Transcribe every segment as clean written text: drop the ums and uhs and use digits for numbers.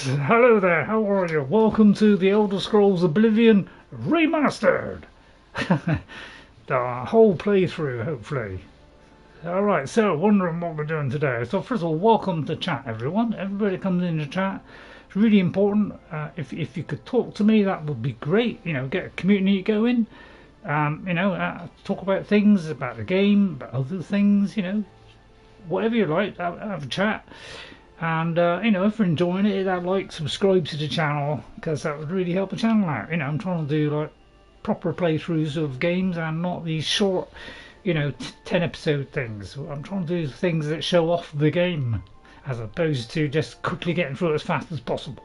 Hello there, how are you? Welcome to the Elder Scrolls Oblivion Remastered. The whole playthrough, hopefully. Alright, so wondering what we're doing today. So first of all, welcome to chat, everyone. Everybody comes in to chat. It's really important. If you could talk to me, that would be great. You know, get a community going. Talk about things, about the game, about other things, you know. Whatever you like, have a chat. And if you're enjoying it, subscribe to the channel, because that would really help the channel out. You know, I'm trying to do like proper playthroughs of games and not these short, 10 episode things. I'm trying to do things that show off the game as opposed to just quickly getting through it as fast as possible.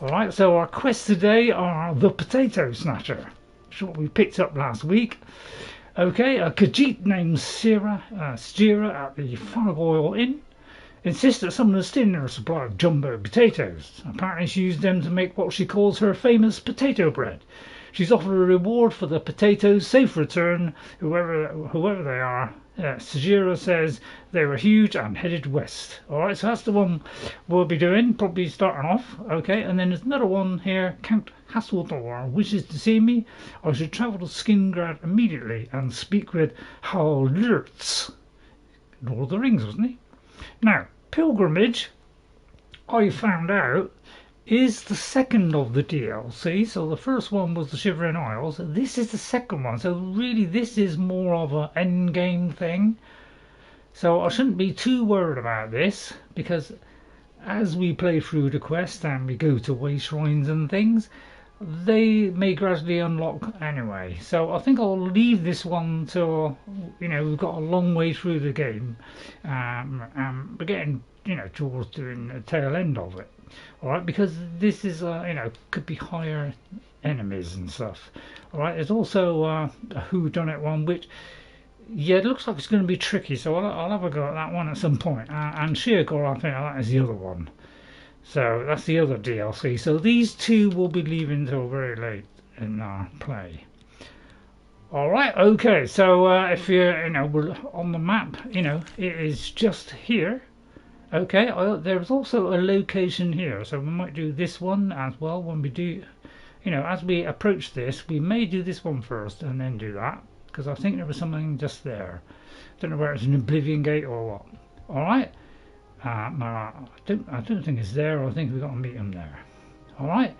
Alright, so our quests today are the Potato Snatcher, which is what we picked up last week. Okay, a Kahjiit named Sira at the Fireball Inn insists that someone is stealing her supply of jumbo potatoes. Apparently she used them to make what she calls her famous potato bread. She's offered a reward for the potatoes' safe return, whoever they are. Sajira says they were huge and headed west. Alright, so that's the one we'll be doing, probably starting off. Okay, and then there's another one here. Count Hassildor wishes to see me. I should travel to Skingrad immediately and speak with Hal-Liurz. Lord of the Rings, wasn't he? Now, Pilgrimage, I found out, is the second of the DLC. So the first one was the Shivering Isles. This is the second one. So really this is more of an end game thing. So I shouldn't be too worried about this, because as we play through the quest and we go to way shrines and things, they may gradually unlock anyway. So I think I'll leave this one till, we've got a long way through the game. We're getting, towards doing the tail end of it. Alright, because this is, could be higher enemies and stuff. Alright, there's also a whodunit one, which, it looks like it's going to be tricky. So I'll have a go at that one at some point. And Sheergore, I think that is the other one. So that's the other DLC. So these two will be leaving until very late in our play. Alright, okay, so if you're, we're on the map, it is just here. Okay, there's also a location here, so we might do this one as well when we do, as we approach this, we may do this one first and then do that, because I think there was something just there. Don't know whether it's an Oblivion Gate or what. Alright. I don't think it's there. I think we've got to meet him there. Alright.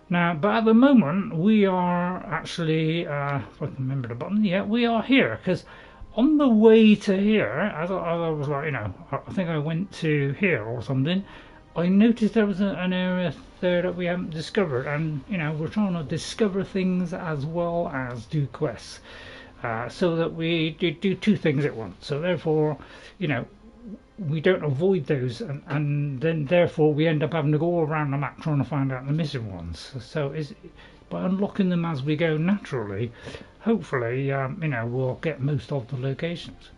Now, but at the moment, we are actually, if I can remember the button, yeah, we are here. Because on the way to here, as I was like, I think I went to here or something, I noticed there was an area there that we haven't discovered. And, we're trying to discover things as well as do quests. So that we do two things at once. So therefore, we don't avoid those, and then therefore we end up having to go around the map trying to find out the missing ones. So by unlocking them as we go naturally, hopefully we'll get most of the locations.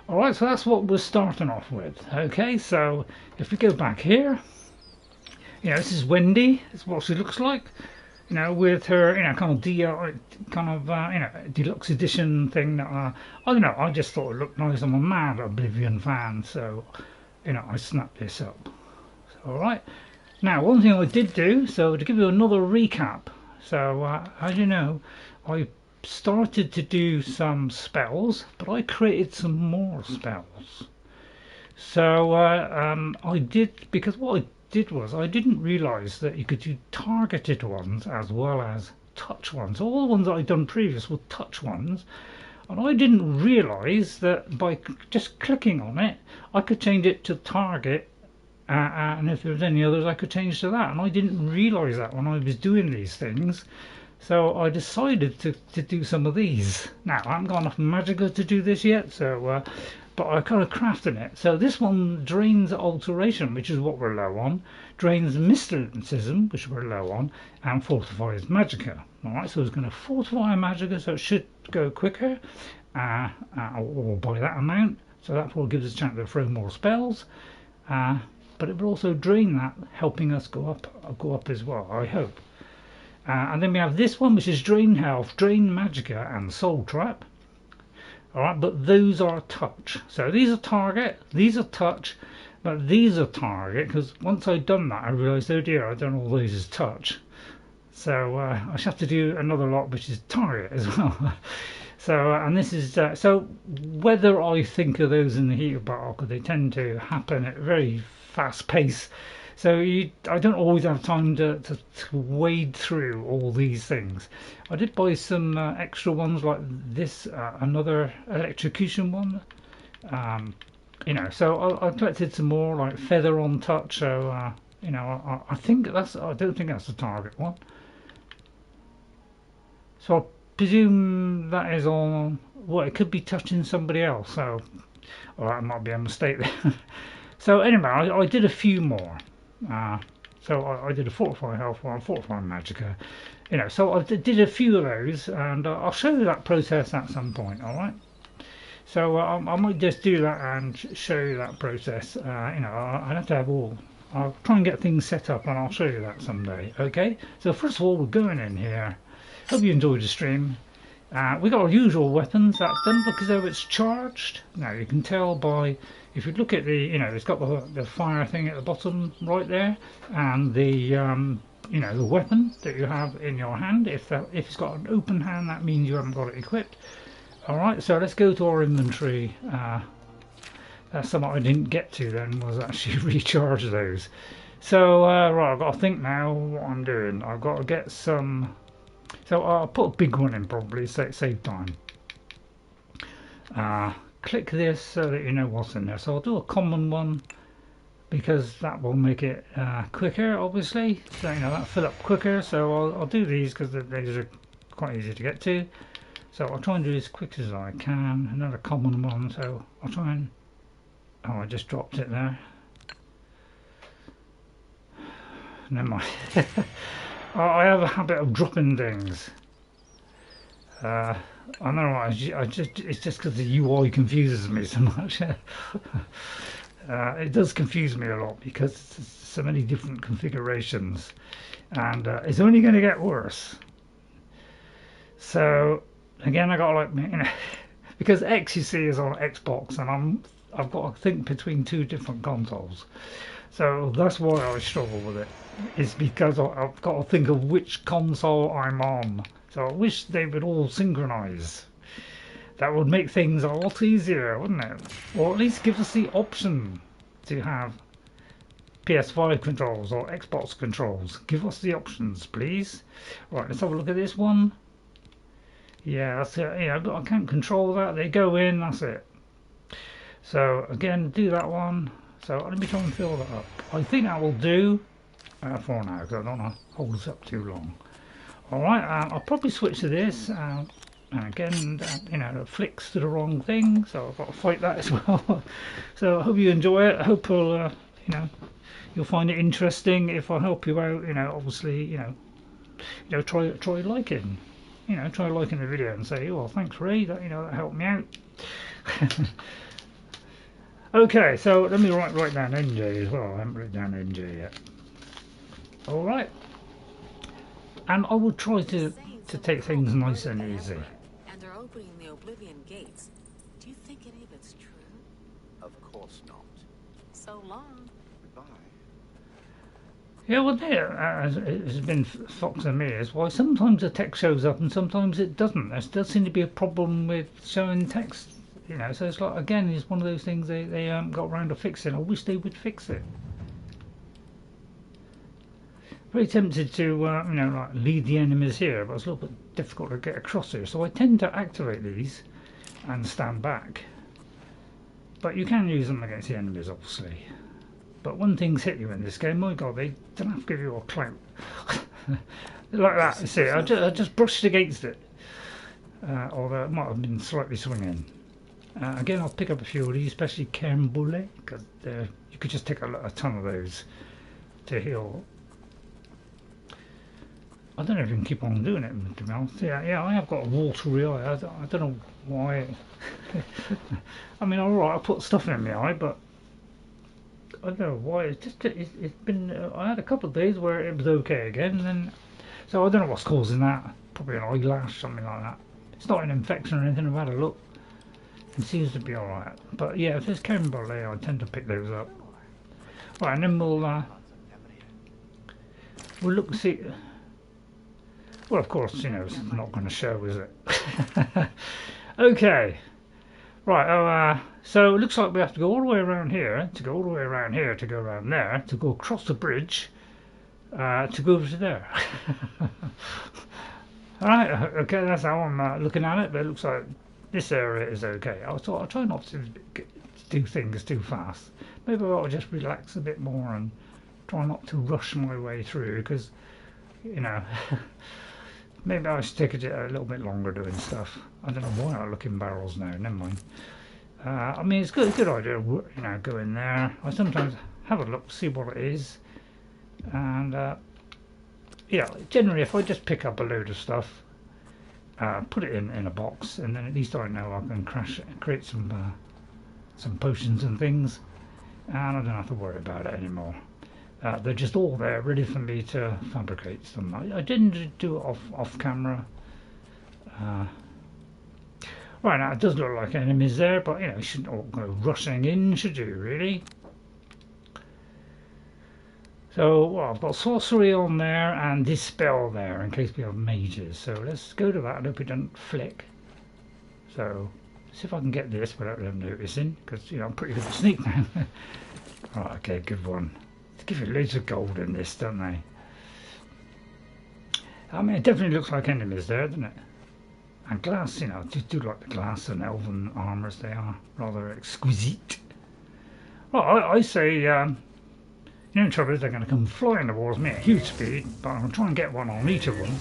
Alright, so that's what we're starting off with. Okay, so if we go back here, this is Wendy. This is what she looks like, with her deluxe edition thing that I don't know, I just thought it looked nice. I'm a mad Oblivion fan, so I snapped this up. Alright, now one thing I did do, so to give you another recap, so as you know, I started to do some spells, but I created some more spells. So I did, because what I did was I didn't realise that you could do targeted ones as well as touch ones. All the ones that I'd done previous were touch ones, and I didn't realise that by just clicking on it I could change it to target, and if there was any others I could change to that, and I didn't realise that when I was doing these things. So I decided to do some of these. Now I haven't got enough magicka to do this yet, so but I kind of crafted it. So this one drains alteration, which is what we're low on, drains mysticism, which we're low on, and fortifies magicka. Alright, so it's going to fortify magicka, so it should go quicker, or by that amount. So that's what gives us a chance to throw more spells. But it will also drain that, helping us go up as well, I hope. And then we have this one, which is drain health, drain magicka, and soul trap. Alright, but those are touch. So these are target, these are touch, But these are target, because once I'd done that I realised, oh dear, I've done all those as touch. So I should have to do another lot which is target as well. So and this is so whether I think of those in the heat of battle, because they tend to happen at a very fast pace, so I don't always have time to wade through all these things. I did buy some extra ones like this, another electrocution one, you know, so I collected some more like feather on touch, so you know, I think that's, I don't think that's the target one. So I presume that is on, well, it could be touching somebody else, so, or that might be a mistake there. So anyway, I did a few more. So I did a Fortify Health one, Fortify Magicka, you know, so I did a few of those, and I'll show you that process at some point, alright? So I might just do that and show you that process. You know, I'd have to have all, I'll try and get things set up and I'll show you that someday, okay? So first of all, we're going in here. Hope you enjoyed the stream. We got our usual weapons, that's done, because though it's charged. Now you can tell by, if you look at the, you know, it's got the fire thing at the bottom right there, and the, you know, the weapon that you have in your hand. If it's got an open hand, that means you haven't got it equipped. Alright, so let's go to our inventory. That's something I didn't get to then, was actually recharge those. So, right, I've got to think now what I'm doing. I've got to get some... So I'll put a big one in probably, save time. Click this so that you know what's in there. So I'll do a common one, because that will make it quicker, obviously. So, you know, that'll fill up quicker. So I'll do these because these are quite easy to get to. So I'll try and do as quick as I can. Another common one, so I'll try and... Oh, I just dropped it there. Never mind. I have a habit of dropping things. I don't know why, it's just because the UI confuses me so much. It does confuse me a lot because there's so many different configurations, and it's only going to get worse. So again, I got like, you know, because X, you see, is on Xbox, and I've got to think between two different consoles. So that's why I struggle with it. It's because I've got to think of which console I'm on. So I wish they would all synchronize. That would make things a lot easier, wouldn't it? Or at least give us the option to have PS5 controls or Xbox controls. Give us the options, please. Right, let's have a look at this one. Yeah, that's it. Yeah, I can't control that. They go in, that's it. So again, do that one. So let me try and fill that up. I think that will do for now, because I don't want to hold this up too long. Alright, I'll probably switch to this. And again, you know, it flicks to the wrong thing, so I've got to fight that as well. So I hope you enjoy it. I hope you'll, you know, you'll find it interesting. If I help you out, you know, obviously, you know, try liking. You know, try liking the video and say, oh, thanks Ray, that, you know, that helped me out. Okay, so let me write down NJ as well. I haven't written down NJ yet. Alright. And I will try to take things nice and easy. And they're opening the Oblivion Gates. Do you think any of it's true? Of course not. So long. Goodbye. Yeah, well, there it's been Fox and me is why sometimes the text shows up and sometimes it doesn't. There does seem to be a problem with showing text. You know, so it's like, again, it's one of those things they got around to fixing. I wish they would fix it. Very tempted to, you know, like lead the enemies here, but it's a little bit difficult to get across here. So I tend to activate these and stand back. But you can use them against the enemies, obviously. But when things hit you in this game, my God, they don't have to give you a clout. Like that, you see, I just brushed against it. Although it might have been slightly swinging. Again, I'll pick up a few of these, especially Kermbule, because you could just take a ton of those to heal. I don't know if you can keep on doing it, to be honest. Yeah, I have got a watery eye. I don't know why. I mean, alright, I put stuff in my eye, but I don't know why. It's been. I had a couple of days where it was okay again, and then so I don't know what's causing that. Probably an eyelash, something like that. It's not an infection or anything. I've had a look. It seems to be alright, but yeah, if there's Kermbule, I tend to pick those up. Right, and then we'll look and see. Well, of course, you know, it's not going to show, is it? Okay. Right, so it looks like we have to go all the way around here, to go all the way around here, to go around there, to go across the bridge, to go over to there. Alright, okay, that's how I'm looking at it, but it looks like this area is okay. I'll try not to do things too fast. Maybe I'll just relax a bit more and try not to rush my way through, because, you know, maybe I should take a little bit longer doing stuff. I don't know why I look in barrels now, never mind. I mean, it's good idea, you know, go in there. I sometimes have a look, see what it is, and you know, generally if I just pick up a load of stuff, put it in a box, and then at least I know I can create some potions and things, and I don't have to worry about it anymore. They're just all there, ready for me to fabricate them. I didn't do it off camera. Right, now it does look like enemies there, but you know, you shouldn't all go rushing in, should you, really? So, well, I've got sorcery on there and dispel there in case we have mages. So let's go to that. I hope it doesn't flick. So, see if I can get this without them noticing, because you know I'm pretty good at sneak now. Right, okay, good one. They give you loads of gold in this, don't they? I mean, it definitely looks like enemies there, doesn't it? And glass, you know, I do like the glass and elven armours. They are rather exquisite. Well, I say, the only trouble is they're going to come flying towards me at huge speed, but I'm going to try and get one on each of them.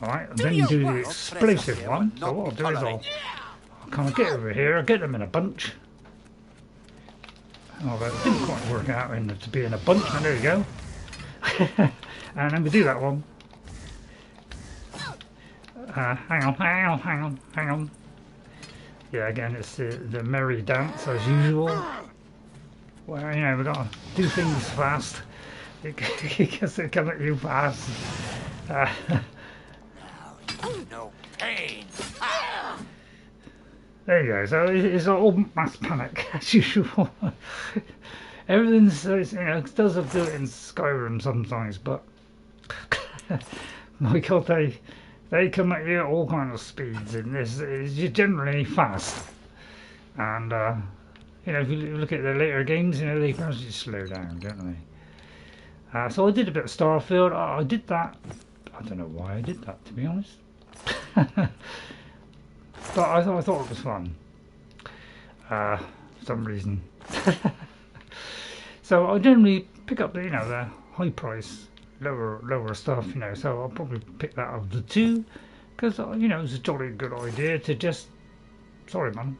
Alright, and then do the explosive one. So what I'll do is I'll kind of get over here, I'll get them in a bunch. Although it didn't quite work out to be in a bunch, and there you go. And then we do that one. Hang on. Yeah, again, it's the merry dance as usual. Well, you know, we've got to do things fast because they come at you fast. No pain. There you go. So it's all mass panic as usual. Everything's, you know, it does do it in Skyrim sometimes, but my God, they come at you at all kinds of speeds in this. It's generally fast, and you know, if you look at the later games, you know, they gradually slow down, don't they? So I did a bit of Starfield. I did that. I don't know why I did that, to be honest. But I thought it was fun. For some reason. So I generally pick up the, you know, the high price, lower stuff, you know. So I'll probably pick that of the two, because you know, it's a jolly good idea to just. Sorry, man.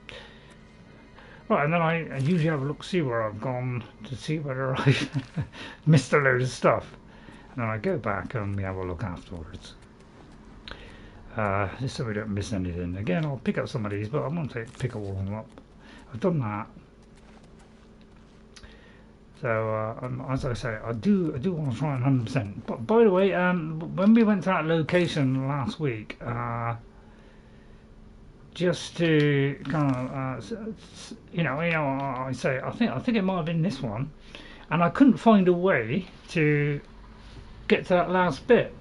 Right, and then I usually have a look, see where I've gone, to see whether I've missed a load of stuff, and then I go back and we have a look afterwards. Just so we don't miss anything. Again, I'll pick up some of these, but I'm going to pick all of them up. I've done that. So, as I say, I do want to try and 100%. But by the way, when we went to that location last week, just to kind of, you know, I say, I think it might have been this one, and I couldn't find a way to get to that last bit.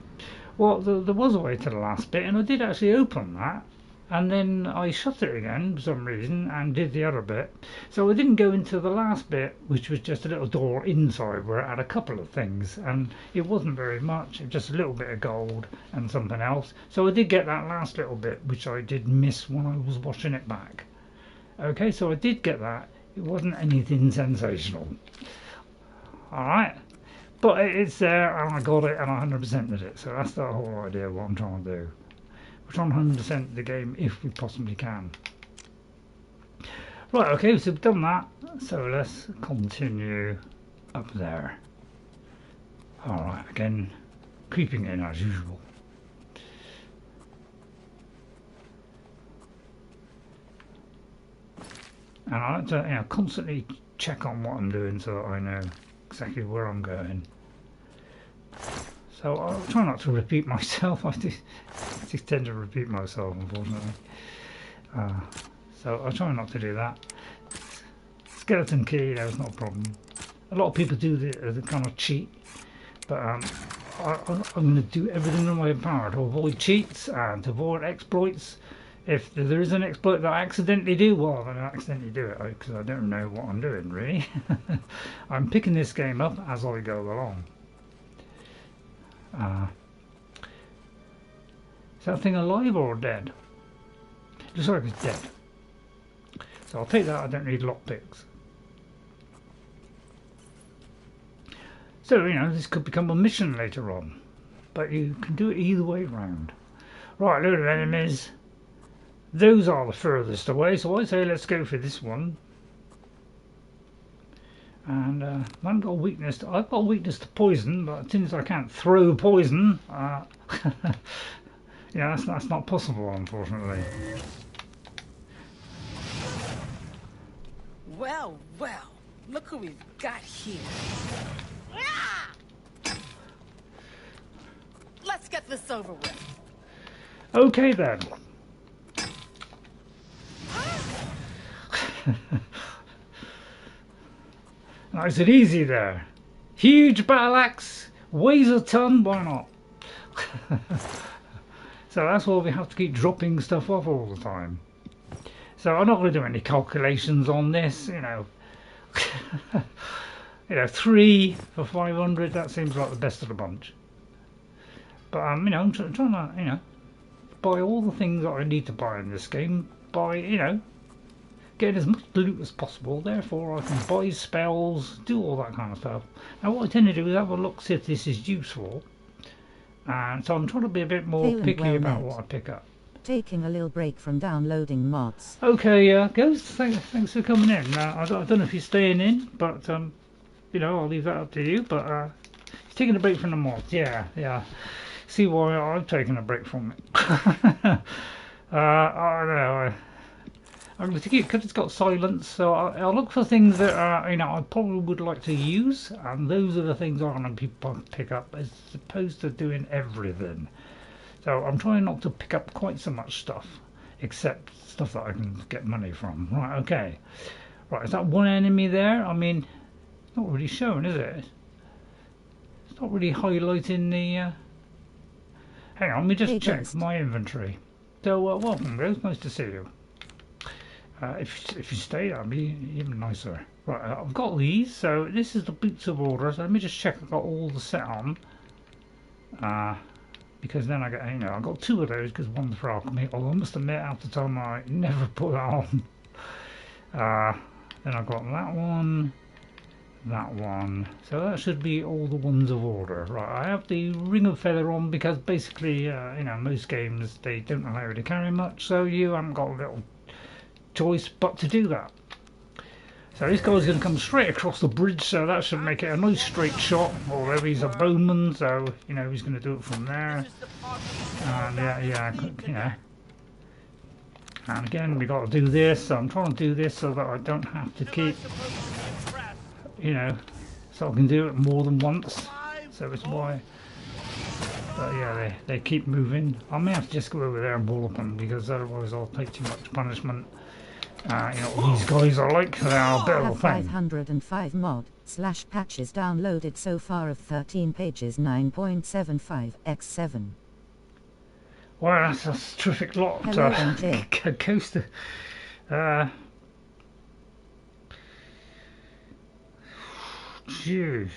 Well, there was a way to the last bit, and I did actually open that, and then I shut it again for some reason and did the other bit. So I didn't go into the last bit, which was just a little door inside where it had a couple of things, and it wasn't very much, just a little bit of gold and something else. So I did get that last little bit, which I did miss when I was watching it back. Okay, so I did get that. It wasn't anything sensational. Alright. But it's there, and I got it, and I 100% did it. So that's the whole idea of what I'm trying to do. We're trying to 100% the game if we possibly can. Right, okay, so we've done that. So let's continue up there. Alright, again, creeping in as usual. And I like to, you know, constantly check on what I'm doing so that I know exactly where I'm going. So I'll try not to repeat myself. I do tend to repeat myself, unfortunately. So I'll try not to do that. Skeleton key, that's not a problem. A lot of people do the kind of cheat, but I'm going to do everything in my power to avoid cheats and to avoid exploits. If there is an exploit that I accidentally do, well, then I accidentally do it because I don't know what I'm doing, really. I'm picking this game up as I go along. Is that thing alive or dead? It looks like it's dead. So I'll take that, I don't need lockpicks. So, you know, this could become a mission later on. But you can do it either way round. Right, load of enemies. Those are the furthest away, so I say let's go for this one. And I haven't got a weakness to, I've got a weakness to poison, but since I can't throw poison, yeah, that's not possible, unfortunately. Well, well, look who we've got here. Ah! Let's get this over with. Okay then. Nice and easy there. Huge battle axe, weighs a ton, why not? So that's why we have to keep dropping stuff off all the time. So I'm not going to do any calculations on this, you know. You know, 3 for 500, that seems like the best of the bunch. But you know, I'm trying to, you know, buy all the things that I need to buy in this game by, you know, getting as much loot as possible. Therefore I can buy spells, do all that kind of stuff. Now what I tend to do is have a look, see if this is useful, and so I'm trying to be a bit more picky about what I pick up. Taking a little break from downloading mods. Okay, Ghost, thanks for coming in. I don't know if you're staying in, but you know, I'll leave that up to you. But he's taking a break from the mods. Yeah. See why I've taken a break from it. I don't know. I'm going to take it because it's got silence, so I'll look for things that you know, I probably would like to use, and those are the things I'm going to pick up as opposed to doing everything. So I'm trying not to pick up quite so much stuff, except stuff that I can get money from. Right, okay. Right, is that one enemy there? I mean, it's not really showing, is it? It's not really highlighting the... Hang on, let me just check my inventory. So, welcome, Rose. Nice to see you. If you stay, that'd be even nicer. Right, I've got these. So this is the Boots of Order. So let me just check I've got all the set on. Because then I get, you know, I got 2 of those because one's for alchemy. Although I must admit, after time I never put that on. Then I've got that one. So that should be all the ones of order. Right, I have the Ring of Feather on because basically, you know, most games they don't allow you to carry much, so you haven't got a little choice but to do that. So this guy's going to come straight across the bridge, so that should make it a nice straight shot. Although he's a bowman, so you know he's going to do it from there. And yeah, you know. And again, we got to do this. So I'm trying to do this so that I don't have to keep, you know, so I can do it more than once. So it's why. But yeah, they keep moving. I may have to just go over there and ball up them because otherwise I'll take too much punishment. You know what these guys are like, they are a bit of a pain. 505 mod/patches downloaded so far of 13 pages, 9.75 × 7. Well, that's a terrific lot. Hello, MJ. Coaster. Jeez.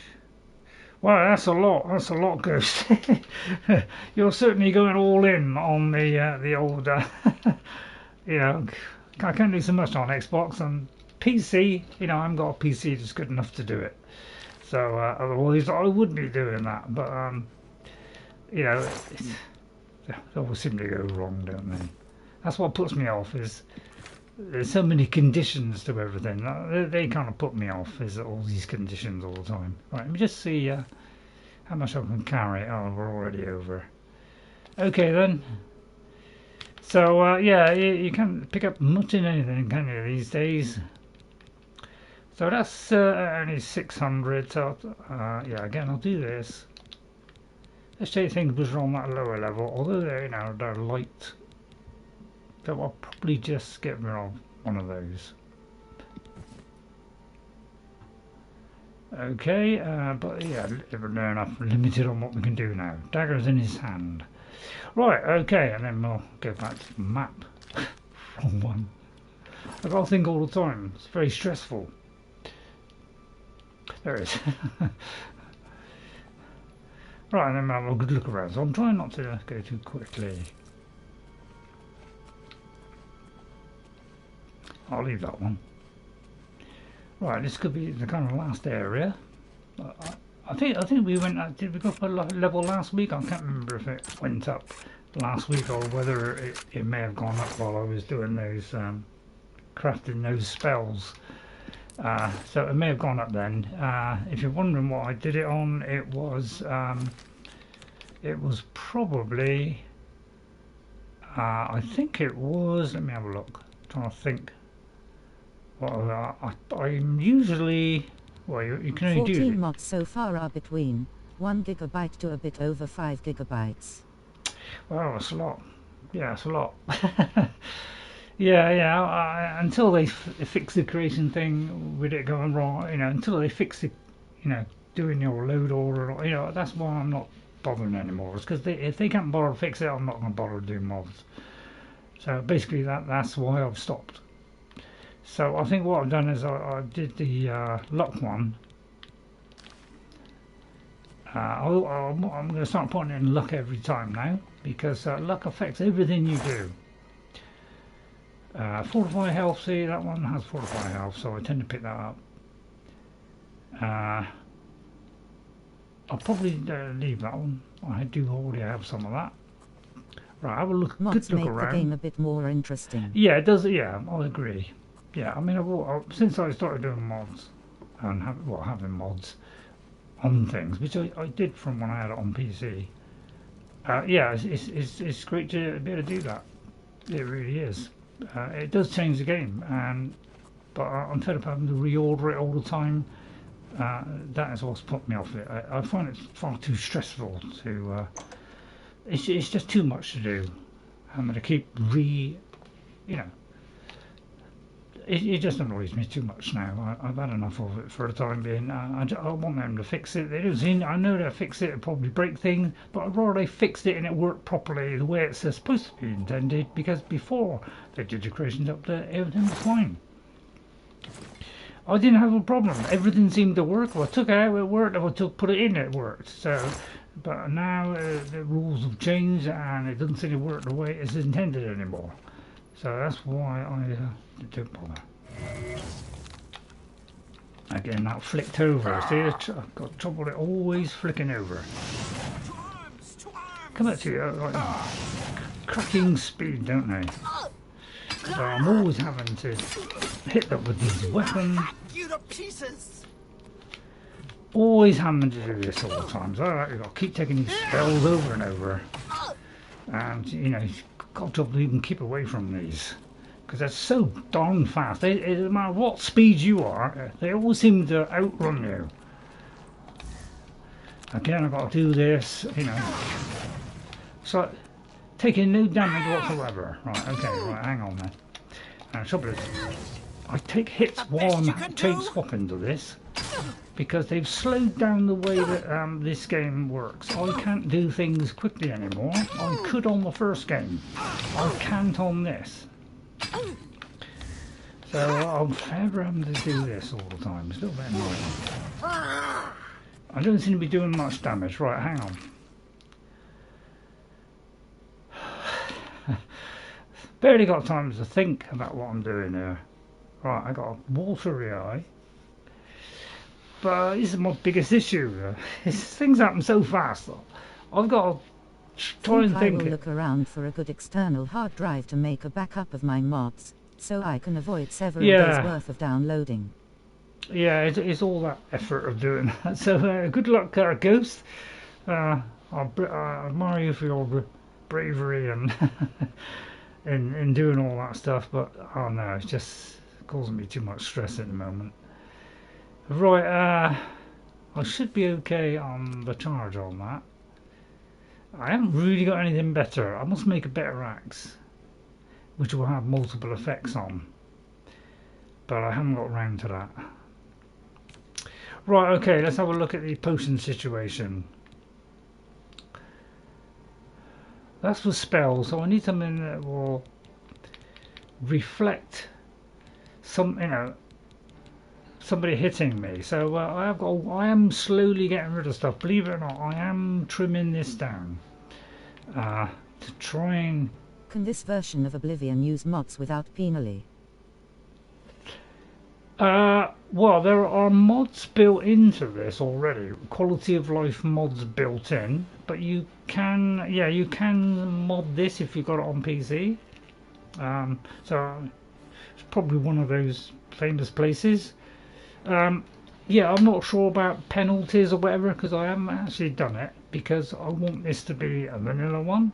Well, that's a lot, Ghost. You're certainly going all in on the old, you know, I can't do so much on Xbox and PC. You know, I haven't got a PC that's good enough to do it. So otherwise, I would be doing that. But you know, they always seem to go wrong, don't they? That's what puts me off. Is there's so many conditions to everything. They kind of put me off. Is all these conditions all the time. Right, let me just see how much I can carry. Oh, we're already over. Okay then. So yeah, you can't pick up much in anything, can you, these days? So that's only 600. So yeah, again, I'll do this. Let's take things which are on that lower level, although they're, you know, they're light. So I'll probably just get rid of one of those. Okay, but yeah, we're enough limited on what we can do now. Dagger's in his hand. Right, okay, and then we'll go back to the map. Wrong one. I've got to think all the time. It's very stressful. There it is. Right, and then we'll have a good look around. So I'm trying not to go too quickly. I'll leave that one. Right, this could be the kind of last area. I think we went. Did we go for a level last week? I can't remember if it went up last week or whether it may have gone up while I was doing those crafting those spells. So it may have gone up then. If you're wondering what I did it on, it was probably. I think it was. Let me have a look. I'm trying to think. Well, I'm usually. Well, you can only 14 do. mods so far are between 1 gigabyte to a bit over 5 gigabytes. Well, that's a lot. Yeah, it's a lot. Yeah. Until they fix the creation thing with it going wrong, until they fix it, doing your load order, that's why I'm not bothering anymore. It's because if they can't bother to fix it, I'm not going to bother to do mods. So basically, that's why I've stopped. So I think what I've done is I did the luck one. I'm going to start putting in luck every time now because luck affects everything you do. Fortify health, see that one has fortify health, so I tend to pick that up. I'll probably leave that one. I do already have some of that. Right, have a look. Mods good look make around. the game a bit more interesting. Yeah, it does. Yeah, I agree. Yeah, I mean, since I started doing mods and having mods on things, which I did from when I had it on PC. Yeah, it's great to be able to do that. It really is. It does change the game, but I'm fed up having to reorder it all the time. That is what's put me off it. I find it far too stressful to. It's just too much to do. I'm going to keep It just annoys me too much now. I've had enough of it for the time being. I want them to fix it. They don't seem, I know they'll fix it, it'll probably break things, but I'd rather they fixed it and it worked properly the way it's supposed to be intended, because before they did the creations up there, everything was fine. I didn't have a problem. Everything seemed to work. If I took it out, it worked. If I put it in, it worked. So, but now the rules have changed and it doesn't seem to work the way it's intended anymore. So that's why I don't bother. Again, that flicked over. See, I've got trouble with it always flicking over. Come back to you, like, cracking speed, don't they? So I'm always having to hit them with these weapons. Always having to do this all the time. So you've got to keep taking these spells over and over. And, you've got to even keep away from these. Because they're so darn fast. No matter what speed you are, they always seem to outrun you. Again, I've got to do this, So, taking no damage whatsoever. Right, okay, right, hang on then. And the trouble is, I take hits while I'm chain swapping to this. Because they've slowed down the way that this game works. I can't do things quickly anymore. I could on the first game. I can't on this. So I'm forever having to do this all the time. It's a little bit annoying. I don't seem to be doing much damage. Right, hang on. Barely got time to think about what I'm doing here. Right, I got a watery eye. But this is my biggest issue. Things happen so fast. I've got to try and think. I will look around for a good external hard drive to make a backup of my mods, so I can avoid several days worth of downloading. Yeah, it's all that effort of doing that. So good luck, Ghost. I admire you for your bravery and in doing all that stuff. But oh no, it's just causing me too much stress at the moment. Right, I should be okay on the charge on that. I haven't really got anything better. I must make a better axe, which will have multiple effects on. But I haven't got around to that. Right, okay, let's have a look at the potion situation. That's for spells, so I need something that will reflect some, you know, somebody hitting me. So I am slowly getting rid of stuff. Believe it or not, I am trimming this down to try and. Can this version of Oblivion use mods without penally? Well, there are mods built into this already. Quality of life mods built in, but you can, yeah, you can mod this if you got it on PC. So it's probably one of those famous places. Yeah, I'm not sure about penalties or whatever because I haven't actually done it because I want this to be a vanilla one.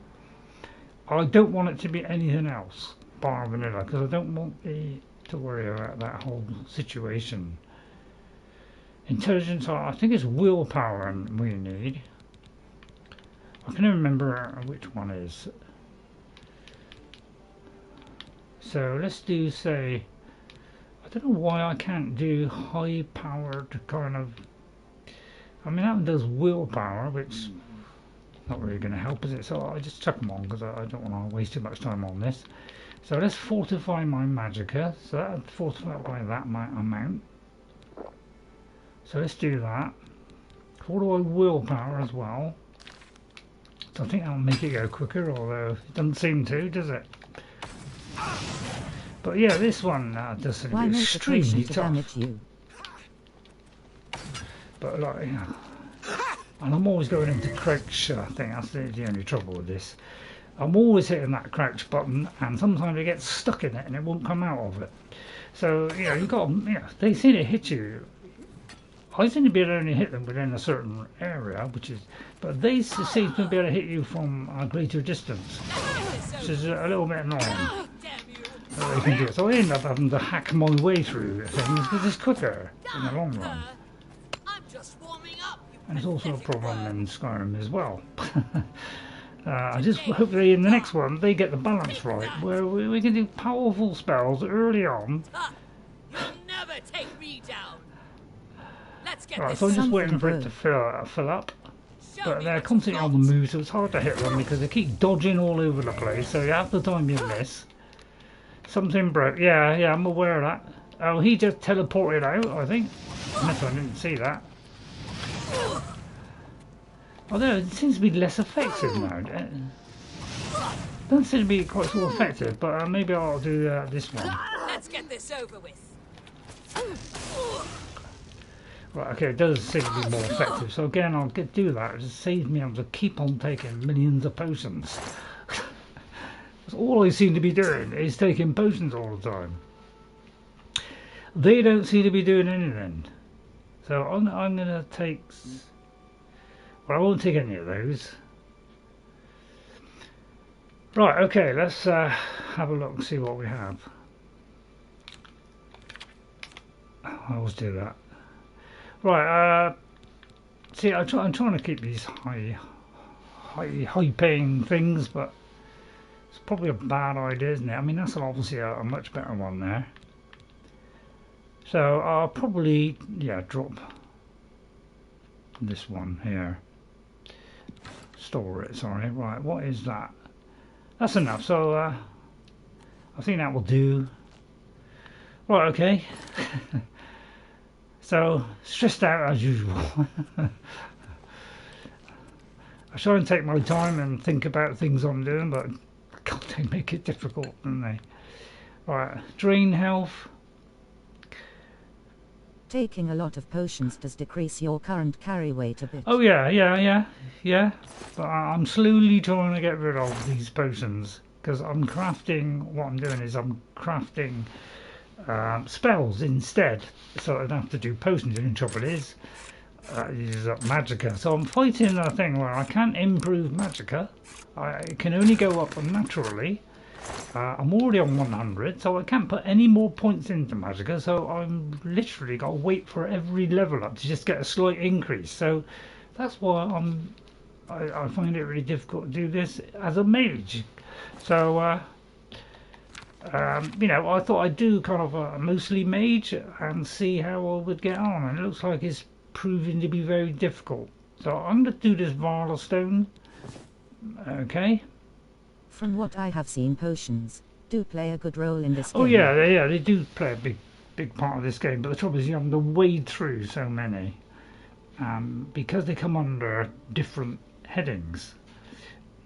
I don't want it to be anything else bar vanilla because I don't want to worry about that whole situation. Intelligence, I think it's willpower we need. I can't remember which one is. So let's do, say, I don't know why I can't do high powered kind of. I mean, that one does willpower, which not really going to help, is it? So I just chuck them on because I don't want to waste too much time on this. So let's fortify my magicka. So that fortify by that amount. So let's do that. Fortify willpower as well. So I think that'll make it go quicker, although it doesn't seem to, does it? But yeah, this one does seem to be extremely tough. But like, yeah. And I'm always going into crouch. I think that's the only trouble with this. I'm always hitting that crouch button, and sometimes it gets stuck in it, and it won't come out of it. So you know, you got, you know, they seem to hit you. I seem to be able to only hit them within a certain area, which is, but they seem to be able to hit you from a greater distance, which is a little bit annoying. They can do it. So I end up having to hack my way through things because it's quicker in the long run. And it's also a problem in Skyrim as well. I just hope they, in the next one, they get the balance right, where we can do powerful spells early on. You'll never take me down. Let's get Right, so I'm just waiting for it to fill up. But they're constantly on the move, so it's hard to hit them because they keep dodging all over the place. So half the time you miss. Something broke. Yeah, I'm aware of that. Oh, he just teleported out, I think. Unless I didn't see that. Although it seems to be less effective now. Doesn't seem to be quite so effective, but maybe I'll do this one. Let's get this over with. Right, okay, it does seem to be more effective. So again, I'll do that. It just saves me having to keep on taking millions of potions. All I seem to be doing is taking potions all the time. They don't seem to be doing anything. So I'm going to take. Well, I won't take any of those. Right, okay, let's have a look and see what we have. I always do that. Right, see, I'm trying to keep these high-paying things, but it's probably a bad idea, isn't it? I mean, that's obviously a much better one there. So I'll probably, yeah, drop this one here. Store it, sorry. Right, what is that? That's enough, so I think that will do. Right, okay. So, stressed out as usual. I try and take my time and think about things I'm doing, but God, they make it difficult, don't they? Right, drain health. Taking a lot of potions does decrease your current carry weight a bit. Oh yeah. But I'm slowly trying to get rid of these potions because I'm crafting. What I'm doing is I'm crafting spells instead, so I don't have to do potions. And the trouble is, uses up magicka. So I'm fighting a thing where I can't improve magicka. I can only go up naturally. I'm already on 100, so I can't put any more points into magicka, so I'm literally got to wait for every level up to just get a slight increase. So that's why I find it really difficult to do this as a mage. So you know, I thought I'd do kind of a mostly mage and see how I would get on, and it looks like it's proving to be very difficult. So I'm going to do this Varla Stone. Okay. From what I have seen, potions do play a good role in this game. Oh yeah, they do play a big part of this game. But the trouble is you have to wade through so many. Because they come under different headings.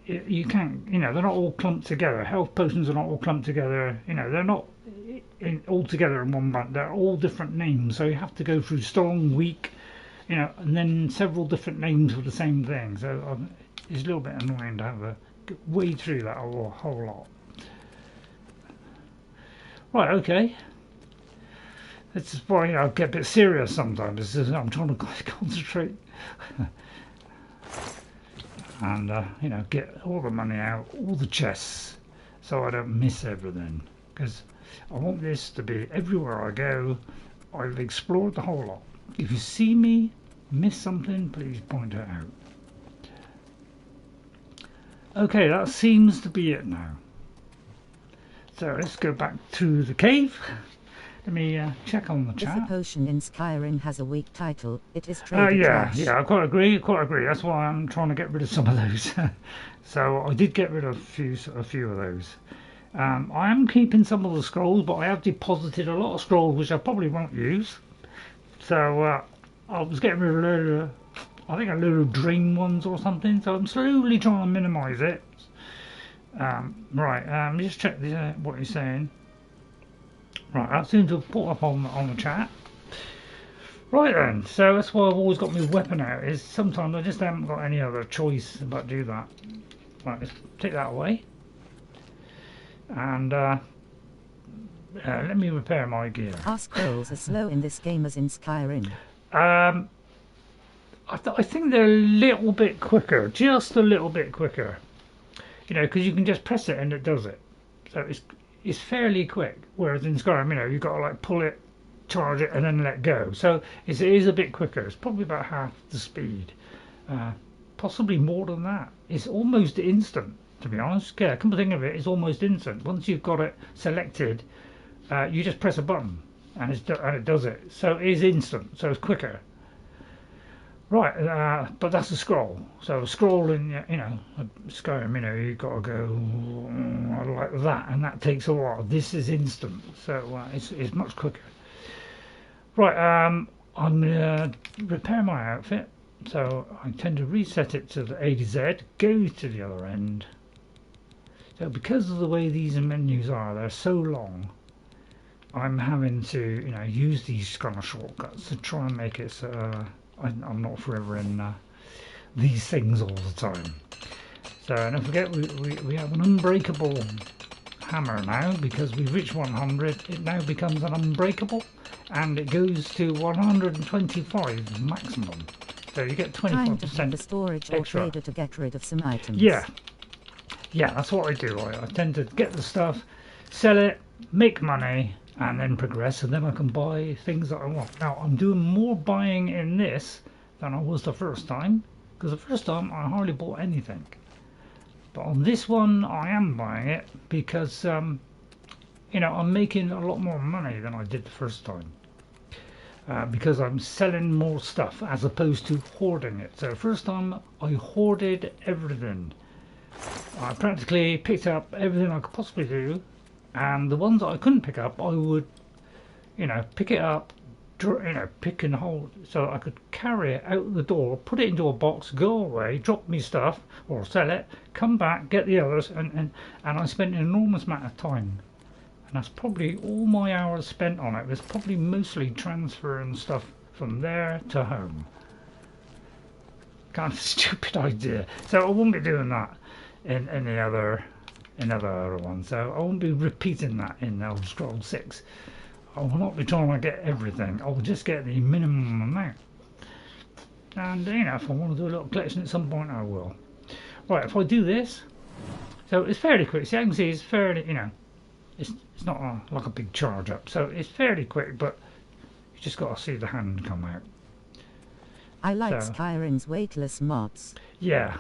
You can't, they're not all clumped together. Health potions are not all clumped together. They're not all together in one bunch. They're all different names. So you have to go through strong, weak, and then several different names for the same thing. So it's a little bit annoying to have a way through that whole lot. Right, okay. This is why I get a bit serious sometimes. I'm trying to concentrate. And get all the money out, all the chests, so I don't miss everything, because I want this to be everywhere I go. I've explored the whole lot. If you see me miss something, please point it out. Okay, that seems to be it now. So let's go back to the cave. Let me check on the chat. If a potion in Skyrim has a weak title, it is traded yeah, trash. I quite agree. That's why I'm trying to get rid of some of those. So I did get rid of a few of those. I am keeping some of the scrolls, but I have deposited a lot of scrolls which I probably won't use. So I was getting rid of a load of dream ones or something. So I'm slowly trying to minimise it. Right, just check what you're saying. Right, that seems to have put up on the chat. Right then, so that's why I've always got my weapon out, is sometimes I just haven't got any other choice but do that. Right, let's take that away. And let me repair my gear. Are scrolls as slow in this game as in Skyrim? I think they're a little bit quicker, just a little bit quicker. Because you can just press it and it does it. So it's fairly quick, whereas in Skyrim, you've got to like pull it, charge it, and then let go. So it is a bit quicker. It's probably about half the speed, possibly more than that. It's almost instant, to be honest. Yeah, come to think of it, it's almost instant. Once you've got it selected, you just press a button, and it does it. So it is instant. So it's quicker. Right, but that's a scroll. So a scroll in, Skyrim, you've got to go like that, and that takes a while. This is instant, so it's much quicker. Right, I'm going to repair my outfit. So I tend to reset it to the A to Z, go to the other end. So because of the way these menus are, they're so long, I'm having to, use these kind of shortcuts to try and make it so I'm not forever in these things all the time. So don't forget we have an unbreakable hammer now, because we've reached 100. It now becomes an unbreakable, and it goes to 125 maximum. So you get 25% the storage or extra. trader to get rid of some items. Yeah, that's what I do. I tend to get the stuff, sell it, make money, and then progress, and then I can buy things that I want. Now I'm doing more buying in this than I was the first time, because the first time I hardly bought anything. But on this one I am buying it because I'm making a lot more money than I did the first time, because I'm selling more stuff as opposed to hoarding it. So first time I hoarded everything. I practically picked up everything I could possibly do. And the ones that I couldn't pick up, I would, pick it up, pick and hold, so I could carry it out the door, put it into a box, go away, drop me stuff, or sell it, come back, get the others, and I spent an enormous amount of time. And that's probably all my hours spent on it. It was probably mostly transferring stuff from there to home. Kind of stupid idea. So I won't be doing that in any other one, so I won't be repeating that in Elder Scrolls 6. I will not be trying to get everything. I will just get the minimum amount. And if I want to do a little collection at some point, I will. Right, if I do this, so it's fairly quick. See, I can see it's fairly, it's not like a big charge up. So it's fairly quick, but you just got to see the hand come out. I like Skyrim's weightless mods. Yeah.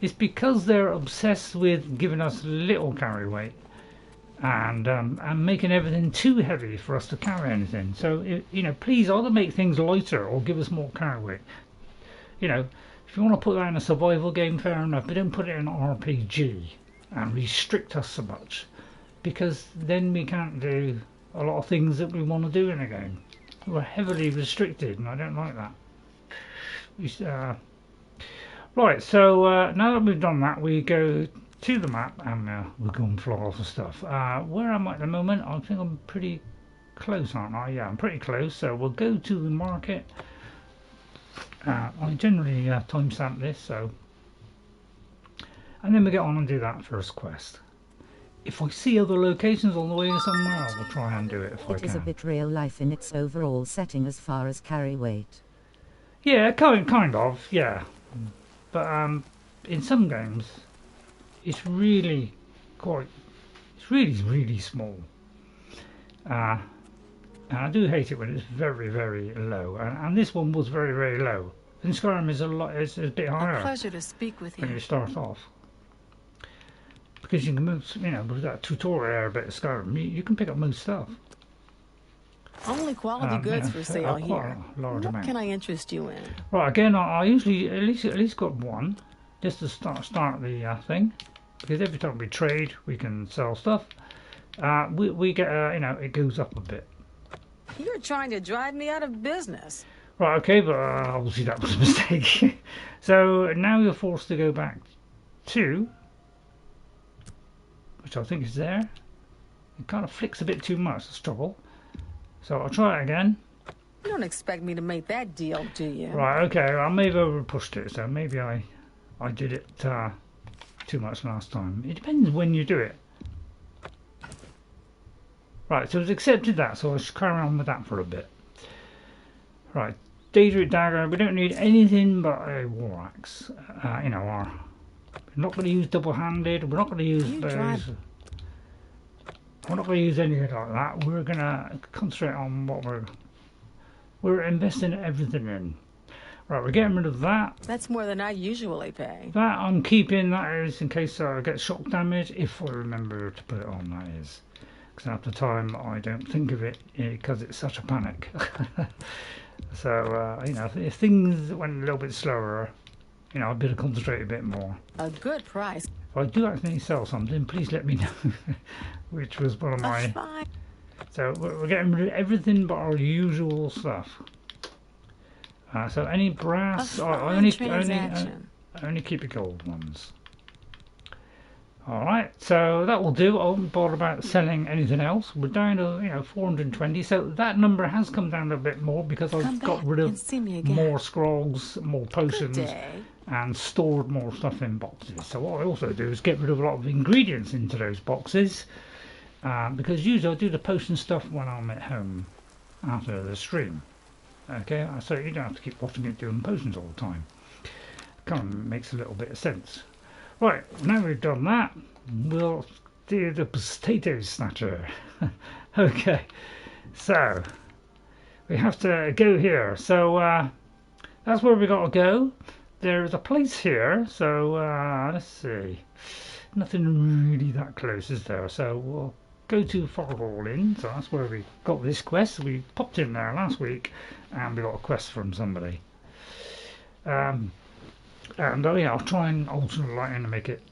It's because they're obsessed with giving us little carry weight. and making everything too heavy for us to carry anything. So you know, please either make things lighter or give us more carry weight. You know, if you want to put that in a survival game, fair enough, but don't put it in an RPG and restrict us so much, because then we can't do a lot of things that we want to do in a game. We're heavily restricted, and I don't like that. Right, so now that we've done that, we go to the map and we'll go and fly off the stuff. Where am I at the moment? I think I'm pretty close, aren't I? Yeah, I'm pretty close. So we'll go to the market. I generally timestamp this, so, and then we get on and do that first quest. If I see other locations on the way somewhere, I will try and do it if I can. It is a bit real life in its overall setting as far as carry weight. Yeah, kind of, yeah. But in some games, it's really really small. And I do hate it when it's very, very low. And this one was very, very low. And Skyrim is it's a bit higher. A pleasure to speak with you. When you start off. Because you can move, you know, with that tutorial area bit of Skyrim, you can pick up most stuff. Only quality goods for sale here. What amount. can I interest you in? Right, again, I usually at least got one, just to start the thing. Because every time we trade, we can sell stuff. We get, you know, it goes up a bit. You're trying to drive me out of business. Right, okay, but obviously that was a mistake. So now you're forced to go back to, which I think is there. It kind of flicks a bit too much, the trouble. So I'll try it again. You don't expect me to make that deal, do you? Right, okay, I may have over pushed it, so maybe I did it too much last time. It depends when you do it. Right, so it's accepted that, so I'll just carry on with that for a bit. Right, Daedric Dagger, we don't need anything but a war axe. You know, we're not going to use double-handed, we're not going to use bows. We're not going to use anything like that. We're going to concentrate on what we're investing everything in. Right, we're getting rid of that. That's more than I usually pay. That I'm keeping, that is in case I get shock damage, if I remember to put it on, that is. Because at the time I don't think of it because it's such a panic. So, you know, if things went a little bit slower, you know, I'd better concentrate a bit more. A good price. If I do actually sell something, please let me know. Which was one of my... So we're getting rid of everything but our usual stuff. So any brass, I only keep the gold ones. Alright, so that will do. I won't bother about selling anything else. We're down to, you know, 420. So that number has come down a bit more because I've got rid of more scrolls, more potions, and stored more stuff in boxes. So what I also do is get rid of a lot of ingredients into those boxes. Because usually I do the potion stuff when I'm at home after the stream. Okay, so you don't have to keep watching it doing potions all the time. Kind of makes a little bit of sense. Right, now we've done that, we'll do the Potato Snatcher. Okay, so we have to go here. So that's where we got to go. There's a place here, so let's see. Nothing really that close, is there? So we'll go to Fort Roebeck. So that's where we got this quest. We popped in there last week and we got a quest from somebody. And yeah, I'll try and alter the lighting to make it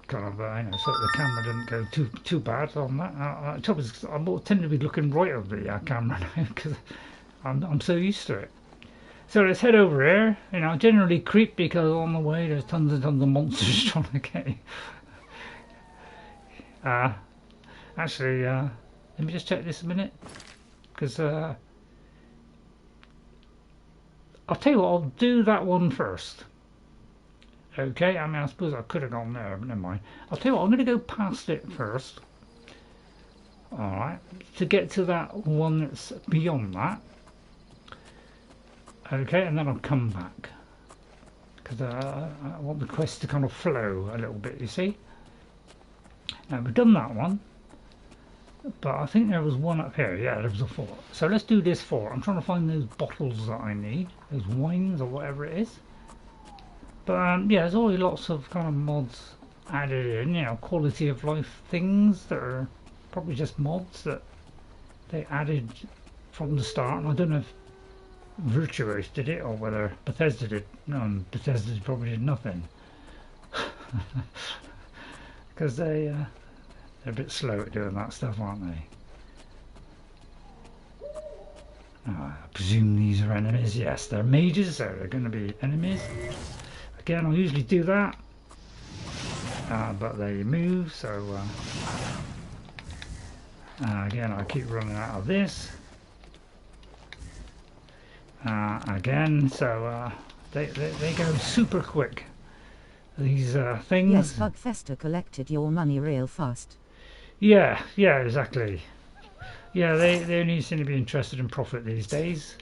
kind of, you know, so that the camera doesn't go too bad on that. I tend to be looking right at the camera now because I'm so used to it. So let's head over here. You know, I generally creep because on the way there's tons and tons of monsters trying to get you. Actually, let me just check this a minute, because I'll tell you what, I'll do that one first. Okay, I mean, I suppose I could have gone there, but never mind. I'll tell you what, I'm going to go past it first. Alright, to get to that one that's beyond that. Okay, and then I'll come back. Because I want the quest to kind of flow a little bit, you see. Now, we've done that one. But I think there was one up here. Yeah, there was a fort. So let's do this fort. I'm trying to find those bottles that I need. Those wines or whatever it is. But yeah, there's always lots of kind of mods added in, you know, quality of life things that are probably just mods that they added from the start. And I don't know if Virtuos did it or whether Bethesda did. No, Bethesda probably did nothing. Because they're a bit slow at doing that stuff, aren't they? I presume these are enemies. Yes, they're mages, so they're going to be enemies. Again, I usually do that, but they move, so again, I keep running out of this. Again, so they go super quick. These things. Yes, Bugfester collected your money real fast. Yeah, exactly. Yeah, they only seem to be interested in profit these days.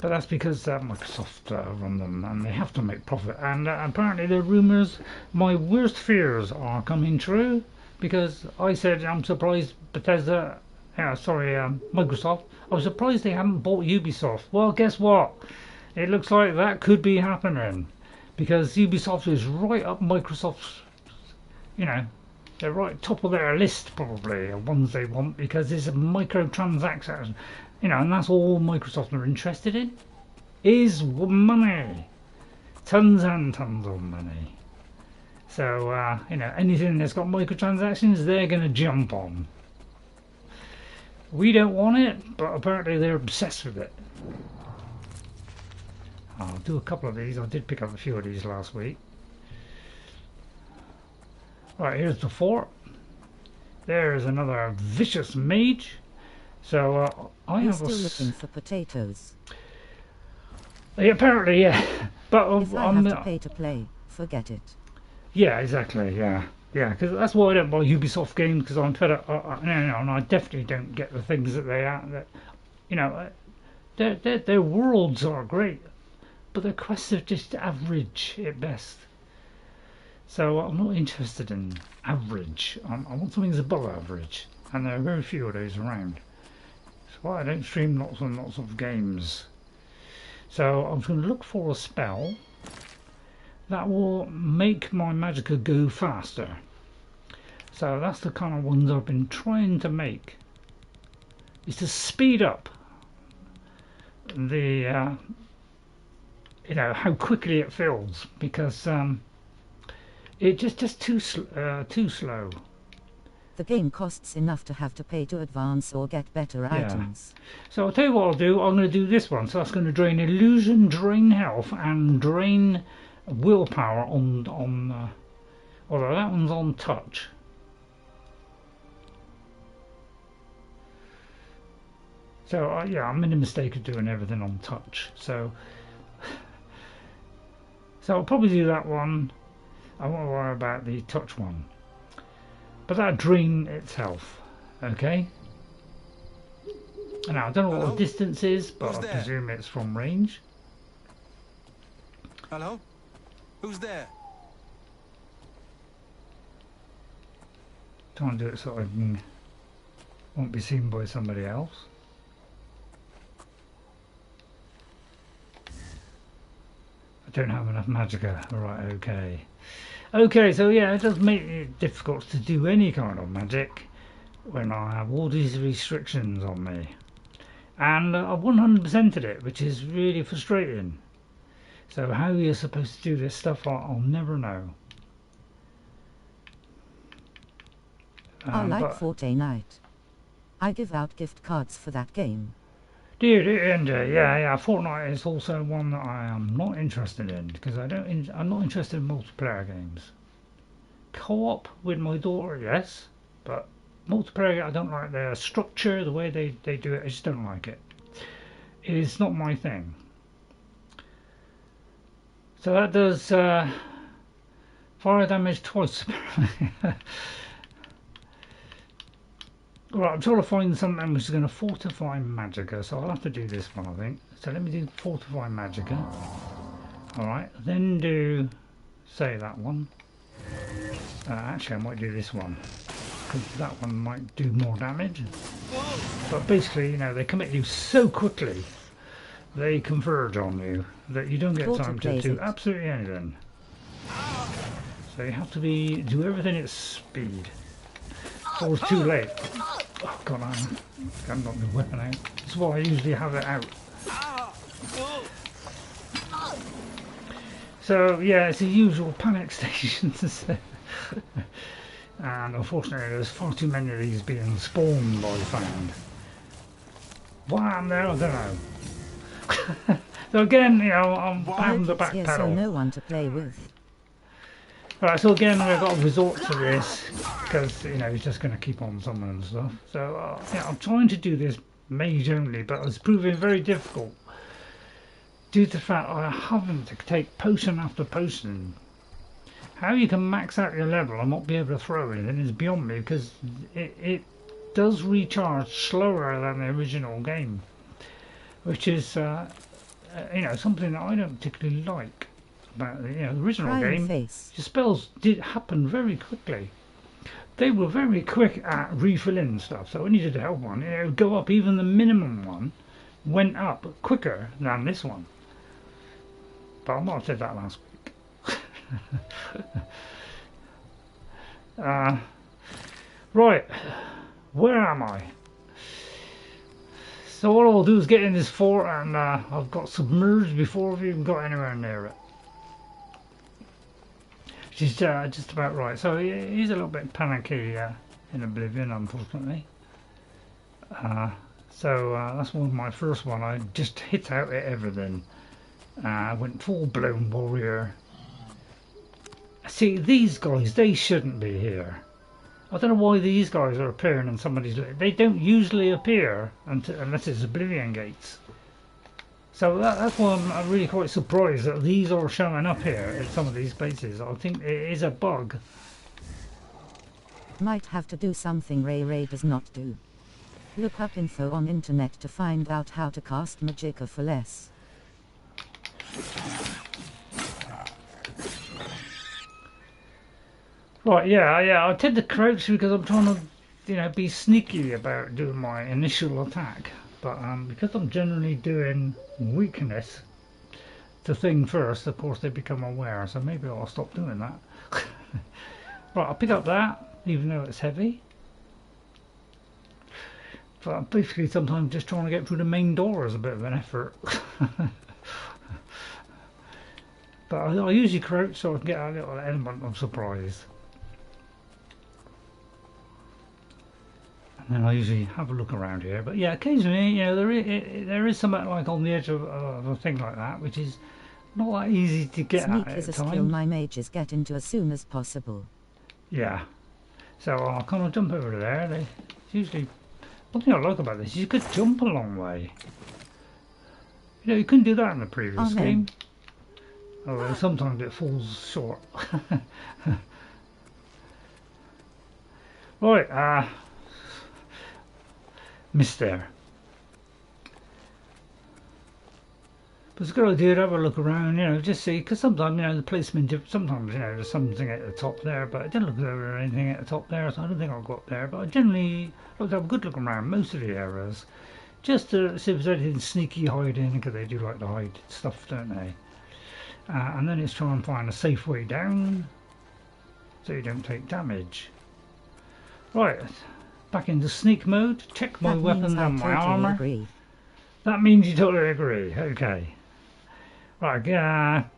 But that's because Microsoft run them and they have to make profit. And apparently the rumours, my worst fears are coming true. Because I said I'm surprised Bethesda, Microsoft, I was surprised they haven't bought Ubisoft. Well, guess what? It looks like that could be happening. Because Ubisoft is right up Microsoft's, you know, they're right top of their list probably of ones they want, because it's a microtransaction, you know, and that's all Microsoft are interested in is money, tons and tons of money. So you know, anything that's got microtransactions, they're going to jump on. We don't want it, but apparently they're obsessed with it. I'll do a couple of these. I did pick up a few of these last week. Right, here's the fort. There's another vicious mage. So I You're have still looking for potatoes. Apparently, yeah. But if I have to pay to play, forget it. Yeah, exactly. Yeah, because that's why I don't buy Ubisoft games, because I'm fed up. And I definitely don't get the things that they are. That, you know, their worlds are great, but their quests are just average at best. So I'm not interested in average. I want something that's above average, and there are very few of those around. That's why I don't stream lots and lots of games. So I was going to look for a spell that will make my magicka go faster. So that's the kind of ones I've been trying to make. Is to speed up the you know, how quickly it fills, because it's just too slow. The game costs enough to have to pay to advance or get better items. So I'll tell you what I'll do. I'm going to do this one. So that's going to drain illusion, drain health, and drain willpower on although that one's on touch. So yeah, I made a mistake of doing everything on touch. So I'll probably do that one. I won't worry about the touch one. But that'll drain its health. Okay? Now, I don't know what the distance is, but I presume it's from range. Hello? Who's there? Try and do it so I won't be seen by somebody else. I don't have enough magicka. Right, okay. Okay, so yeah, it does make it difficult to do any kind of magic when I have all these restrictions on me. And I've 100%ed it, which is really frustrating. So how you're supposed to do this stuff, I'll never know. I like Fortnite. I give out gift cards for that game. Yeah, Fortnite is also one that I am not interested in, because I'm not interested in multiplayer games. Co-op with my daughter, yes, but multiplayer, I don't like their structure, the way they do it. I just don't like it. It's not my thing. So that does fire damage twice. Right, I'm trying to find something which is going to fortify magicka, so I'll have to do this one, I think. So let me do fortify magicka. Alright, then do, say, that one. Actually, I might do this one, because that one might do more damage. But basically, you know, they come at you so quickly, they converge on you, that you don't get time to do absolutely anything. So you have to do everything at speed. Or it's too late. Oh god, I haven't got the weapon out. That's why I usually have it out. So yeah, it's the usual panic stations. And unfortunately there's far too many of these being spawned, I found. Why I'm there, I don't know. So again, you know, I'm having to backpedal. So no one to play with. Right, so again we've got to resort to this because, you know, he's just going to keep on summoning and stuff. So yeah, I'm trying to do this mage only, but it's proving very difficult due to the fact I having to take potion after potion. How you can max out your level and not be able to throw anything is beyond me, because it does recharge slower than the original game, which is you know, something that I don't particularly like about the, you know, the original game. Your spells did happen very quickly. They were very quick at refilling stuff, so when you did the health one, it would go up. Even the minimum one went up quicker than this one. But I might have said that last week. Right, where am I? So what I'll do is get in this fort, and I've got submerged before I've even got anywhere near it. Which is just about right. So he's a little bit panicky in Oblivion, unfortunately. So that's my first one. I just hit out at everything. Went full blown warrior. See, these guys, they shouldn't be here. I don't know why these guys are appearing in somebody's... They don't usually appear unless it's Oblivion Gates. So that's why I'm really quite surprised that these are showing up here at some of these places. I think it is a bug. Might have to do something RayRay does not do. Look up info on internet to find out how to cast Magicka for less. Right, yeah, I tend to crouch because I'm trying to, you know, be sneaky about doing my initial attack. But because I'm generally doing weakness to thing first, of course they become aware, so maybe I'll stop doing that. Right, I'll pick up that, even though it's heavy. But I'm basically sometimes just trying to get through the main door is a bit of an effort. But I usually crouch so I can get a little element of surprise. And I usually have a look around here, but yeah, occasionally, you know, there is something like on the edge of a thing like that, which is not that easy to get Sneak at is a time. skill my mages get into as soon as possible. Yeah, so I'll kind of jump over there. They usually, one thing I like about this is you could jump a long way. You know, you couldn't do that in the previous game. Although sometimes it falls short. Right, missed there. But it's a good idea to have a look around, you know, just see, because sometimes, you know, the placement, sometimes, you know, there's something at the top there, but I didn't look over anything at the top there, so I don't think I'll go up there. But I generally like to have a good look around most of the areas, just to see if there's anything sneaky hiding, because they do like to hide stuff, don't they? And then it's trying to find a safe way down, so you don't take damage. Right. Back into sneak mode, check my weapon and my armour. Agree. That means you totally agree, okay. Right,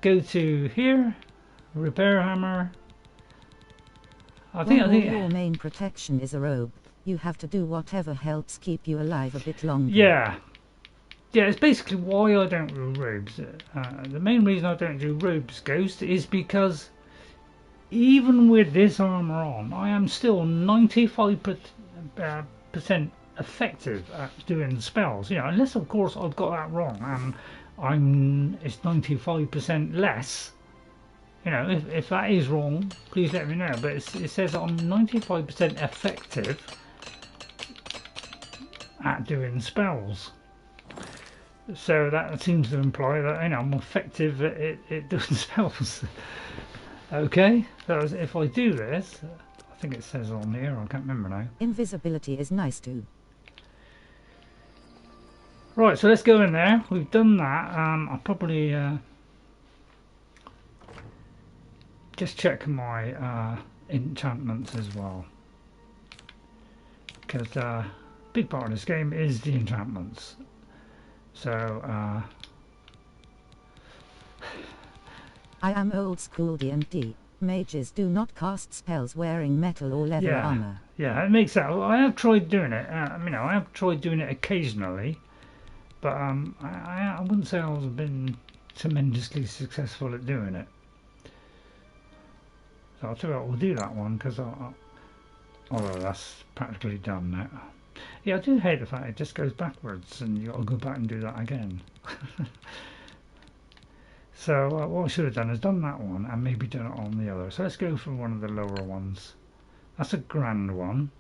go to here, repair hammer. I think your main protection is a robe. You have to do whatever helps keep you alive a bit longer. Yeah, it's basically why I don't do robes. The main reason I don't do robes, Ghost, is because even with this armour on, I am still 95% effective at doing spells, you know, unless of course I've got that wrong and it's 95% less, you know. If that is wrong, please let me know, but it says I'm 95% effective at doing spells, so that seems to imply that, you know, I'm effective at doing spells. Okay, so if I do this, I think it says on here, I can't remember now. Invisibility is nice too. Right, so let's go in there. We've done that. I'll probably just check my enchantments as well, because big part of this game is the enchantments. So I am old school D&D. Mages do not cast spells wearing metal or leather armor. Yeah, it makes that. I have tried doing it. I have tried doing it occasionally, but I wouldn't say I've been tremendously successful at doing it. So I'll tell you what, we'll do that one, because although that's practically done now. Yeah, I do hate the fact it just goes backwards and you've got to go back and do that again. So what I should have done is done that one and maybe done it on the other. So let's go for one of the lower ones. That's a grand one.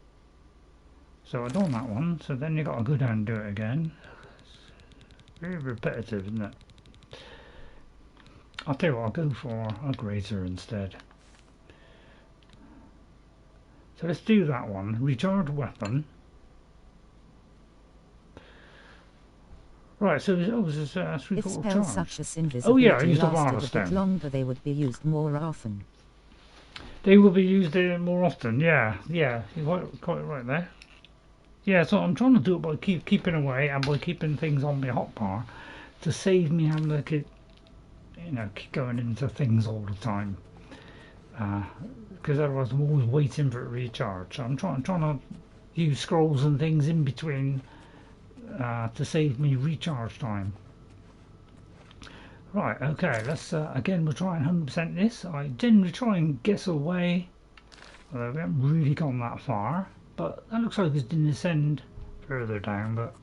So I've done that one, so then you've got to go down and do it again. It's very repetitive, isn't it? I'll tell you what, I'll go for a grazer instead. So let's do that one. Recharge weapon. Right, so this is a 3/4 If spells charge. such as invisibility Oh yeah, I used a lasted Varna a bit stone. longer, they would be used more often. They will be used more often, yeah, you're quite right there. Yeah, so I'm trying to do it by keeping away and by keeping things on my hotbar to save me having to keep going into things all the time. Because otherwise I'm always waiting for it to recharge. So I'm trying to use scrolls and things in between to save me recharge time. Right, okay, let's again we'll try and 100% this. I generally try and guess away, although we haven't really gone that far, but that looks like it's going to descend further down. But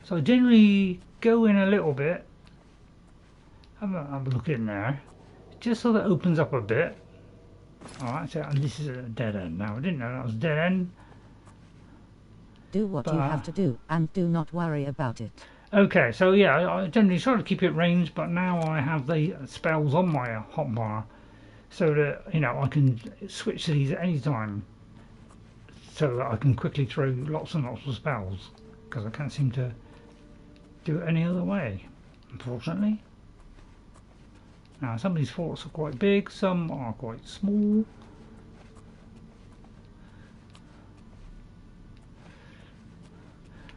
so I generally go in a little bit, have a look in there, just so that it opens up a bit. Alright, so and this is a dead end now. I didn't know that was a dead end. Do what you have to do, and do not worry about it. Okay, so yeah, I generally try to keep it ranged, but now I have the spells on my hotbar, so that I can switch to these at any time, so that I can quickly throw lots and lots of spells, because I can't seem to do it any other way, unfortunately. Now some of these forts are quite big, some are quite small.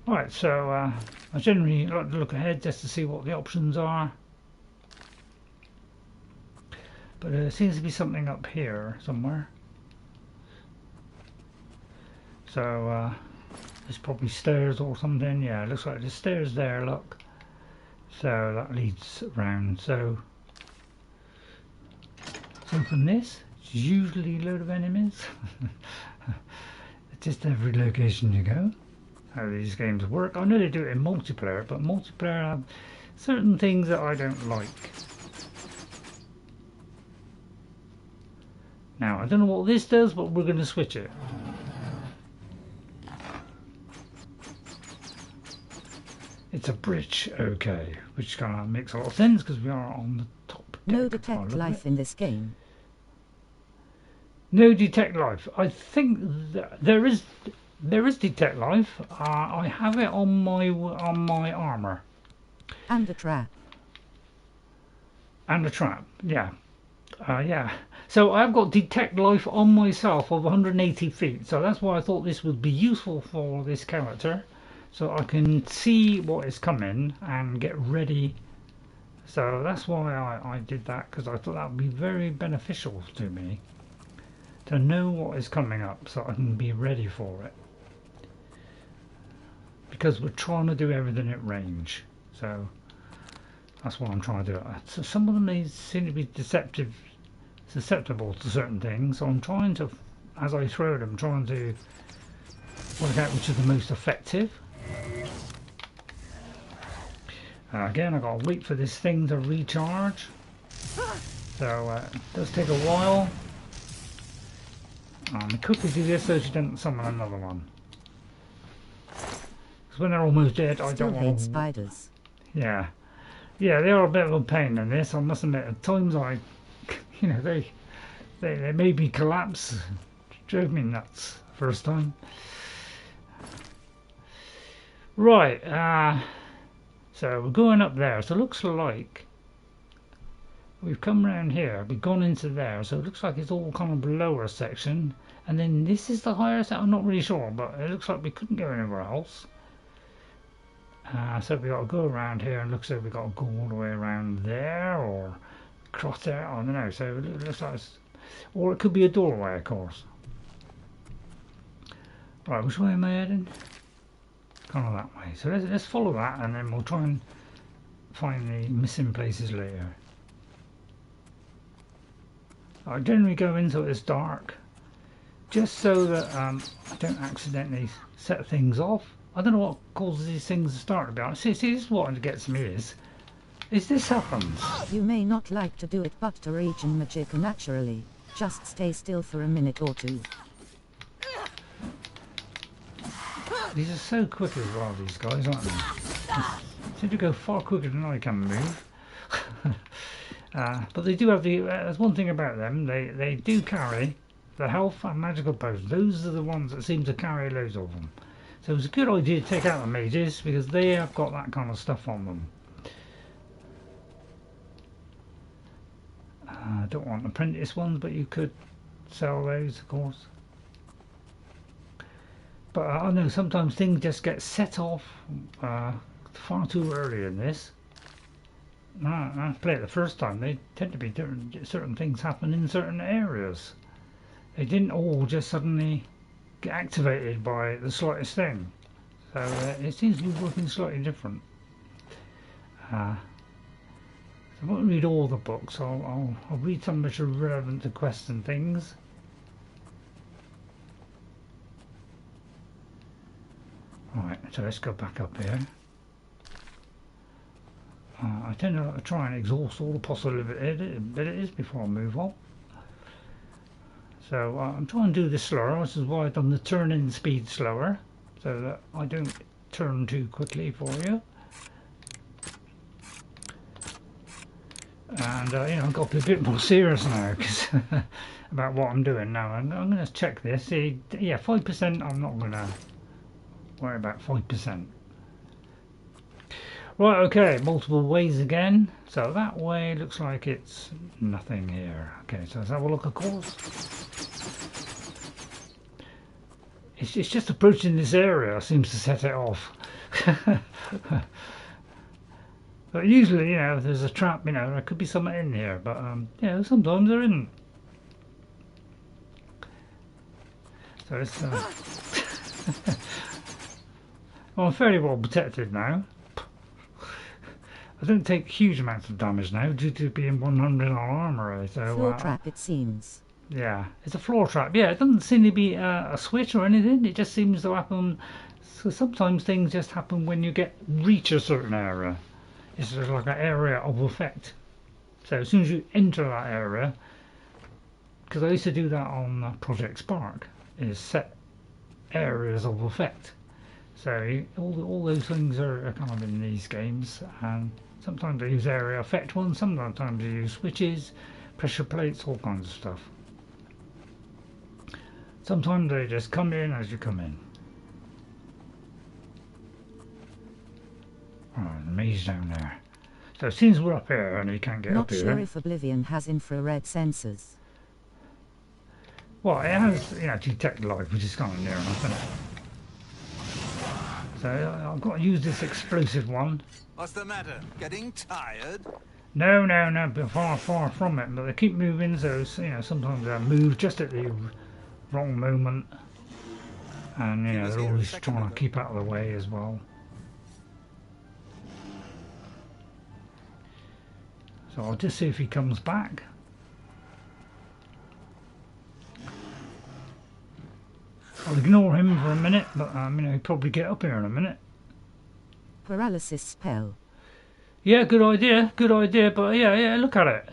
Right, so I generally like to look ahead just to see what the options are. But there seems to be something up here somewhere. So there's probably stairs or something. Yeah, it looks like there's stairs there, look. So that leads round. So let's open this. It's usually a load of enemies. Just every location you go. How these games work. I know they do it in multiplayer, but multiplayer have certain things that I don't like. Now, I don't know what this does, but we're going to switch it. It's a bridge, okay, which kind of makes a lot of sense because we are on the top deck. No detect life in this game. No detect life. I think there is detect life. I have it on my armor. And a trap. And a trap, yeah. Yeah. So I've got detect life on myself of 180 feet. So that's why I thought this would be useful for this character. So I can see what is coming and get ready. So that's why I did that, because I thought that would be very beneficial to me. To know what is coming up so I can be ready for it. Because we're trying to do everything at range. So that's what I'm trying to do. So some of them they seem to be susceptible to certain things. So I'm trying to, as I throw them, trying to work out which is the most effective. Again, I've got to wait for this thing to recharge. So it does take a while. I quickly do this so she doesn't summon another one. Because when they're almost dead, I don't want to... spiders. Yeah. Yeah, they are a bit of a pain in this, I must admit. At times they made me collapse. Drove me nuts first time. Right, so we're going up there. So it looks like we've come round here, we've gone into there, so it looks like it's all kind of lower section, and then this is the higher section. I'm not really sure, but it looks like we couldn't go anywhere else. So we got to go around here, and looks like we got to go all the way around there, or across there. I don't know. So it looks like, or it could be a doorway, of course. Right, which way am I heading? Kind of that way. So let's follow that, and then we'll try and find the missing places later. I generally go into it as dark, just so that I don't accidentally set things off. I don't know what causes these things to start, to be honest. See, this is what gets me is this happens. You may not like to do it, but to rage and magicka naturally. Just stay still for a minute or two. These are so quick as well, these guys, aren't they? Seem to go far quicker than I can move. But they do have the, there's one thing about them, they do carry the health and magical potions. Those are the ones that seem to carry loads of them. So it's a good idea to take out the mages, because they have got that kind of stuff on them. I don't want apprentice ones, but you could sell those, of course. But I know sometimes things just get set off far too early in this. When I played it the first time, they tend to be different. Certain things happen in certain areas. They didn't all just suddenly get activated by the slightest thing. So it seems to be working slightly different. So I won't read all the books. I'll read some which are relevant to quests and things. Right, so let's go back up here. I tend to try and exhaust all the possibilities before I move on. So I'm trying to do this slower, which is why I've done the turn-in speed slower, so that I don't turn too quickly for you. And you know, I've got to be a bit more serious now cause about what I'm doing now. And I'm going to check this. See, yeah, 5%. I'm not going to worry about 5%. Right, okay, multiple ways again. So that way looks like it's nothing here. Okay, so let's have a look, of course. It's just approaching this area seems to set it off. But usually, you know, if there's a trap, you know, there could be something in here. But, yeah, sometimes there isn't. So it's... well, I'm fairly well protected now. I don't take huge amounts of damage now due to being 100 on armour. So, floor trap, it seems. Yeah, it's a floor trap. Yeah, it doesn't seem to be a switch or anything. It just seems to happen. So sometimes things just happen when you reach a certain area. It's just like an area of effect. So as soon as you enter that area, because I used to do that on Project Spark, is set areas of effect. So all those things are kind of in these games, and sometimes they use area effect ones, sometimes they use switches, pressure plates, all kinds of stuff. Sometimes they just come in as you come in. Alright, the maze down there. So it seems we're up here and you can't get up here. Not sure if Oblivion has infrared sensors. Well, it has, you know, detect light, which is kind of near enough, isn't it? So I've got to use this explosive one. What's the matter? Getting tired? No, but far from it. But they keep moving, so you know, sometimes they move just at the wrong moment, and you know they're always trying to keep out of the way as well. So I'll just see if he comes back. I'll ignore him for a minute, but you know, he'll probably get up here in a minute. Paralysis spell. Yeah, good idea, but yeah, look at it.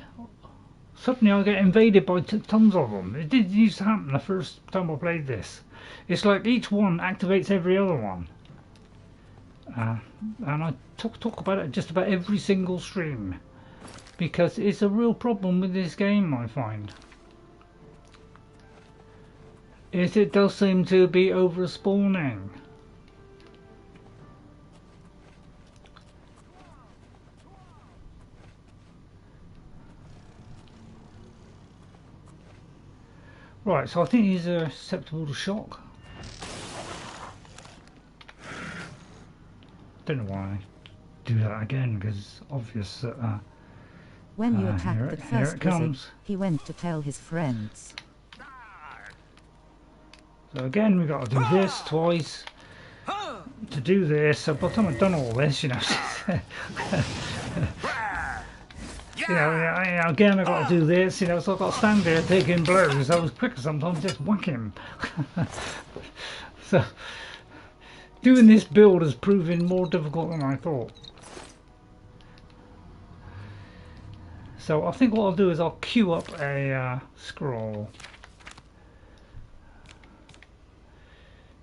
Suddenly I get invaded by tons of them. It did used to happen the first time I played this. It's like each one activates every other one. And I talk about it just about every single stream. Because it's a real problem with this game, I find. It does seem to be over-spawning. Right, so I think he's susceptible to shock. Don't know why I do that again, because it's obvious that When you attacked here the it first wizard, comes. he went to tell his friends. So again, we've got to do this twice. To do this, so by the time I've done all this, you know, again I've got to do this, you know, so I've got to stand there taking blows. I was quicker sometimes just whack him. So doing this build has proven more difficult than I thought. So I think what I'll do is I'll queue up a scroll.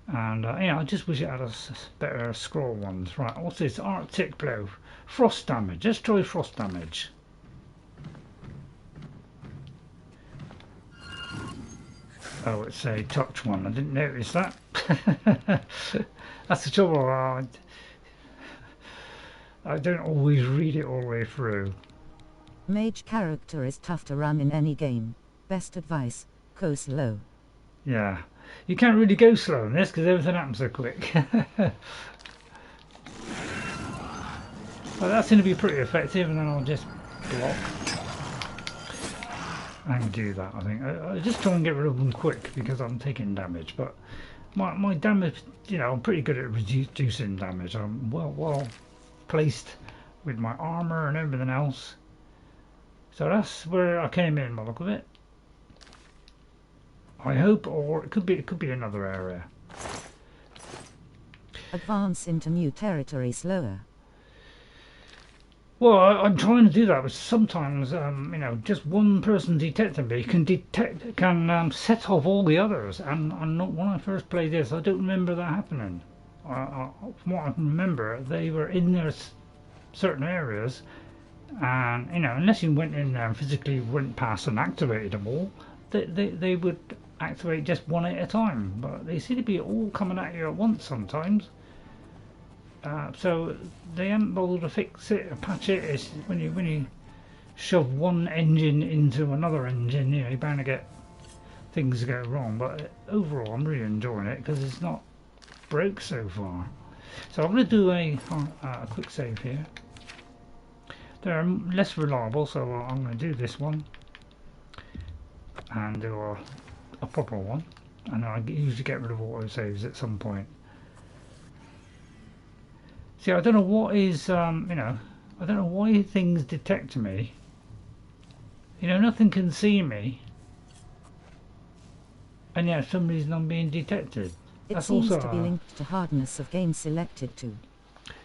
And I just wish it had a better scroll ones. Right, what's this? Arctic blow. Frost damage. Let's try frost damage. Oh, it's a touch one. I didn't notice that. That's the trouble. I don't always read it all the way through. Mage character is tough to run in any game. Best advice, go slow. Yeah. You can't really go slow in this because everything happens so quick. But that's going to be pretty effective, and then I'll just block and do that. I think I just try and get rid of them quick because I'm taking damage. But my damage, you know, I'm pretty good at reducing damage. I'm well placed with my armor and everything else. So that's where I came in by the look of it. I hope, or it could be another area. Advance into new territory slower. Well, I'm trying to do that, but sometimes, you know, just one person detecting me can set off all the others. And when I first played this, I don't remember that happening. From what I can remember, they were in their certain areas, and you know, unless you went in there and physically went past and activated them all, they would activate just one at a time, but they seem to be all coming at you at once sometimes. So they haven't bothered to fix it or patch it. It's when you shove one engine into another engine, you know, you're bound to get things go wrong. But overall, I'm really enjoying it because it's not broke so far. So I'm going to do a quick save here. They're less reliable, so I'm going to do this one and do a proper one, and I usually get rid of auto saves at some point. See, I don't know what is, you know, I don't know why things detect me. You know, nothing can see me, and yet for some reason I'm being detected. It seems to be linked to hardness of game selected to.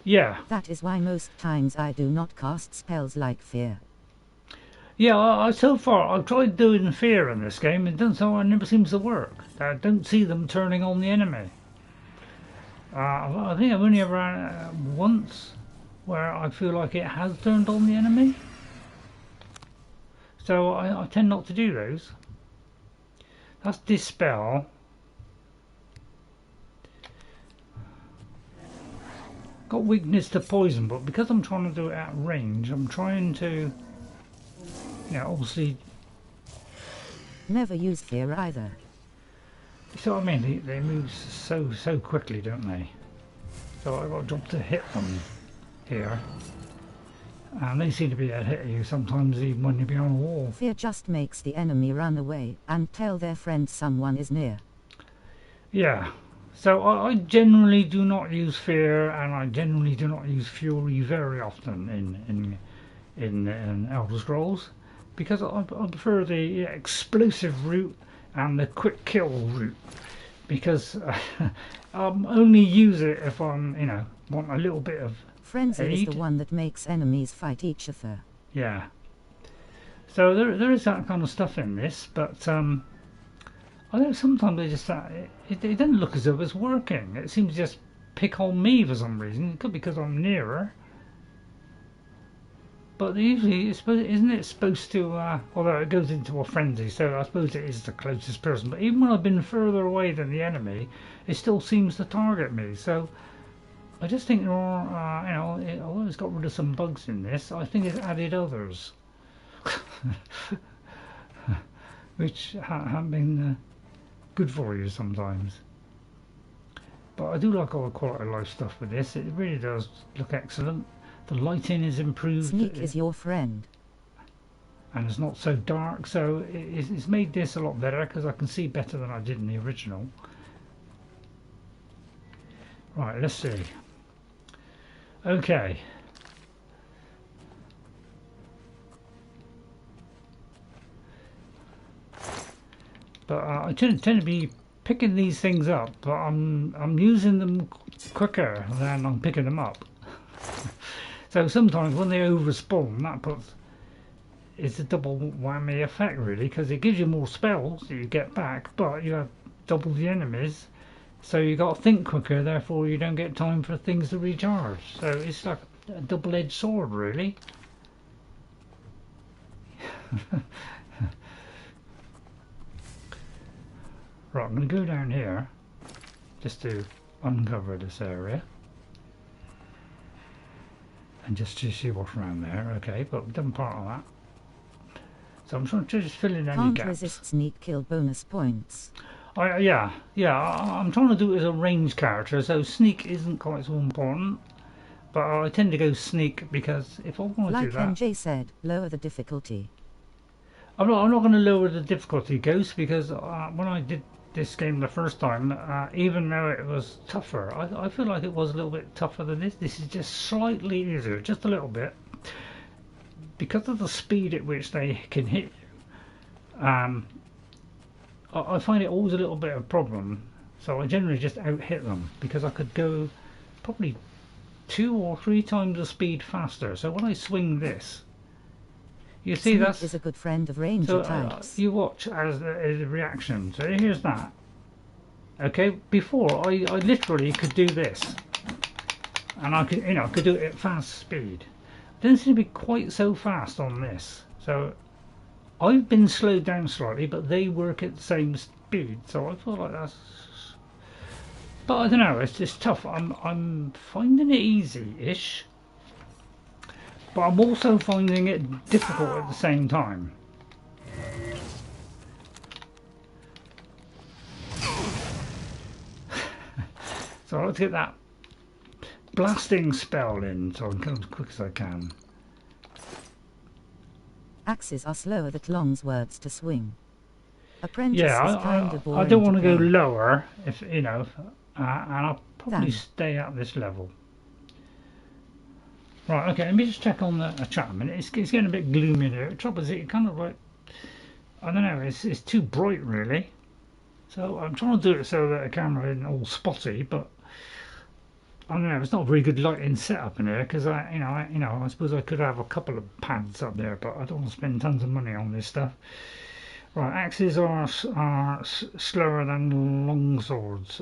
Yeah. That is why most times I do not cast spells like fear. Yeah, so far I've tried doing fear in this game, and it never seems to work. I don't see them turning on the enemy. I think I've only ever had once where I feel like it has turned on the enemy. So I tend not to do those. That's Dispel. Got weakness to poison, but because I'm trying to do it at range, I'm trying to, you know, obviously. Never use fear either. So I mean, they move so quickly, don't they? So I've got a job to hit them here, and they seem to be able to hit you sometimes even when you're behind a wall. Fear just makes the enemy run away and tell their friends someone is near. Yeah. So I generally do not use fear, and I generally do not use fury very often in Elder Scrolls, because I prefer the explosive route and the quick kill route, because only use it if I'm, you know, want a little bit of Frenzy aid. is the one that makes enemies fight each other. Yeah. So there is that kind of stuff in this, but I know sometimes they just it doesn't look as though it's working. It seems to just pick on me for some reason. It could be because I'm nearer. But usually, isn't it supposed to, although it goes into a frenzy, so I suppose it is the closest person. But even when I've been further away than the enemy, it still seems to target me. So I just think there are, you know, although it's got rid of some bugs in this, I think it's added others. Which haven't been good for you sometimes. But I do like all the quality of life stuff with this. It really does look excellent. The lighting is improved. Sneak is your friend. And it's not so dark, so it's made this a lot better because I can see better than I did in the original. Right, let's see. Okay. But I tend to be picking these things up, but I'm using them quicker than I'm picking them up. So sometimes when they overspawn, that puts it's a double whammy effect really, because it gives you more spells that you get back, but you have double the enemies, so you got to think quicker. Therefore, you don't get time for things to recharge. So it's like a double-edged sword, really. Right, I'm going to go down here just to uncover this area and just to see what's around there. Okay, but we've done part of that. So I'm trying to just fill in any Can't gaps. resist sneak kill bonus points. Yeah, I'm trying to do it as a ranged character, so sneak isn't quite so important. But I tend to go sneak because if I want to Like do that, MJ said, lower the difficulty. I'm not going to lower the difficulty, Ghost, because when I did this game the first time, even though it was tougher, I feel like it was a little bit tougher than this. This is just slightly easier, just a little bit, because of the speed at which they can hit you. I find it always a little bit of a problem, so I generally just out-hit them, because I could go probably 2 or 3 times the speed faster. So when I swing this, you see Sneak that's is a good friend of range so attacks. you watch as a reaction. So here's that. Okay, before I literally could do this, and I could could do it at fast speed. It doesn't seem to be quite so fast on this. So I've been slowed down slightly, but they work at the same speed. So I feel like that's. But I don't know. It's just tough. I'm finding it easy-ish. But I'm also finding it difficult at the same time. So let's get that blasting spell in so I can come as quick as I can. Axes are slower than Longswords to swing. Apprentice is kinda boring I don't want to go play. lower, if you know, and I'll probably Damn. stay at this level. Right, okay, let me just check on the chat a minute. It's getting a bit gloomy there. The trouble is, it kind of like, I don't know, it's too bright really. So I'm trying to do it so that the camera isn't all spotty, but I don't know, it's not a very good lighting setup in here, because I suppose I could have a couple of pads up there, but I don't want to spend tons of money on this stuff. Right, axes are slower than longswords.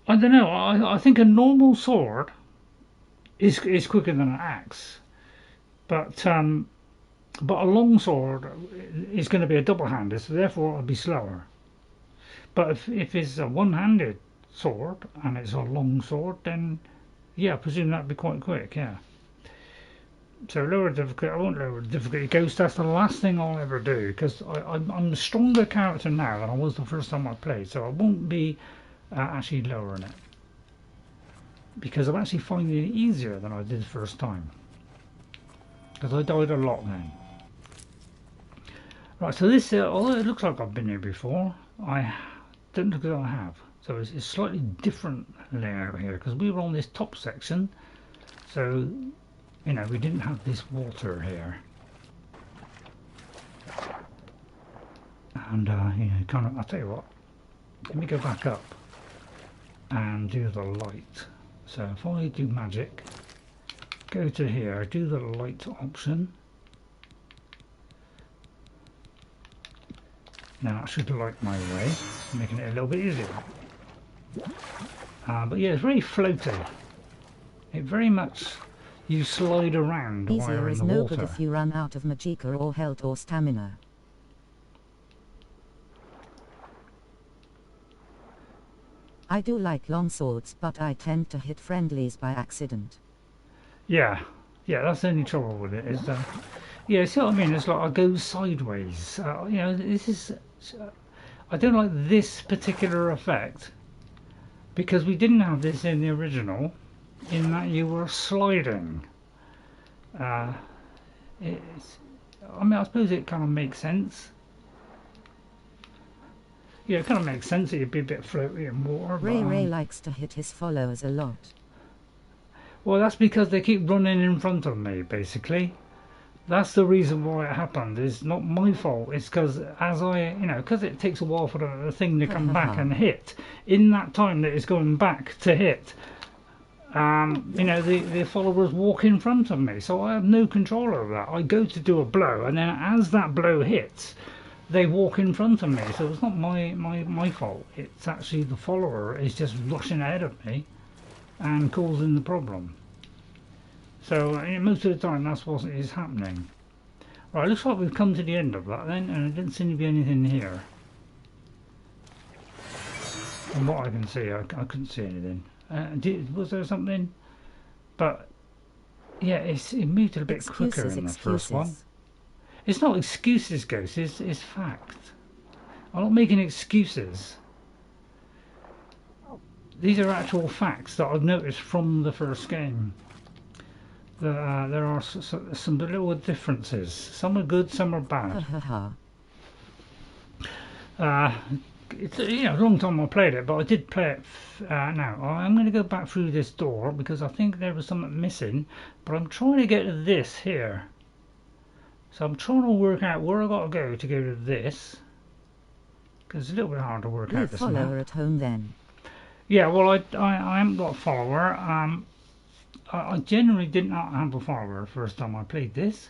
I don't know, I think a normal sword is quicker than an axe, but a longsword is going to be a double-handed, so therefore it'll be slower. But if it's a one-handed sword and it's a long sword, then yeah, I presume that'd be quite quick. Yeah. So lower difficulty. I won't lower the difficulty, Ghost. That's the last thing I'll ever do, because I'm a stronger character now than I was the first time I played, so I won't be actually lowering it, because I'm actually finding it easier than I did the first time, because I died a lot then. Right, so this, although it looks like I've been here before, I don't look as I have. So it's a slightly different layout here, because we were on this top section, so we didn't have this water here, and kind of. I'll tell you what. Let me go back up and do the light. So if I do magic, go to here, do the light option. Now that should light my way, making it a little bit easier. But yeah, it's very floaty. It very much, you slide around while Easier you're in is the no water. good if you run out of magicka or health or stamina. I do like longswords, but I tend to hit friendlies by accident. Yeah, that's the only trouble with it, is yeah, see what I mean? It's like I go sideways. This is I don't like this particular effect because we didn't have this in the original, in that you were sliding. I mean, I suppose it kind of makes sense. Yeah, it kind of makes sense that you'd be a bit floaty in water. RayRay likes to hit his followers a lot. Well, that's because they keep running in front of me, basically. That's the reason why it happened. It's not my fault. It's because because it takes a while for the thing to come back and hit. In that time that it's going back to hit, the followers walk in front of me, so I have no control over that. I go to do a blow, and then as that blow hits, they walk in front of me. So it's not my fault. It's actually the follower is just rushing ahead of me and causing the problem. So most of the time that's what is happening. Right, looks like we've come to the end of that then, and there didn't seem to be anything here. From what I can see, I couldn't see anything. Was there something? But yeah, it moved a bit quicker in the first one. It's not excuses, Ghost, it's fact. I'm not making excuses. These are actual facts that I've noticed from the first game. There are some little differences. Some are good, some are bad. It's a long time I played it, but I did play it now. I'm going to go back through this door because I think there was something missing, but I'm trying to get to this here. So I'm trying to work out where I got to go to this, because it's a little bit hard to work out this map. Follower at home then. Yeah, well, I haven't got a follower. I generally did not have a follower the first time I played this.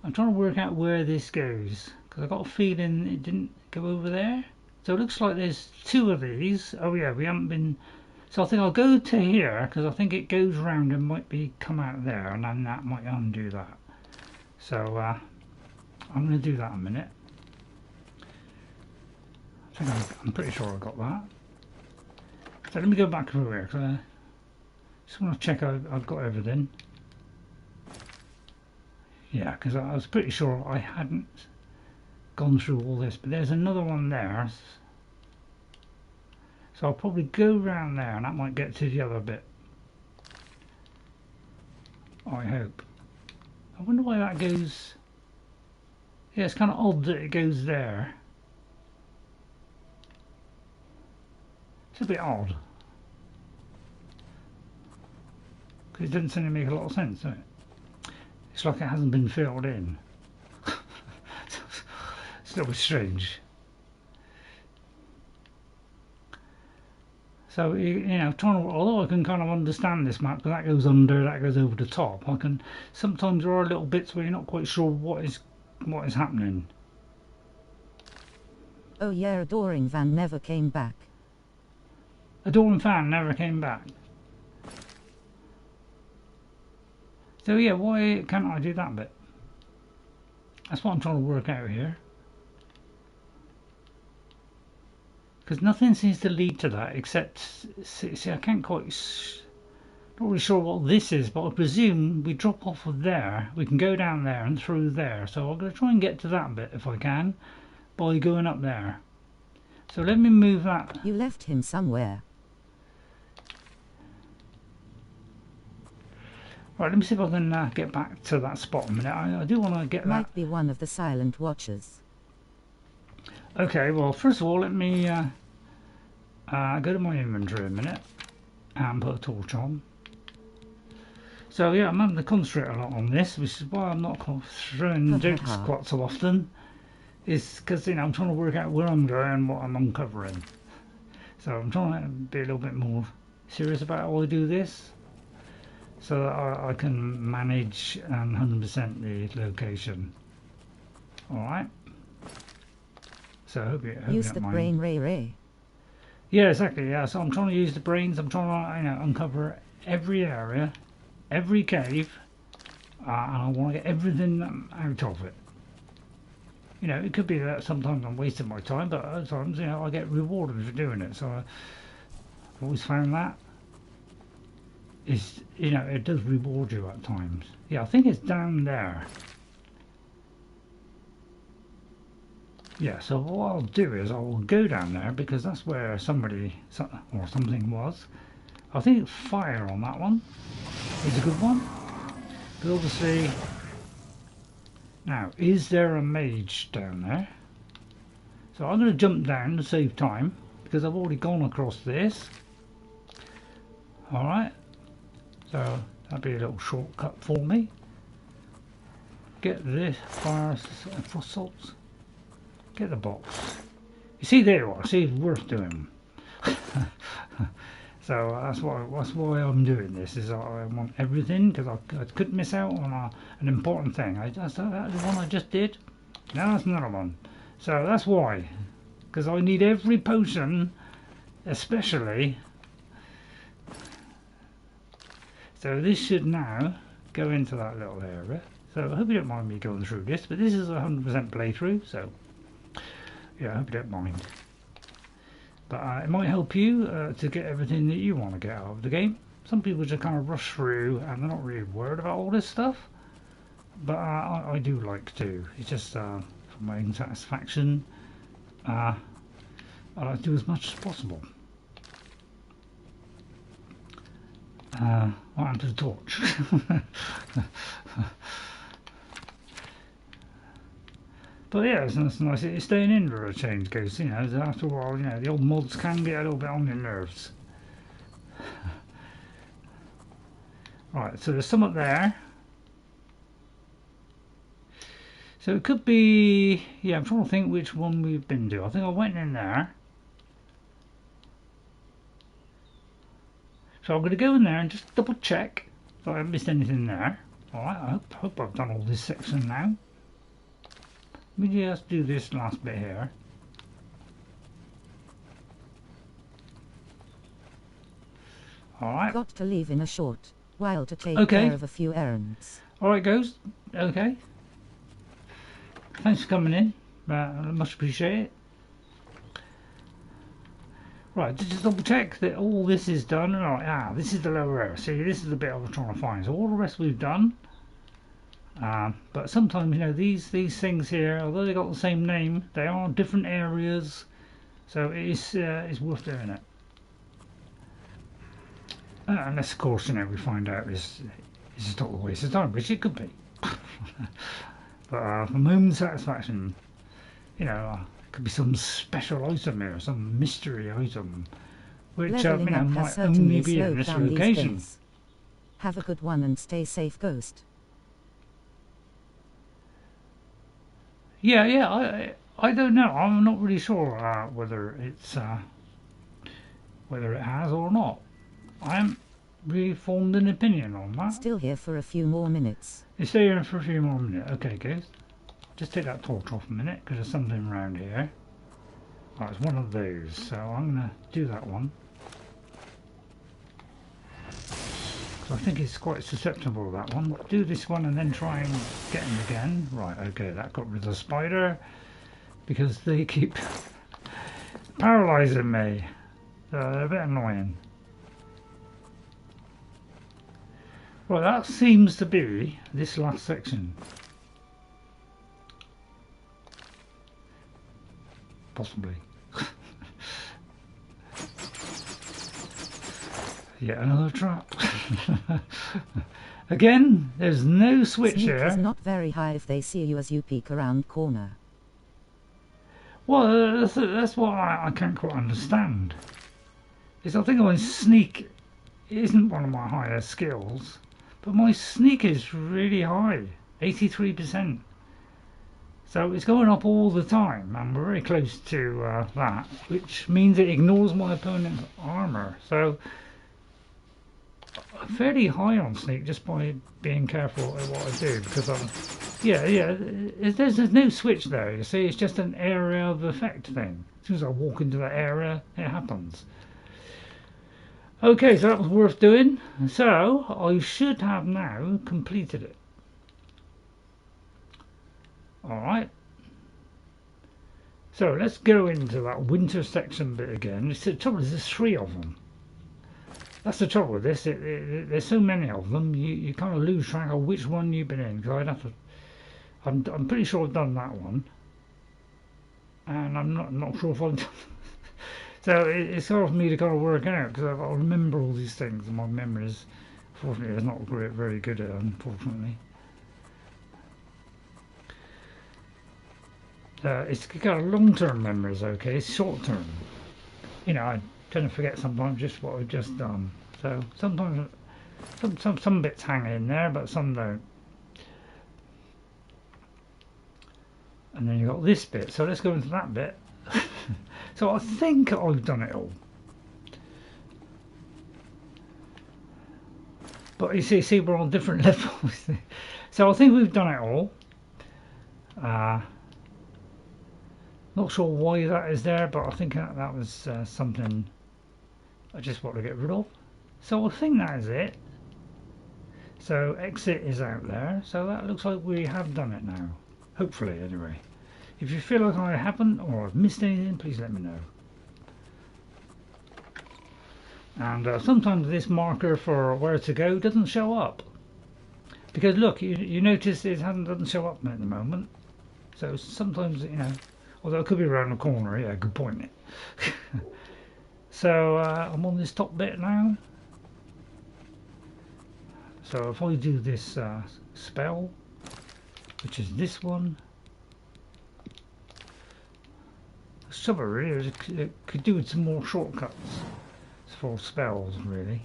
I'm trying to work out where this goes, because I got a feeling it didn't go over there. So it looks like there's two of these. Oh yeah, we haven't been. So I think I'll go to here, because I think it goes round and might come out there, and then that might undo that. So I'm going to do that in a minute. I think I'm pretty sure I got that. So let me go back through here, because I just want to check I've got everything. Yeah, because I was pretty sure I hadn't gone through all this, but there's another one there. So I'll probably go round there, and that might get to the other bit. I hope. I wonder why that goes. Yeah, it's kind of odd that it goes there. It's a bit odd. Because it doesn't seem to make a lot of sense, does it? It's like it hasn't been filled in. It's a little bit strange. So, although I can kind of understand this map, because that goes under, that goes over the top, sometimes there are little bits where you're not quite sure what is happening. Oh yeah, Adoring Van never came back. Adoring Fan never came back. So yeah, why can't I do that bit? That's what I'm trying to work out here. Because nothing seems to lead to that except, see, I can't quite, not really sure what this is, but I presume we drop off of there, we can go down there and through there. So I'm going to try and get to that bit if I can, by going up there. So let me move that. You left him somewhere. Right, let me see if I can get back to that spot a minute. I do want to get that. Might be one of the silent watchers. Okay, well, first of all, let me go to my inventory a minute and put a torch on. So yeah, I'm having to concentrate a lot on this, which is why I'm not throwing jokes quite so often. Is because I'm trying to work out where I'm going and what I'm uncovering. So I'm trying to be a little bit more serious about how I do this, so that I can manage 100% the location. All right. So I hope you use don't the mind. brain, RayRay. Yeah, exactly. Yeah. So I'm trying to use the brains. I'm trying to uncover every area, every cave, and I want to get everything out of it. It could be that sometimes I'm wasting my time, but other times, I get rewarded for doing it. So I've always found that it does reward you at times. Yeah, I think it's down there. Yeah, so what I'll do is I'll go down there because that's where somebody or something was. I think fire on that one is a good one. But obviously, now, is there a mage down there? So I'm going to jump down to save time because I've already gone across this. Alright, so that'll be a little shortcut for me. Get this fire frost salts. Get the box. You see, there you are. See, it's worth doing. So that's why I'm doing this. Is I want everything because I couldn't miss out on an important thing. That's the one I just did. Now that's another one. So that's why, because I need every potion, especially. So this should now go into that little area. So I hope you don't mind me going through this, but this is a 100% playthrough. So yeah, I hope you don't mind. But it might help you to get everything that you want to get out of the game. Some people just kind of rush through and they're not really worried about all this stuff. But I do like to. It's just for my own satisfaction. I like to do as much as possible. What happened to the torch? But yeah, it's nice. It's staying in for a change, because you know, after a while, you know, the old mods can get a little bit on your nerves. Right, so there's some up there. So it could be, yeah, I'm trying to think which one we've been to. I think I went in there. So I'm going to go in there and just double check if I haven't missed anything there. Alright, I hope I've done all this section now. Let me just do this last bit here. Alright. Got to leave in a short while to take Okay. care of a few errands. Alright, Ghost. Okay. Thanks for coming in. I much appreciate it. Right, just double check that all this is done. Right, this is the lower area. See, this is the bit I was trying to find. So all the rest we've done. But sometimes, you know, these things here, although they got the same name, they are different areas. So it's worth doing it. Unless, of course, you know, we find out it's just not a waste of time, which it could be. But for my own satisfaction, you know, could be some special item here, some mystery item, which you know, might only be in this location. Have a good one and stay safe, Ghost. Yeah, I don't know. I'm not really sure whether it's whether it has or not. I haven't really formed an opinion on that. Still here for a few more minutes. You stay here for a few more minutes. Okay, guys. Just take that torch off a minute because there's something around here. Oh, it's one of those, so I'm going to do that one. So I think it's quite susceptible, that one. Do this one and then try and get him again. Right, okay, that got rid of the spider because they keep paralysing me. They're a bit annoying. Well, that seems to be this last section. Possibly. Yet another trap. Again, there's no switch Sneak here. is not very high if they see you as you peek around corner. Well, that's what I can't quite understand. Is I think my sneak isn't one of my higher skills, but my sneak is really high, 83%. So it's going up all the time, and we're very close to that, which means it ignores my opponent's armour. So I'm fairly high on sneak just by being careful at what I do, because there's no switch there. You see, it's just an area of effect thing. As soon as I walk into that area, it happens. Okay, so that was worth doing. So I should have now completed it. Alright, so let's go into that winter section bit again. The trouble is there's 3 of them. That's the trouble with this. There's so many of them, you kind of lose track of which one you've been in. Because I'd have to. I'm pretty sure I've done that one. and I'm not sure if I've done. So it's hard for me to kind of work out because I've got to remember all these things, and my memory is, unfortunately, is not very good at it, unfortunately. It's got a long-term memory is okay. It's short-term. You know, I tend to forget sometimes just what I've just done. So sometimes some bits hang in there, but some don't. And then you've got this bit. So let's go into that bit. So I think I've done it all. But you see we're on different levels. So I think we've done it all. Not sure why that is there, but I think that was something I just want to get rid of. So I think that is it. So exit is out there. So that looks like we have done it now. Hopefully, anyway. If you feel like I haven't or I've missed anything, please let me know. And sometimes this marker for where to go doesn't show up. Because look, you notice it doesn't show up at the moment. So sometimes, you know, although it could be around the corner, yeah, good point. So I'm on this top bit now. So if I do this spell, which is this one, summary, it could do with some more shortcuts for spells, really.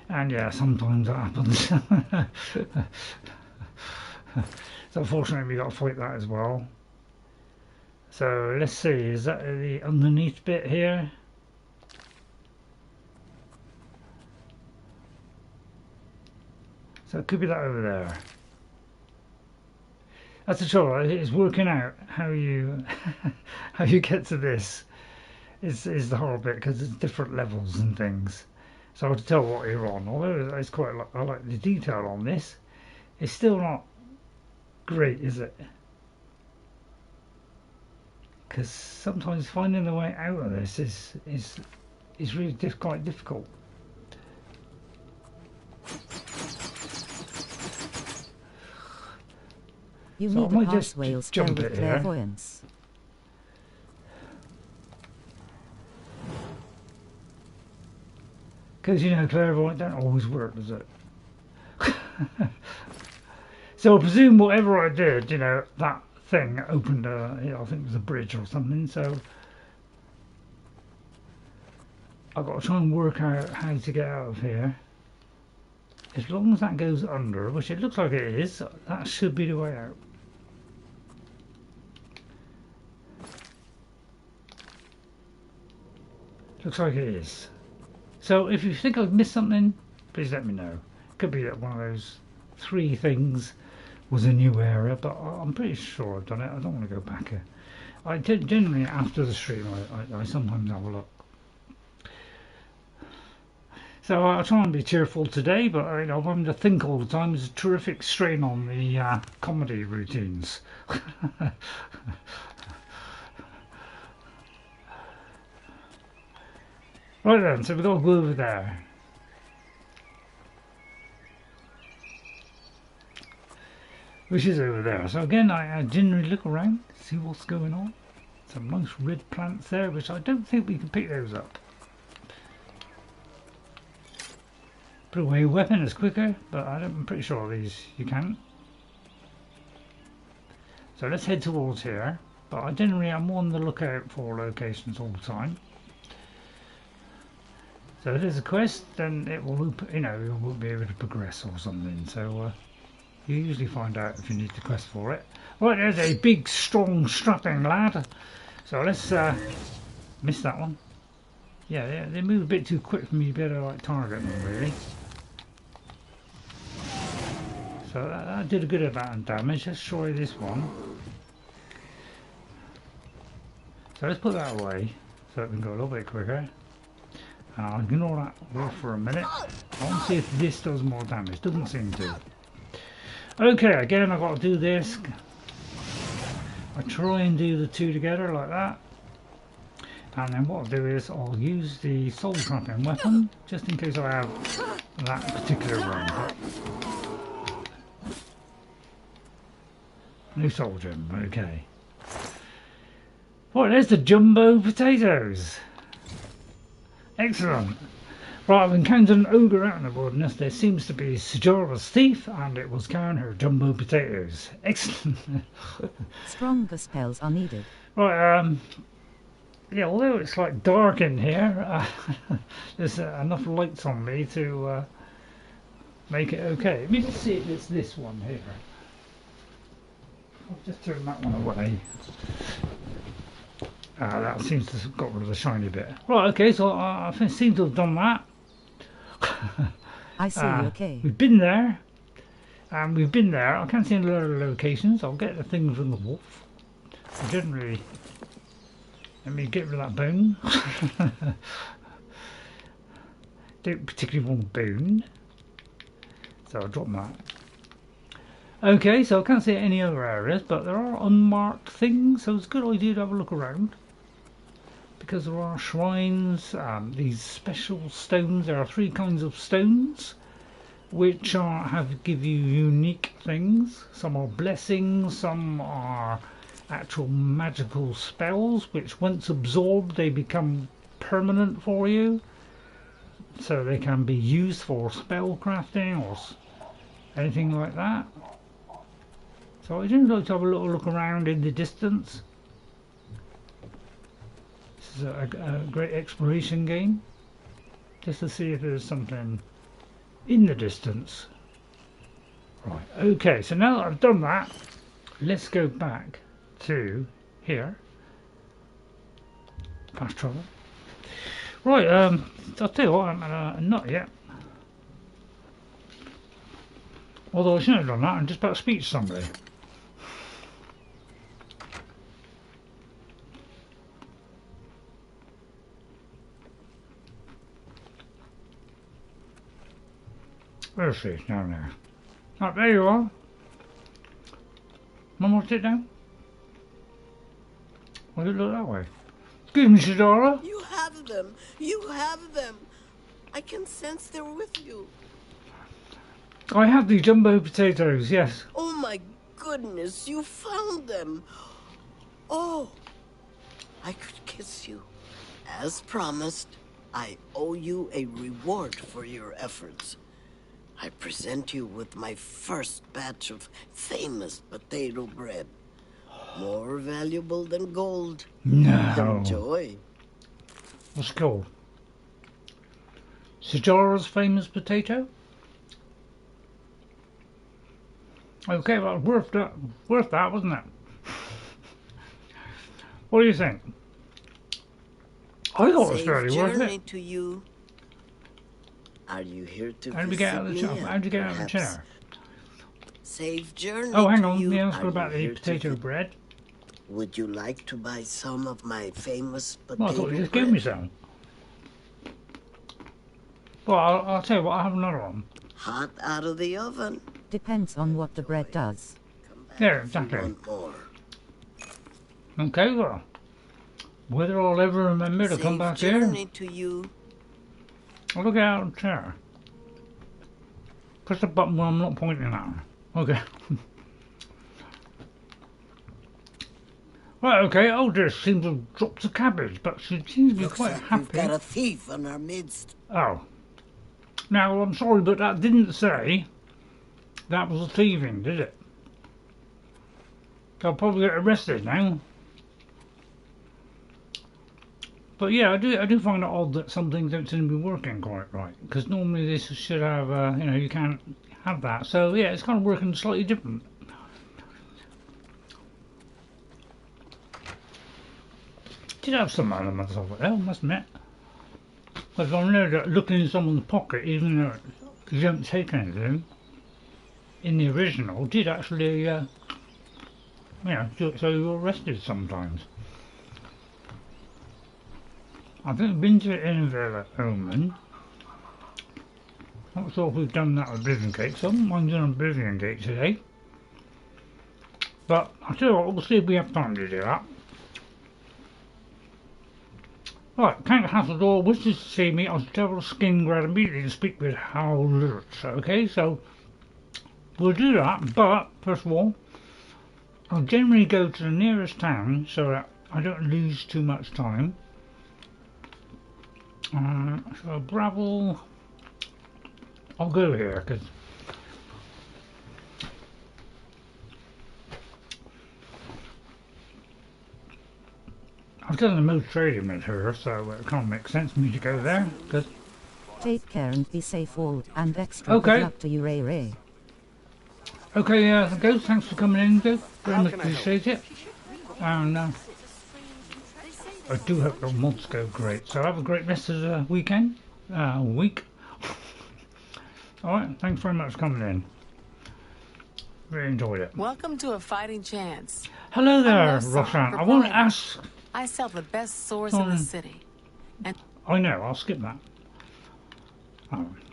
And yeah, sometimes that happens. So unfortunately we got to fight that as well. So let's see, is that the underneath bit here? So it could be that over there. That's the trouble. It's working out how you how you get to this is the horrible bit, because there's different levels and things. So to tell what you're on, although it's quite I like the detail on this, it's still not great, is it? Because sometimes finding the way out of this is really quite difficult. You So need I might a just pathway spell jump with it here. clairvoyance. Because, you know, clairvoyant don't always work, does it? So I presume whatever I did, you know, that thing opened a, you know, I think it was a bridge or something, so I've got to try and work out how to get out of here. As long as that goes under, which it looks like it is, that should be the way out. Looks like it is. So if you think I've missed something, please let me know. Could be that one of those 3 things was a new area, but I'm pretty sure I've done it. I don't want to go back here. I did generally after the stream. I sometimes have a look. So I'll try and be cheerful today, but you know, having to think all the time is a terrific strain on the comedy routines. Right then, so we've got to go over there. Which is over there. So again, I generally look around, see what's going on. Some nice red plants there, which I don't think we can pick those up. Put away a weapon is quicker, but I'm pretty sure these you can. So let's head towards here. But I generally am on the lookout for locations all the time. So if there's a quest, then it will, you know, you will be able to progress or something. So you usually find out if you need the quest for it. Right, there's a big, strong, strapping lad. So let's miss that one. Yeah, they move a bit too quick for me to be able to like target them, really. So that did a good amount of damage. Let's try this one. So let's put that away so it can go a little bit quicker. I'll ignore that roll for a minute. I want to see if this does more damage. Doesn't seem to. Okay, again I've got to do this. I try and do the 2 together like that. And then what I'll do is I'll use the soul trapping weapon just in case I have that particular run. New soldier, okay. Right, there's the jumbo potatoes. Excellent. Right, I've encountered an ogre out in the wilderness. There seems to be Sijara's thief, and it was carrying her jumbo potatoes. Excellent. Stronger spells are needed. Right, yeah, although it's like dark in here, there's enough lights on me to make it okay. Let me just see if it's this one here. I'll just turn that one away. That seems to have got rid of the shiny bit. Right, okay, so I seem to have done that. I see, okay. We've been there. We've been there. I can't see any other locations. I'll get the thing from the wolf. Generally, let me get rid of that bone. Don't particularly want a bone. So I'll drop that. Okay, so I can't see any other areas, but there are unmarked things, so it's a good idea to have a look around. Because there are shrines, these special stones. There are 3 kinds of stones, which give you unique things. Some are blessings, some are actual magical spells, which once absorbed, they become permanent for you. So they can be used for spell crafting or anything like that. So I do like to have a little look around in the distance. This is a great exploration game, just to see if there's something in the distance. Right, okay, so now that I've done that, let's go back to here. Fast travel. Right, I'll tell you what, I'm not yet. Although I shouldn't have done that, I'm just about to speak to somebody. Where is she? Down there. Oh, there you are. One more sit down. Why do you look that way? Excuse me, Shadara. You have them. You have them. I can sense they're with you. I have the jumbo potatoes, yes. Oh my goodness, you found them. Oh, I could kiss you. As promised, I owe you a reward for your efforts. I present you with my first batch of famous potato bread. More valuable than gold. No. Enjoy. What's it called? Sijara's famous potato? Okay, well, worth that, wasn't it? What do you think? I thought it was fairly worth it. To you. Are you here to How did you get out of the chair? How did you get out of the chair? Safe journey. Oh, hang on. You. The answer about the potato bread. Would you like to buy some of my famous potato Well, I thought you just bread? gave me some. Well, I'll tell you what. I'll have another one. Hot out of the oven. Depends on what the bread does. Yeah, exactly. Want more. Okay, well. Whether I'll ever remember to come back here, To you. I'll look out of the chair. Push the button when I'm not pointing at her. Okay. Right, okay. Oh, dear, seems to have dropped the cabbage, but she seems to be Looks quite like happy. We've got a thief in our midst. Oh. Now, I'm sorry, but that didn't say that was a thieving, did it? I'll probably get arrested now. But yeah, I do find it odd that some things don't seem to be working quite right. Because normally this should have, you know, you can't have that. So yeah, it's kind of working slightly different. Did have some elements of it, though, I must admit. Because I know that looking in someone's pocket, even though you don't take anything, in the original, did actually, you know, so you were arrested sometimes. I think I've been to Innville at Omen. Not sure if we've done that with Oblivion Gate, so I haven't mind doing Oblivion Gate today. But I'll tell you what, we'll see if we have time to do that. Right, Count Hassildor wishes to see me. I should travel to Skingrad immediately to speak with Hal-Liurz. Okay, so we'll do that, but first of all, I'll generally go to the nearest town so that I don't lose too much time. So Bravel, I'll go here because I've done the most trading with her, so it can't make sense for me to go there. Cause Take care and be safe all, and extra Okay. good luck to you, RayRay. okay, Ghost, thanks for coming in, Ghost. Very much appreciate it. And I do hope your mods go great. So have a great rest of the weekend, week. Alright, thanks very much for coming in. Really enjoyed it. Welcome to a fighting chance. Hello there, I'm no sucker Roshan. for I want to brawling. ask. I sell the best swords in the city. I know, I'll skip that.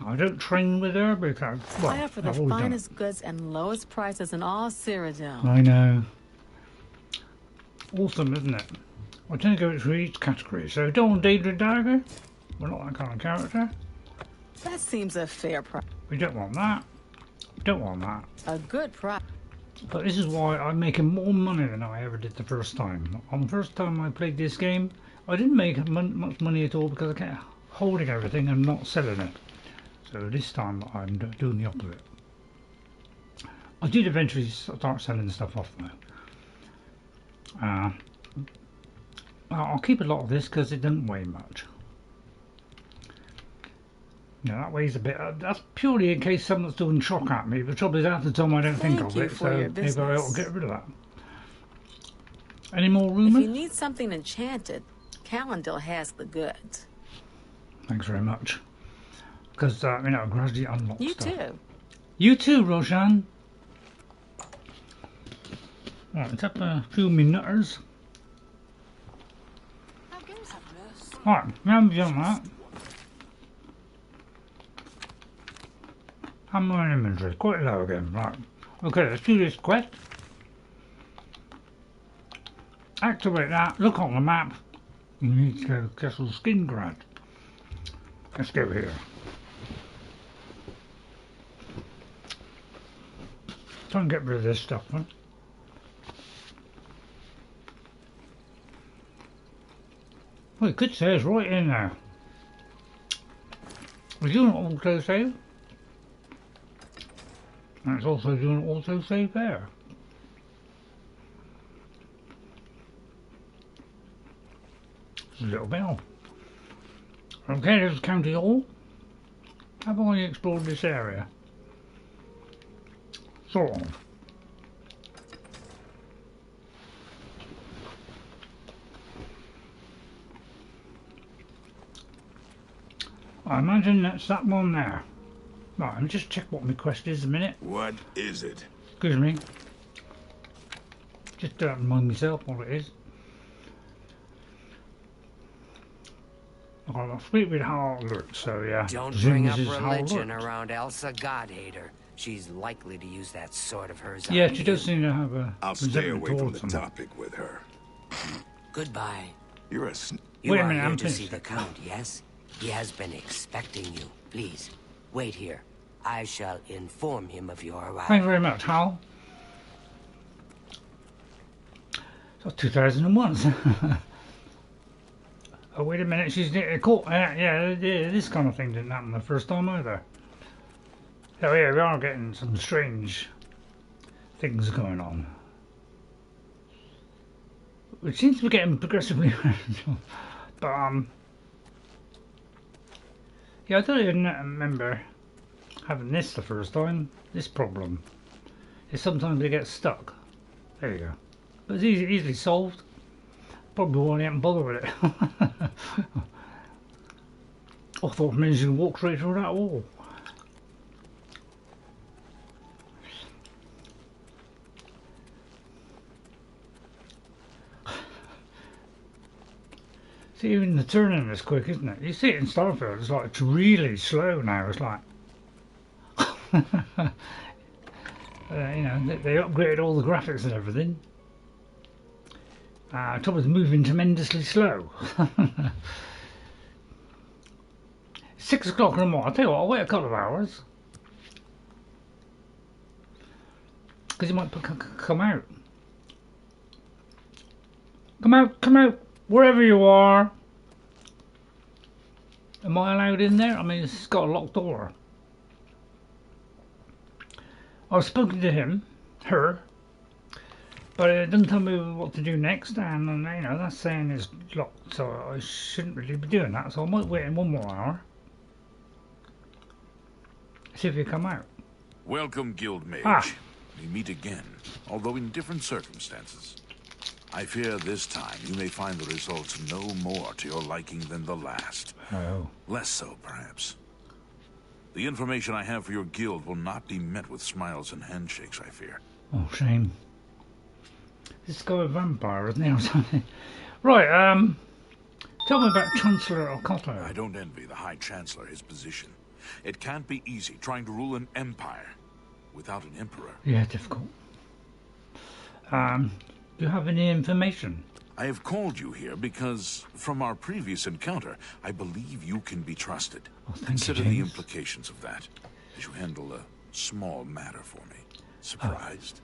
I don't train with her because, well, I offer the I've always done it. finest goods and lowest prices in all Cyrodiil. I know. Awesome, isn't it? I tend to go through each category. So, don't Daedra Dagger. We're not that kind of character. That seems a fair price. We don't want that. We don't want that. A good price. But this is why I'm making more money than I ever did the first time. On the first time I played this game, I didn't make much money at all because I kept holding everything and not selling it. So this time I'm doing the opposite. I did eventually start selling stuff off though. I'll keep a lot of this because it doesn't weigh much. Yeah, that weighs a bit. That's purely in case someone's doing shock at me. The trouble is, half the time I don't think of Thank you it, for so your maybe I ought business. to get rid of that. Any more If rumours? you need something enchanted, Calendil has the goods. Thanks very much. Because, you know, gradually unlock You stuff. too. You too, Roshan. Right, let's have a few minutters. Right, now we've done that. How am I in inventory? Quite low again. Right. Okay, let's do this quest. Activate that. Look on the map. You need to go to Castle Skingrad. Let's go here. Try and get rid of this stuff, huh? Well, it could say it's right in there. We're doing an auto-save. And it's also doing an auto-save there. It's a little bell. Okay, let's count it all. Have I explored this area? Sort of. I imagine that's that one there. Right, let me just check what my quest is a minute. What is it? Excuse me. Just don't remind myself what it is. I'll speak with Hal-Liurz, so yeah. Don't presume bring this up is religion Hal-Liurz. around Elsa Godhater. She's likely to use that sword of hers Yeah, on she you. does seem to have a I'll stay resentment away from towards the them. topic with her. Goodbye. You're a You Wait a are minute, here I'm to see finished. the Count, yes? He has been expecting you. Please, wait here. I shall inform him of your arrival. Thank you very much, Hal. So 2001. Oh, wait a minute, she's getting caught. Yeah, this kind of thing didn't happen the first time either. So yeah, we are getting some strange things going on. It seems to be getting progressively but yeah, I don't even remember having this the first time. This problem is sometimes they get stuck. There you go. But it's easily solved. Probably why I haven't bothered with it. I thought maybe you can walk straight through that wall. See, even the turning is quick, isn't it? You see it in Starfield, it's like, it's really slow now. It's like, you know, they upgraded all the graphics and everything. Trouble is moving tremendously slow. 6 o'clock in the morning. I'll tell you what, I'll wait a couple of hours. Because it might come out. come out, wherever you are. Am I allowed in there? I mean, it's got a locked door. I've spoken to him, her, but it doesn't tell me what to do next, and you know, that's saying it's locked, so I shouldn't really be doing that, so I might wait in 1 more hour. See if you come out. Welcome, Guild Mage. Ah. We meet again, although in different circumstances. I fear this time you may find the results no more to your liking than the last. Oh. Less so, perhaps. The information I have for your guild will not be met with smiles and handshakes, I fear. Oh, shame. This guy a vampire, isn't he, or something? Right, tell me about Chancellor Okoto. I don't envy the High Chancellor his position. It can't be easy trying to rule an empire without an emperor. Yeah, difficult. Do you have any information? I have called you here because, from our previous encounter, I believe you can be trusted. Oh, thank Consider you, the James. implications of that as you handle a small matter for me. Surprised?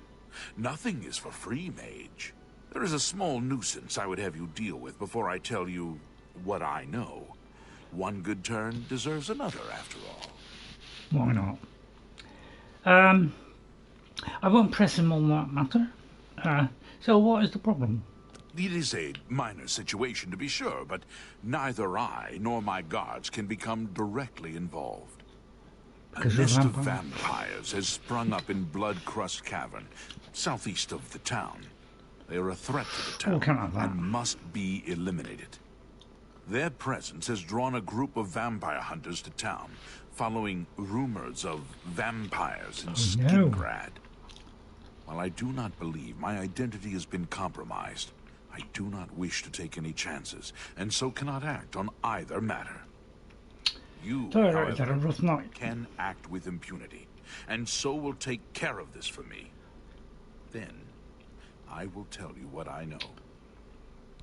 Nothing is for free, Mage. There is a small nuisance I would have you deal with before I tell you what I know. One good turn deserves another, after all. Why not? I won't press him on that matter. So what is the problem? It is a minor situation, to be sure, but neither I nor my guards can become directly involved. A 'Cause you're a nest of vampire? vampires has sprung up in Bloodcrust Cavern, southeast of the town. They are a threat to the Oh, town can't have that. and must be eliminated. Their presence has drawn a group of vampire hunters to town, following rumors of vampires in no. Skingrad. While I do not believe my identity has been compromised, I do not wish to take any chances, and so cannot act on either matter. You, Sorry, however, it's had a rough night. can act with impunity, and so will take care of this for me. Then, I will tell you what I know.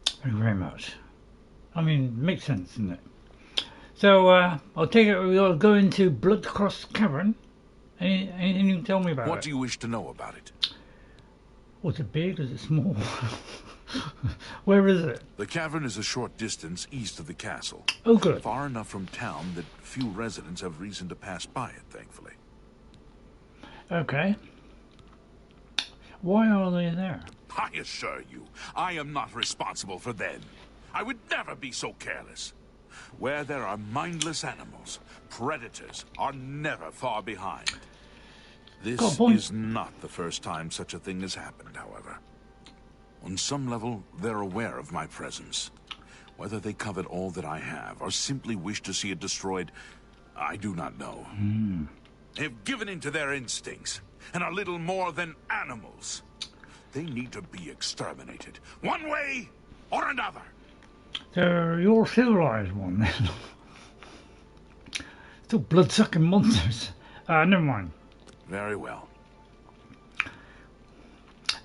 Thank you very much. I mean, it makes sense, doesn't it? So, I'll take it we'll go into Bloodcrust Cavern. Anything you can tell me about What it? do you wish to know about it? Was it big? Is it small? Where is it? The cavern is a short distance east of the castle. Oh, good. Far enough from town that few residents have reason to pass by it, thankfully. Okay. Why are they there? I assure you, I am not responsible for them. I would never be so careless. Where there are mindless animals, predators are never far behind. This Got a point. is not the first time such a thing has happened, however. On some level, they're aware of my presence. Whether they covet all that I have, or simply wish to see it destroyed, I do not know. They have given in to their instincts, and are little more than animals. They need to be exterminated, one way or another. They're your civilized one, then. Still blood-sucking monsters. Never mind. Very well.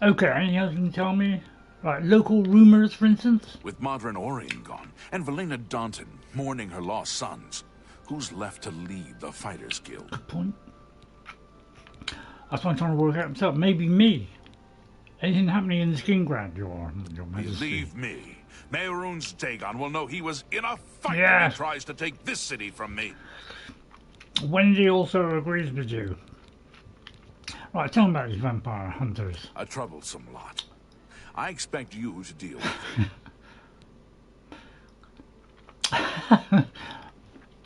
Okay, anything else you can tell me? Like local rumors, for instance? With Modern Orion gone, and Valena Daunton mourning her lost sons, who's left to lead the Fighters Guild? Good point. That's what I'm trying to work out myself. Maybe me. Anything happening in the Skingrad, your Majesty? Believe me, Mehrunes Dagon will know he was in a fight when Yes. he tries to take this city from me. Wendy also agrees with you. Right, tell me about these vampire hunters. A troublesome lot. I expect you to deal with them.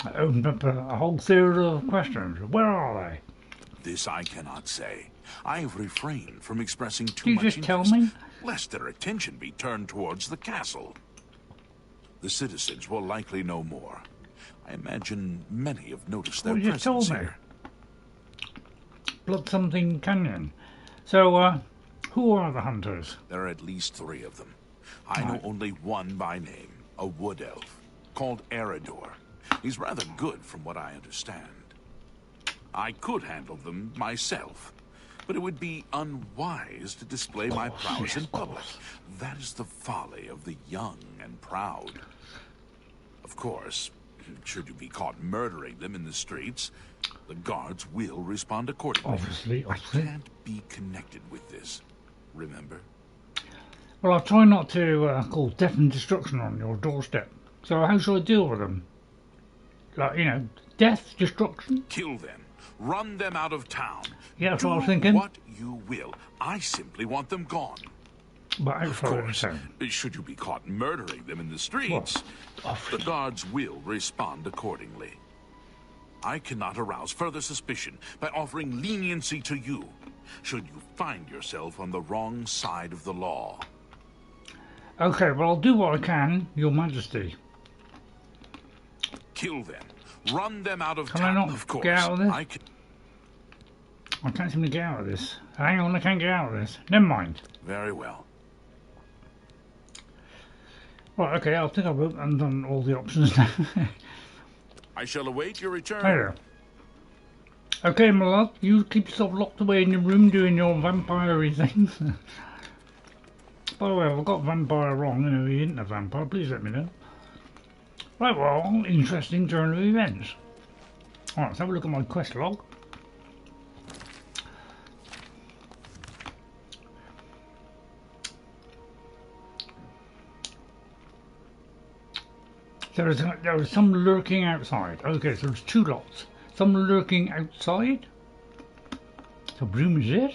I opened up a whole series of questions. Where are they? This I cannot say. I have refrained from expressing too Can you much just tell interest, me? lest their attention be turned towards the castle. The citizens will likely know more. I imagine many have noticed their Well, you just told presence me. here. Blood something canyon. So, who are the hunters? There are at least 3 of them. I know only one by name, a wood elf, called Eridor. He's rather good from what I understand. I could handle them myself, but it would be unwise to display my prowess in public. That is the folly of the young and proud. Of course, should you be caught murdering them in the streets, the guards will respond accordingly. Obviously. I can't be connected with this, remember? Well, I'll try not to call death and destruction on your doorstep. So how shall I deal with them? Like, you know, death, destruction? Kill them. Run them out of town. Yeah, that's Do what I was thinking. what you will. I simply want them gone. But Of outside of the course, town. should you be caught murdering them in the streets, the guards will respond accordingly. I cannot arouse further suspicion by offering leniency to you, should you find yourself on the wrong side of the law. Okay, well, I'll do what I can, Your Majesty. Kill them. Run them out of Can town. I not Of course, get out of this? I can. I can't seem to get out of this. Hang on, I can't get out of this. Never mind. Very well. Right, okay, I think I've done all the options now. I shall await your return. There. Okay, my love, you keep yourself locked away in your room doing your vampire-y things. By the way, if I got vampire wrong, you know, he isn't a vampire, please let me know. Right, well, interesting turn of events. Alright, let's have a look at my quest log. There was some lurking outside. Okay, so there's two lots. Some lurking outside. So broom is it.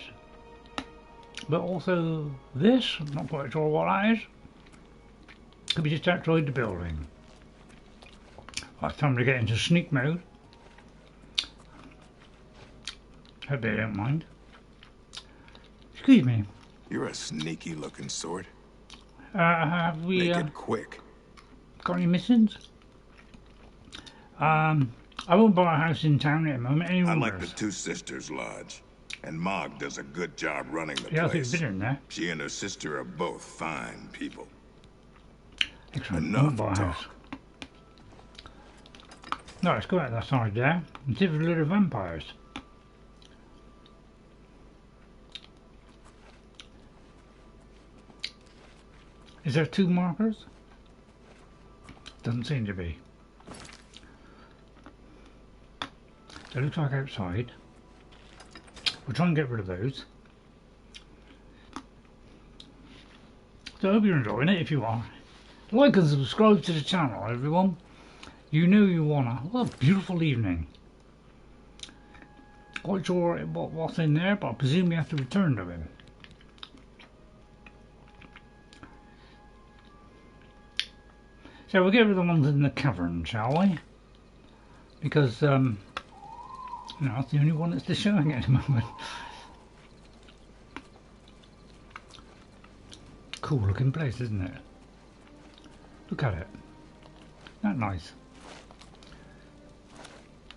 But also this. I'm not quite sure what that is. Could be just outside the building. Right, it's time to get into sneak mode. Hope they don't mind. Excuse me. You're a sneaky looking sort. Have we Make it quick. got any missions? I won't buy a house in town at the moment. Any I like rumors? the Two Sisters Lodge. And Mog does a good job running the Yeah, I think place. it's been in there. She and her sister are both fine people. Excellent. Enough Won't buy a talk. house. No, let's go out that side there and see if there's a lot of vampires. Is there two markers? Doesn't seem to be. It looks like outside. We'll try and get rid of those. So I hope you're enjoying it. If you are, like and subscribe to the channel, everyone. You know you wanna. What a beautiful evening. Quite sure what's in there, but I presume you have to return to him. So we'll get rid of the ones in the cavern, shall we? Because, you know, that's the only one that's showing at the moment. Cool looking place, isn't it? Look at it. Isn't that nice?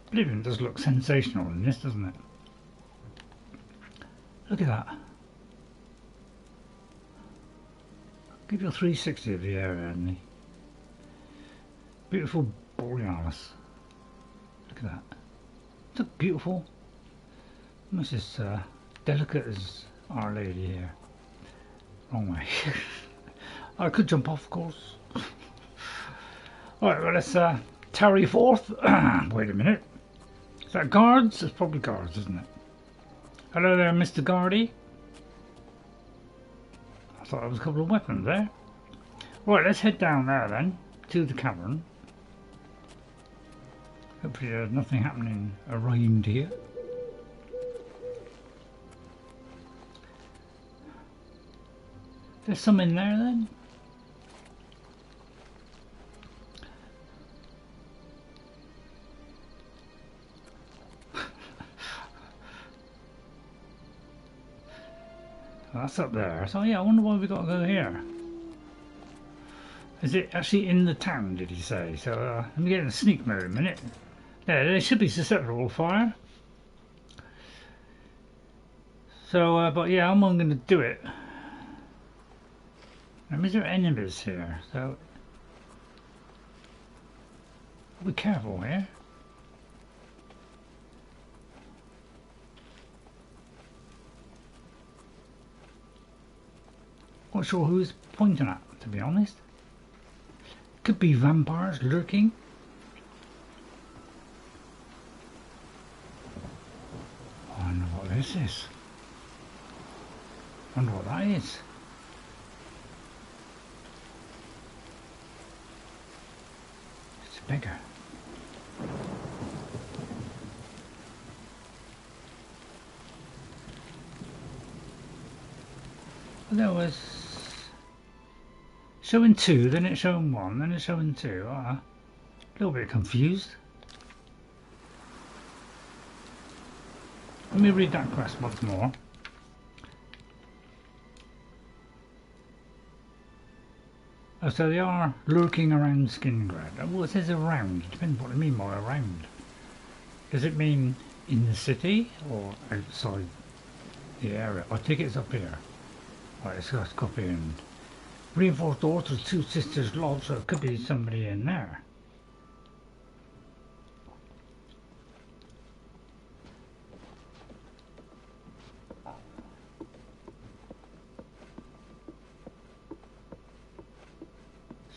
Oblivion does look sensational in this, doesn't it? Look at that. Give you a 360 of the area, hasn't he? Beautiful borealis. Look at that. It's so beautiful. Almost as delicate as Our Lady here. Wrong way. I could jump off, of course. Alright, well, let's tarry forth. Wait a minute. Is that guards? It's probably guards, isn't it? Hello there, Mr. Guardy. I thought there was a couple of weapons there. Right, let's head down there then, to the cavern. Hopefully there's nothing happening around here. There's some in there then? That's up there. So yeah, I wonder why we got to go here. Is it actually in the town, did he say? So let me get in sneak mode a minute. Yeah, they should be susceptible to fire. So, but yeah, I'm going to do it. And is there enemies here? So, be careful here. Not sure who he's pointing at, to be honest. Could be vampires lurking. I wonder what this is. Wonder what that is. beggar. There was showing 2, then it's showing 1, then it's showing 2. A little bit confused. Let me read that quest once more. Oh, so they are lurking around Skingrad. Well, it says around. It depends what they mean by around. Does it mean in the city or outside the area? I think it's up here. Right, let's copy and reinforced doors to 2 sisters lodge, so it could be somebody in there.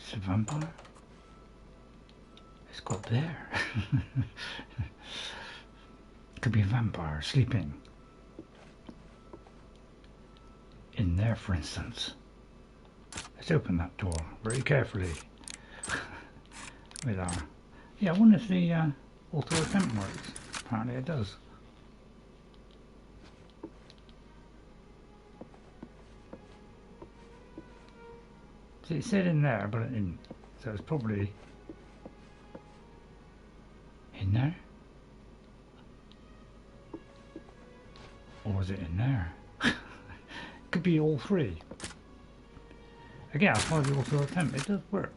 It's a vampire. It's got there. Could be a vampire sleeping in there, for instance. Let's open that door very carefully with our... Yeah, I wonder if the auto attempt works. Apparently it does. See, it said in there, but it didn't. So it's probably in there. Or was it in there? Could be all 3. Again, I'll try the auto attempt. It does work.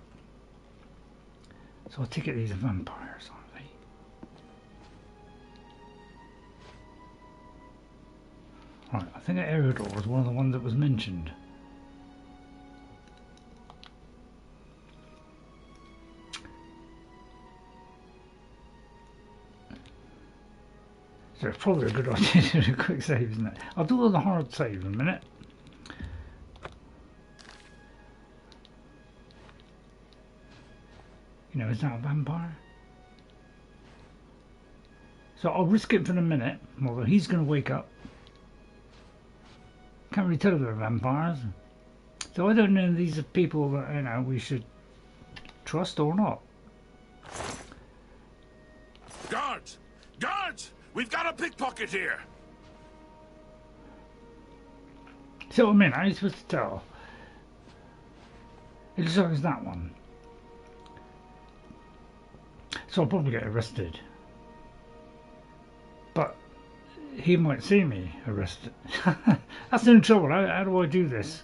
So I take it these are vampires, aren't they? Right, I think that area door was one of the ones that was mentioned. So it's probably a good idea to do a quick save, isn't it? I'll do all the hard save in a minute. You know, is that a vampire? So I'll risk it for a minute, although he's going to wake up. Can't really tell if they're vampires. So I don't know if these are people that, you know, we should trust or not. Guards! Guards! We've got a pickpocket here! So I mean, how are you supposed to tell? It looks like it's that one. So I'll probably get arrested. But he might see me arrested. That's no trouble. How do I do this?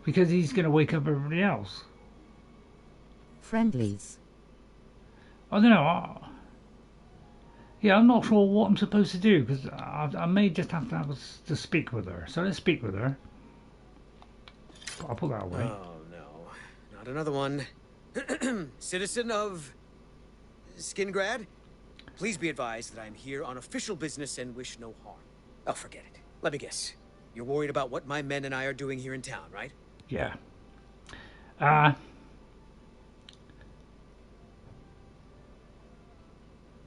Because he's going to wake up everybody else. Friendlies. I don't know. Yeah, I'm not sure what I'm supposed to do because I may just have to speak with her. So let's speak with her. I'll put that away. Oh no, not another one. Citizen of Skingrad, please be advised that I am here on official business and wish no harm. Oh, forget it. Let me guess. You're worried about what my men and I are doing here in town, right? Yeah. Yeah,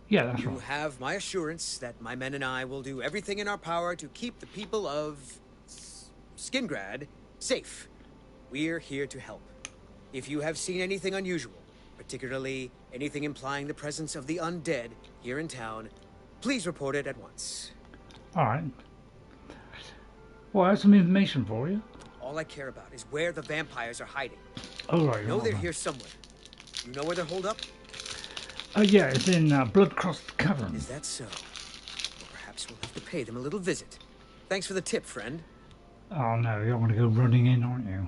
that's right. You have my assurance that my men and I will do everything in our power to keep the people of Skingrad safe. We're here to help. If you have seen anything unusual, particularly anything implying the presence of the undead here in town, please report it at once. Alright. Well, I have some information for you. All I care about is where the vampires are hiding. Oh, right. I know they're here somewhere. You know where they're holed up? Yeah, it's in Bloodcrust Cavern. Is that so? Well, perhaps we'll have to pay them a little visit. Thanks for the tip, friend. Oh no, you don't want to go running in, aren't you?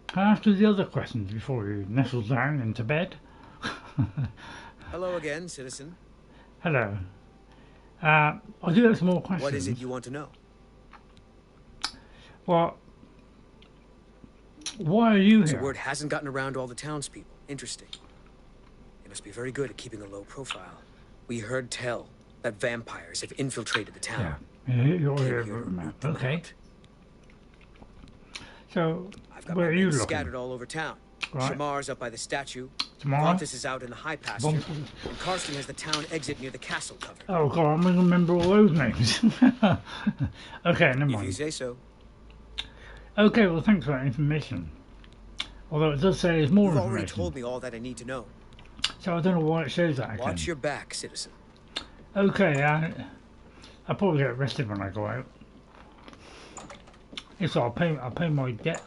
Can I ask you the other questions before you nestle down into bed? Hello again, citizen. Hello. I do have some more questions. What is it you want to know? Well, why are you The here? word hasn't gotten around to all the townspeople. Interesting. They must be very good at keeping a low profile. We heard tell that vampires have infiltrated the town. Yeah, you're here. Okay. So, I've got where my are you men looking? scattered all over town. Right. Shamar's up by the statue. Shamar? Pontus is out in the high pasture. And Karsten has the town exit near the castle covered. Oh god, I'm going to remember all those names. Okay, never mind. If you say so. Okay, well thanks for that information. Although it does say there's more You've already information. told me all that I need to know. So I don't know why it shows that again. Watch your back, citizen. Okay, I'll probably get arrested when I go out. If so, I'll pay my debt.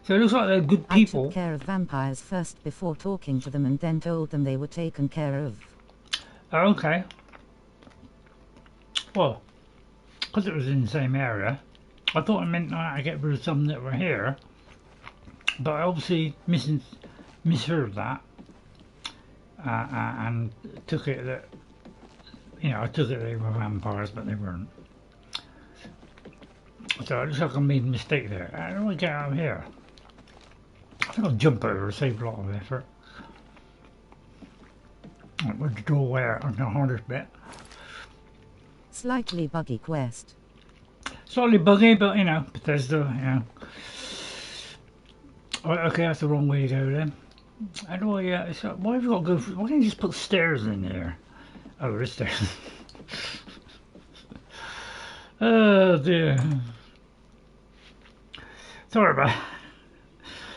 So it looks like they're good people. I took care of vampires first before talking to them and then told them they were taken care of. Okay. Well, because it was in the same area, I thought it meant I had to get rid of some that were here. But I obviously misheard that. And took it that, you know, I took it they were vampires, but they weren't. So it looks like I made a mistake there. How do I get out of here? I think I'll jump over, save a lot of effort. Right, where's the doorway out on the hardest bit? Slightly buggy quest. Slightly buggy, but you know, Bethesda, you know. Right, okay, that's the wrong way to go then. How do I, why have you got to go through, why don't you just put stairs in there? Oh, there's stairs. Oh dear. Sorry about that.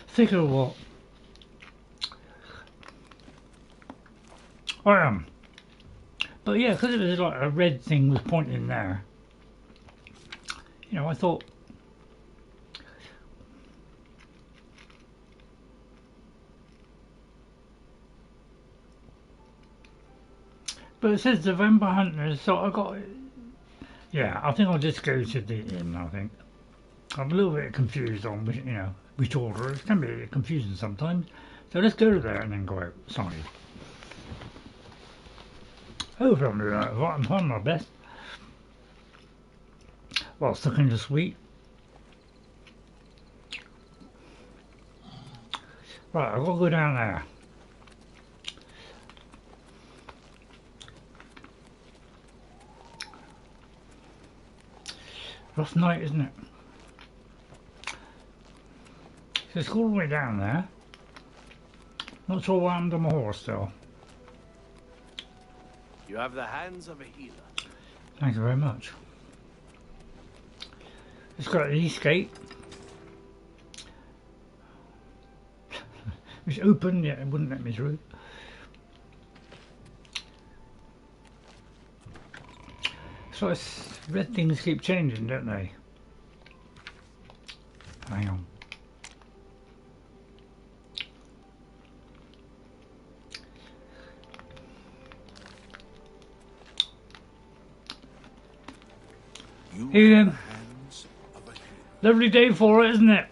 Think of what? I am. But yeah, because it was like a red thing was pointing there. You know, I thought. But it says the vampire hunters, so I got. Yeah, I think I'll just go to the inn. I think I'm a little bit confused on which, you know, which order. It can be confusing sometimes. So let's go there and then go outside. Hopefully I'm doing that. I'm trying my best. Well, stuck in the suite. Right, I've got to go down there. Rough night, isn't it? So it's all the way down there. Not sure what happened to my horse still. You have the hands of a healer. Thank you very much. It's got the east gate. It's open, yet it wouldn't let me through. So it's, red things keep changing, don't they? Hang on. Hey then. Lovely day for it, isn't it?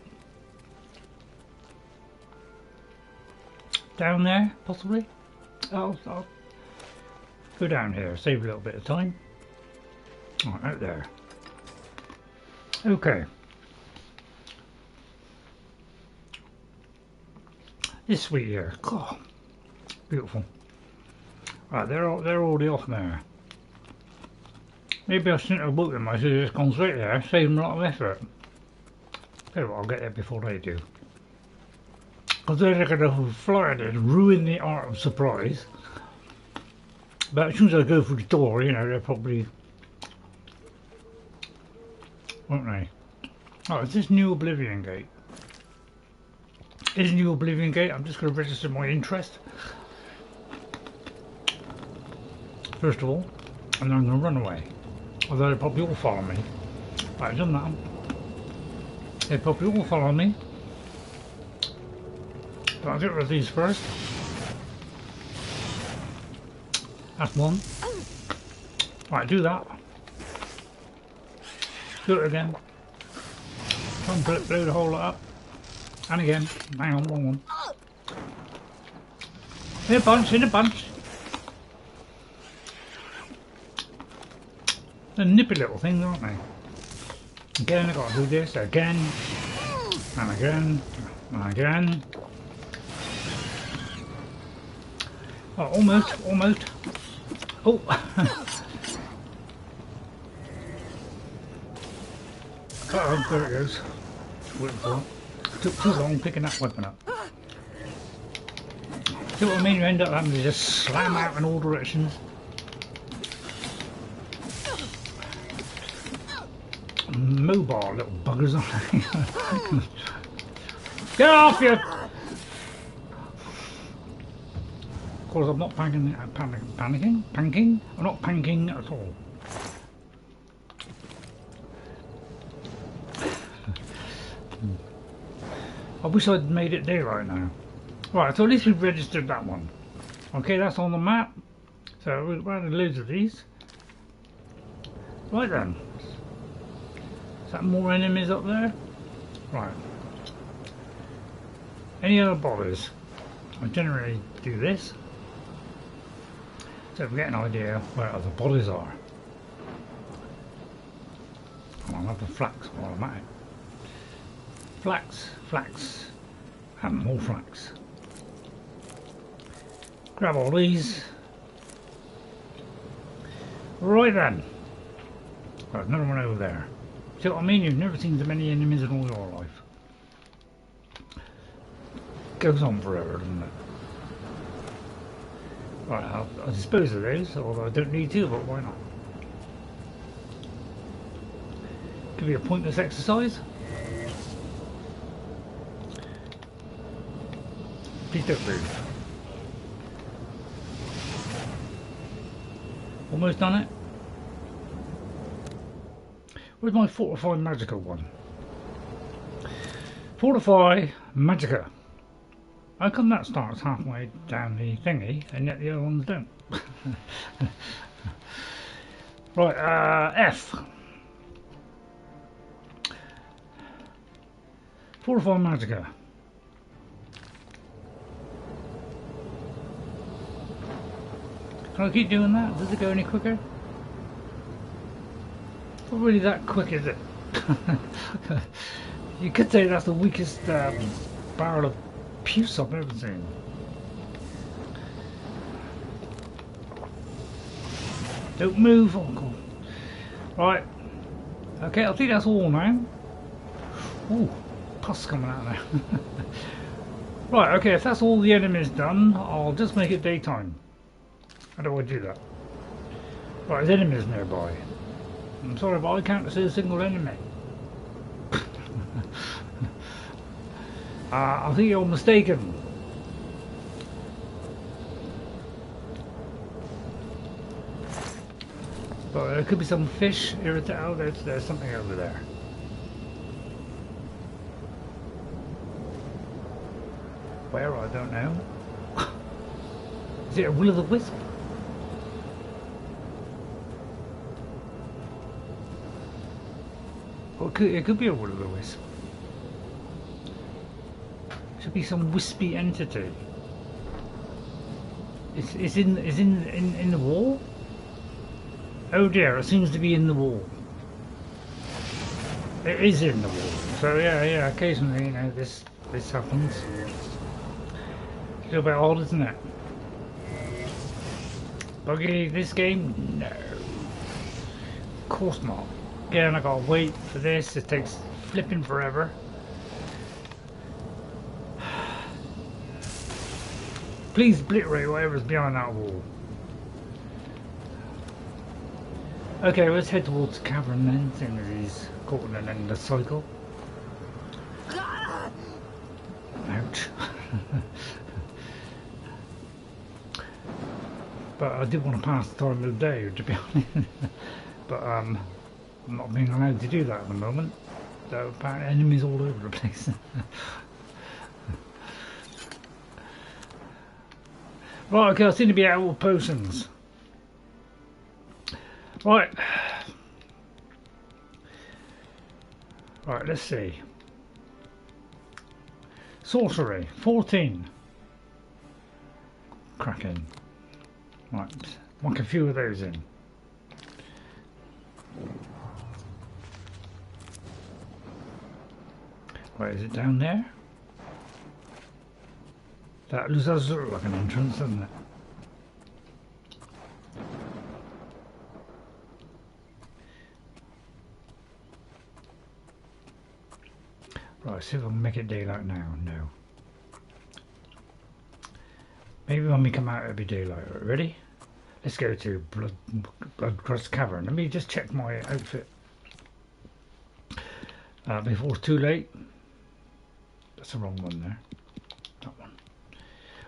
Down there, possibly? I'll go down here, save a little bit of time. Right, out there. Okay. This suite here. God, beautiful. Right, they're already off there. Maybe I shouldn't have booked them. I should have just gone straight there, saved them a lot of effort. Tell you what, I'll get there before they do. Because they're going to fly it and ruin the art of surprise. But as soon as I go through the door, you know, they're probably, won't they? Oh, is this new Oblivion Gate? Is new Oblivion Gate? I'm just going to register my interest. First of all, and then I'm going to run away. Although they probably all follow me. Right, I've done that. They probably all follow me. So I'll get rid of these first. That's one. Right, do that. Do it again. Try and blow the whole lot up. And again. Hang on, wrong one. In a bunch, in a bunch. They're nippy little things, aren't they? Again, I've got to do this again. And again. And again. Oh, almost, almost. Oh! Uh-oh, there it goes. Waiting for it. Took too long picking that weapon up. See what I mean? You end up having to just slam out in all directions. mobile little buggers on. Get off you! Of course, I'm not panicking. I'm not panicking at all. I wish I'd made it daylight now. Right, so at least we've registered that one. Okay, that's on the map. So we've added loads of these. Right then. Is that more enemies up there? Right. Any other bothers? I generally do this. So we get an idea where other bodies are. I'll have the flax while I'm at it. Flax, and more flax. Grab all these. Right then. Right, another one over there. See what I mean? You've never seen so many enemies in all your life. Goes on forever, doesn't it? Right, I'll dispose of those, although I don't need to, but why not? Could be a pointless exercise. Please don't move. Almost done it. Where's my Fortify Magicka one? Fortify Magicka. How come that starts halfway down the thingy and yet the other ones don't? Right, F. Fortify Magicka. Can I keep doing that? Does it go any quicker? Not really that quick, is it? You could say that's the weakest barrel of puce I've ever seen. Don't move. Oh God. Right. Okay, I think that's all now. Ooh, pus coming out of there. Right, okay, if that's all the enemies done, I'll just make it daytime. How do I do that? Right, there's enemies nearby. I'm sorry, but I can't see a single enemy. I think you're mistaken. But there could be some fish. Oh, there's something over there. Where? I don't know. Is it a will-o'-the-wisp? Well, it could be a will-o'-the-wisp. Should be some wispy entity. It's in the wall. Oh dear, it seems to be in the wall. It is in the wall. So yeah. Occasionally, you know, this happens. It's a little bit odd, isn't it? Buggy this game? No. Of course not. Again, I gotta wait for this. It takes flipping forever. Please obliterate whatever's behind that wall. Okay, let's head towards the cavern then, seeing as he's caught in an endless cycle. Ouch. But I did want to pass the time of the day, to be honest. But I'm not being allowed to do that at the moment. So apparently enemies all over the place. Right, okay, I seem to be out of potions. Right. Right, let's see. Sorcery, 14. Cracking. Right, whack a few of those in. Right, is it down there? That looks like an entrance, doesn't it? Right, see if I can make it daylight now. No. Maybe when we come out it'll be daylight. Right, ready? Let's go to Bloodcrust Cavern. Let me just check my outfit. before it's too late. That's the wrong one there. That one.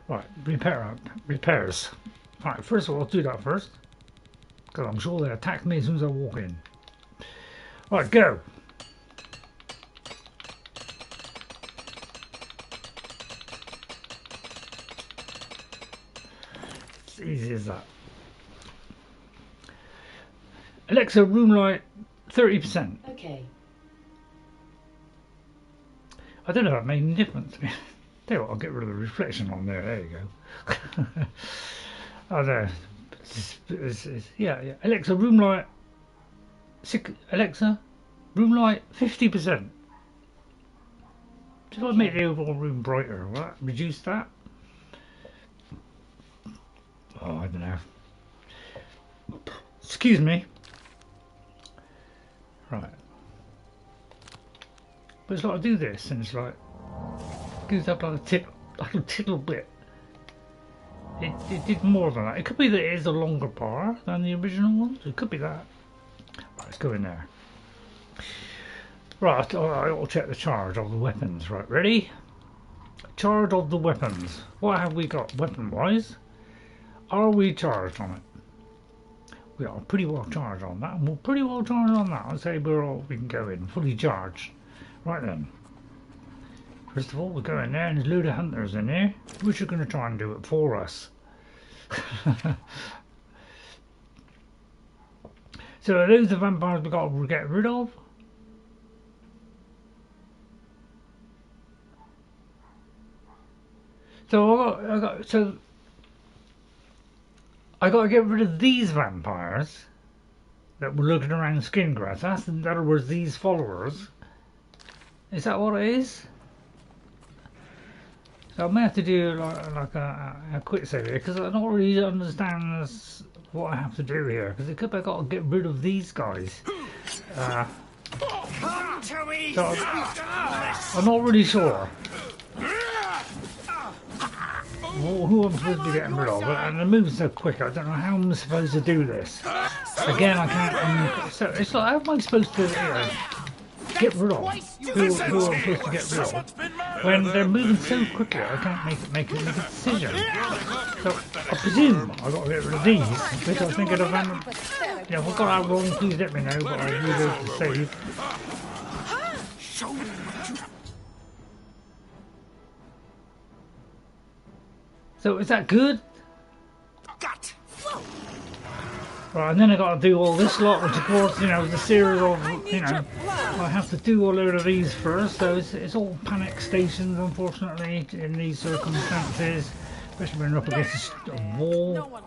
Right, repairs. Right, first of all, I'll do that first. Because I'm sure they'll attack me as soon as I walk in. Right, go. It's easy as that. Alexa, room light 30%. Okay. I don't know if that made any difference. Tell you what, I'll get rid of the reflection on there. There you go. Oh, there. Yeah. Alexa, room light. Alexa, room light 50%. Did I make the overall room brighter? What? Reduce that? Oh, I don't know. Excuse me. Right. But it's like I do this, and it's like goes up like a tittle bit. It did more than that. It could be that it is a longer bar than the original one. It could be that. Right, let's go in there. Right, I'll check the charge of the weapons. Right, ready? Charge of the weapons. What have we got weapon-wise? Are we charged on it? We are pretty well charged on that, and we're pretty well charged on that. I'd say we can go in fully charged. Right then. First of all, we go in there, and there's a load of hunters in there, which are going to try and do it for us. So are those the vampires we've got to get rid of? So I got to get rid of these vampires that were looking around Skingrad. That's in other words, these followers. Is that what it is? So I may have to do like a quick save here because I don't really understand what I have to do here. Because it could be I got to get rid of these guys. So I'm not really sure who I'm supposed to be getting rid of, and they're moving so quick. I don't know how I'm supposed to do this. Again, I can't. So it's like, how am I supposed to get rid of who I'm supposed to get rid of when they're moving so quickly? I can't make a decision. So I presume I got to get rid of these, which I was thinking of. If I got that wrong, please let me know. But I really need to save. So is that good? Right, and then I got to do all this lot, which of course, is a series of, I have to do a load of these first. So it's all panic stations, unfortunately, in these circumstances, especially when we're up against a wall.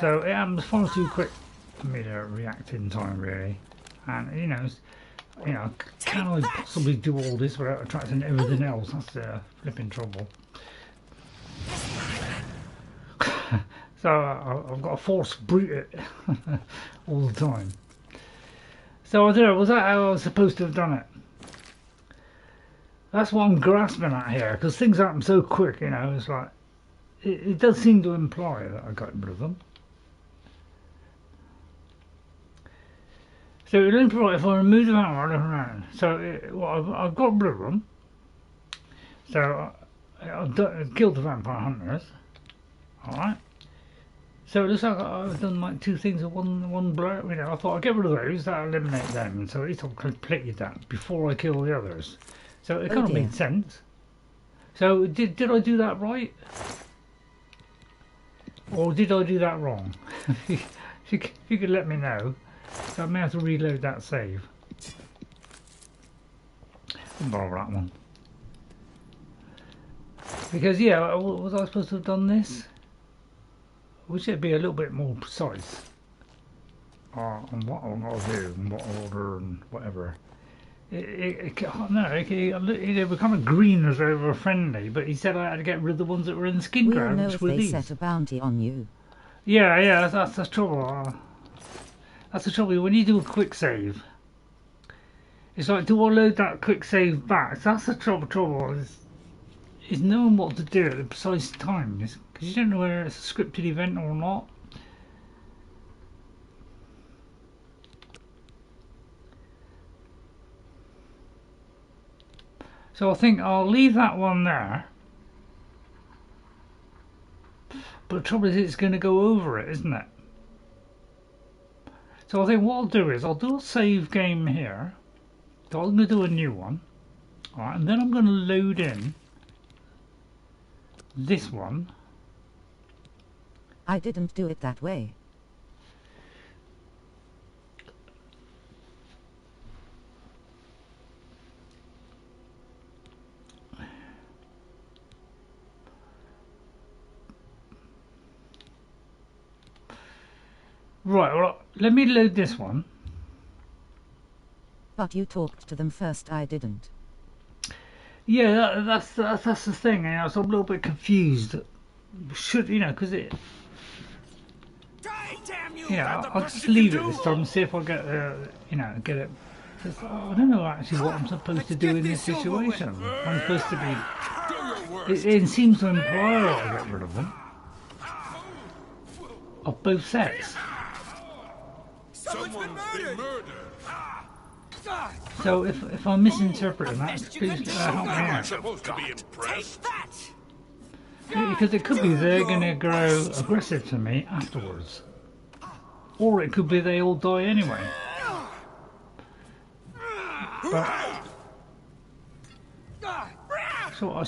So it happens far too quick for me to react in time, really. And can I possibly do all this without attracting everything else? That's the flipping trouble. So I've got to force brute it all the time. So I don't know, was that how I was supposed to have done it? That's what I'm grasping at here, because things happen so quick, it's like, it does seem to imply that I got rid of them. So it implies if I remove them out, I look around. So I've got rid of them. So I've killed the vampire hunters. Alright. So it looks like I've done like two things in one blow. I thought I'd get rid of those, that'll eliminate them. So at least I've completed that before I kill the others. So it kind of made sense. So did I do that right? Or did I do that wrong? If you could let me know. So I may have to reload that save. I'll borrow that one. Because yeah, was I supposed to have done this? We should be a little bit more precise on what I'm going to do and what order and whatever. They were kind of green as they were friendly, but he said I had to get rid of the ones that were in Skingrad. We'll know if they set a bounty on you. Yeah, that's the trouble. That's the trouble. When you do a quick save, it's like, do I load that quick save back? So that's the trouble. Is knowing what to do at the precise time, because you don't know whether it's a scripted event or not. So I think I'll leave that one there. But the trouble is it's going to go over it, isn't it? So I think what I'll do is I'll do a save game here. So I'm going to do a new one. Alright, and then I'm going to load in this one. I didn't do it that way. Right, well, let me load this one. But you talked to them first, I didn't. Yeah, that's the thing. You know, so I'm a little bit confused. Should because it. Yeah, I'll just leave it this time and see if I get get it. I don't know actually what I'm supposed to do in this situation. I'm supposed to be. It seems to imply I'll get rid of them. Of both sets. Someone's been murdered! So if I'm misinterpreting that, please help me out. Supposed to be impressed. Because it could be they're going to grow aggressive to me afterwards. Or it could be they all die anyway. But, so I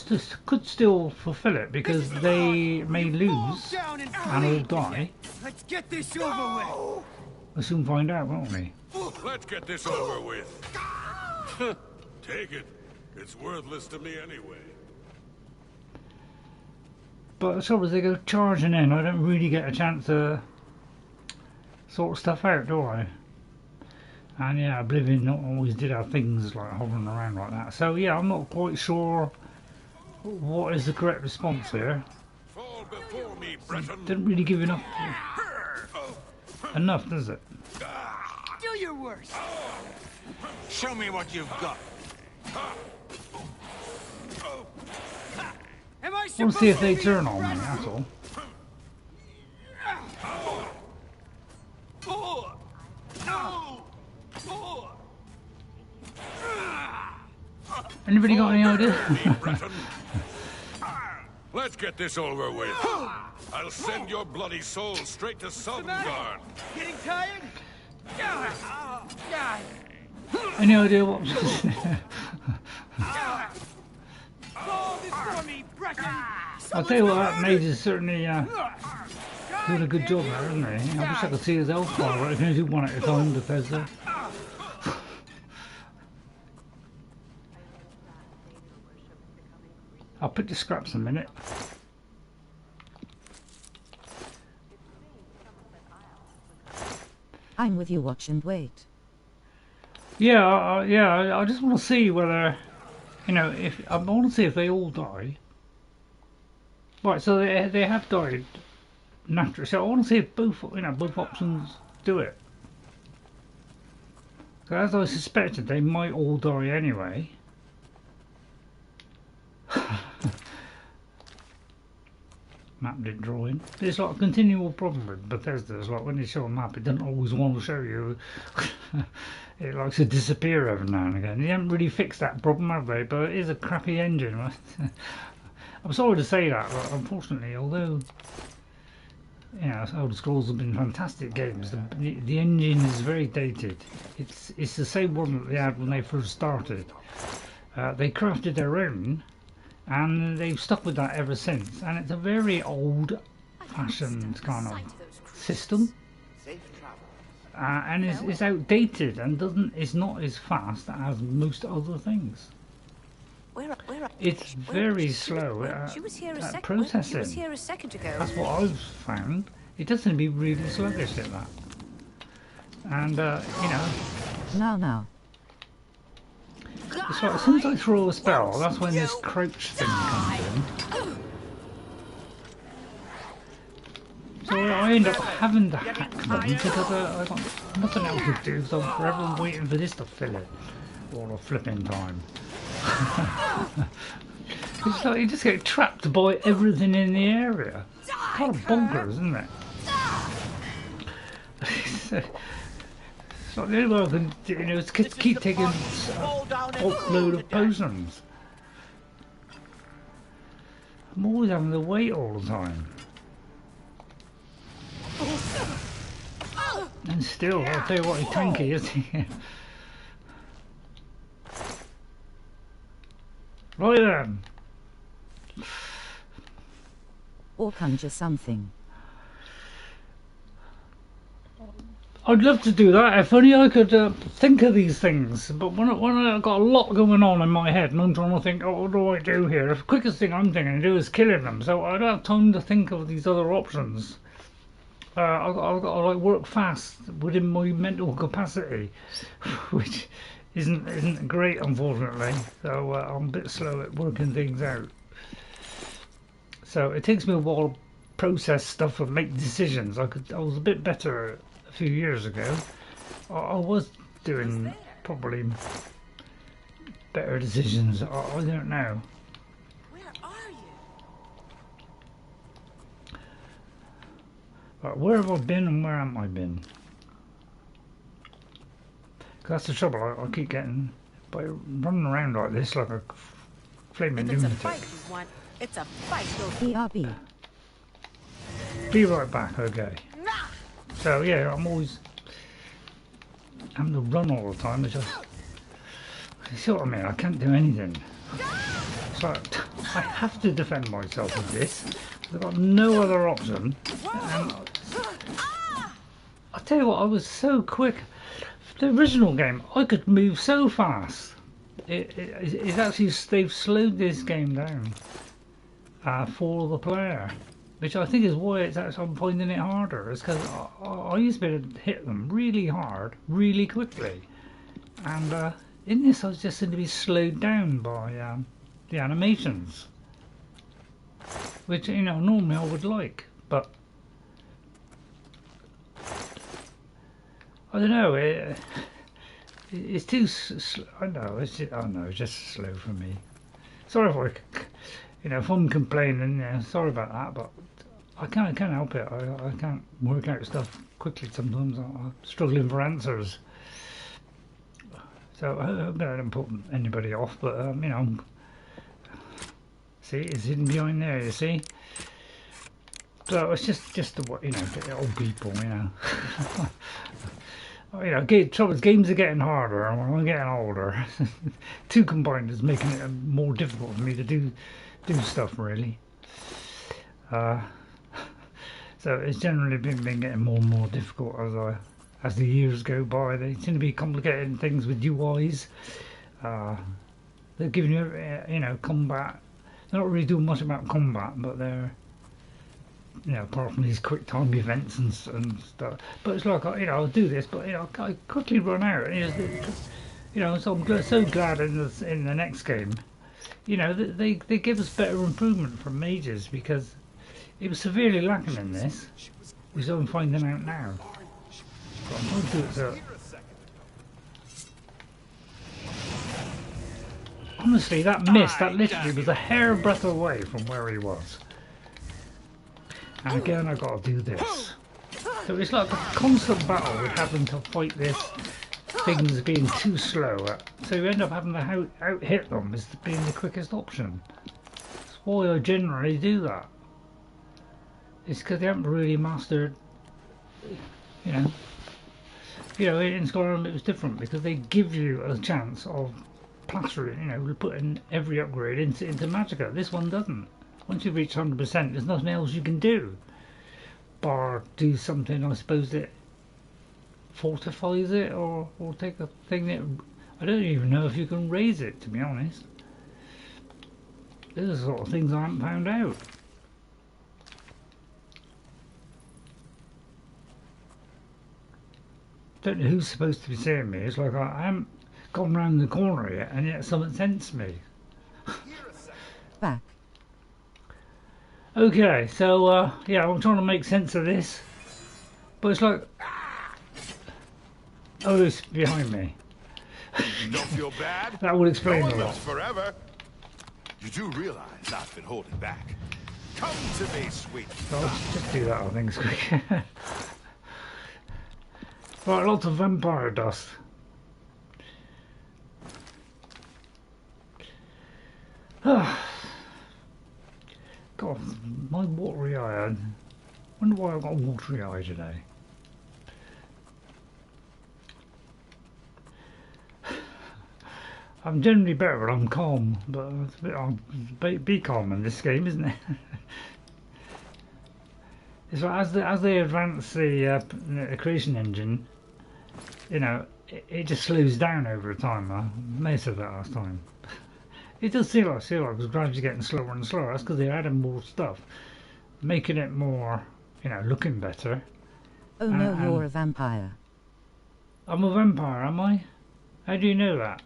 could still fulfill it because they may lose and all die. Let's get this over with! We'll soon find out, won't we? Let's get this over with. Take it. It's worthless to me anyway. But as soon as they go charging in, I don't really get a chance to sort stuff out, do I? And yeah, Oblivion not always did have things like hovering around like that. So yeah, I'm not quite sure what is the correct response here. Fall before me, Breton. Didn't really give enough, does it? Do your worst! Show me what you've got. Am I I want to see if they turn on me, that's all. Anybody got any idea? Let's get this over with. I'll send your bloody soul straight to Sovngarde. Getting tired? Any idea what? I'll tell you what, that mage is certainly doing a good job there, isn't he? I wish I could see his elf fire, but I can only do one at a time, Bethesda. I'll put the scraps in a minute. I'm with you, watch and wait. Yeah, I just want to see whether, if I want to see if they all die. Right, so they have died naturally. So I want to see if both options do it. So as I suspected, they might all die anyway. Map didn't draw in. It's like a continual problem with Bethesda. It's like when you show a map, it doesn't always want to show you. It likes to disappear every now and again. They haven't really fixed that problem, have they? But it is a crappy engine. I'm sorry to say that, but unfortunately, although Elder Scrolls have been fantastic games, the engine is very dated. It's the same one that they had when they first started. They crafted their own, and they've stuck with that ever since. And it's a very old-fashioned kind of system. And it's outdated and is not as fast as most other things. It's very slow at processing. That's what I've found. It does seem to be really sluggish at that. And Now. It's like as soon as I throw a spell, that's when this crouch thing comes in. So I end up having to hack them because I've got nothing else to do, so I'm forever waiting for this to fill it all the flipping time. It's like you just get trapped by everything in the area. It's kind of bonkers, isn't it? It's like the only way I can do is keep taking a bulk load of potions. I'm always having to wait all the time. And still, I'll tell you what, he's tanky, isn't he? Right then. Or conjure something. I'd love to do that if only I could think of these things. But when I've got a lot going on in my head and I'm trying to think, oh, what do I do here? The quickest thing I'm thinking to do is killing them. So I don't have time to think of these other options. I've got to like work fast within my mental capacity, which isn't great, unfortunately. So I'm a bit slow at working things out. So it takes me a while to process stuff and make decisions. I was a bit better a few years ago. I was doing probably better decisions. I don't know. Where are you? Right, where have I been and where haven't I been? 'Cause that's the trouble. I keep getting by running around like this like a flaming If it's a lunatic. fight you want, it's a fight. BRB. Be right back, okay. So yeah, I'm always having to run all the time. It's just, you see what I mean? I can't do anything. So I have to defend myself with this. I've got no other option. And I tell you what, I was so quick. The original game, I could move so fast. It's actually, they've slowed this game down for the player, which I think is why it's actually, I'm finding it harder. It's because I used to be able to hit them really hard, really quickly, and in this I was just seem to be slowed down by the animations, which, you know, normally I would like, but I don't know. It's too. I know. It's just slow for me. Sorry if I'm complaining. Yeah, sorry about that, but I can't help it. I can't work out stuff quickly sometimes. I'm struggling for answers. So I hope I don't put anybody off. But you know, see, it's hidden behind there. You see. So it's just the, you know, the old people, you know. You know, trouble is, games are getting harder and I'm getting older. Two combined is making it more difficult for me to do stuff, really. So it's generally been getting more and more difficult as the years go by. They seem to be complicating things with UIs. They're giving you, you know, combat. They're not really doing much about combat, but they're, you know, apart from these quick time events and stuff. But it's like, you know, I'll do this, but, you know, I quickly run out. You know, so I'm so glad in the next game, you know, they give us better improvement from mages, because it was severely lacking in this, which I'm finding out now. But I'm going to do it so. Honestly, that miss, that literally was a hairbreadth away from where he was. And again, I got to do this. So it's like a constant battle with having to fight this things being too slow. So you end up having to out-hit them as being the quickest option. That's why I generally do that. It's because they haven't really mastered, you know. You know, in Skyrim it was different because they give you a chance of plastering, you know, putting every upgrade into Magicka. This one doesn't. Once you reach 100%, there's nothing else you can do. Bar do something, I suppose, that fortifies it, or take a thing that, I don't even know if you can raise it, to be honest. These are the sort of things I haven't found out. Don't know who's supposed to be seeing me. It's like I haven't gone round the corner yet, and yet someone sensed me. Back. Okay, so yeah, I'm trying to make sense of this, but it's like, oh, it's behind me. Don't feel bad. That would explain no a one lot. lives forever. You do realize I've been holding back. Come to me, sweet. So I'll just do that, I think, it's quick. Right, lots of vampire dust. God, my watery eye. I wonder why I've got a watery eye today. I'm generally better when I'm calm, but it's a bit hard. Be calm in this game, isn't it? It's like as they advance the creation engine, you know, it just slows down over time. I may have said that last time. It does seem like it was gradually getting slower and slower. That's because they're adding more stuff, making it more, you know, looking better. Oh no, you're a vampire. I'm a vampire, am I? How do you know that?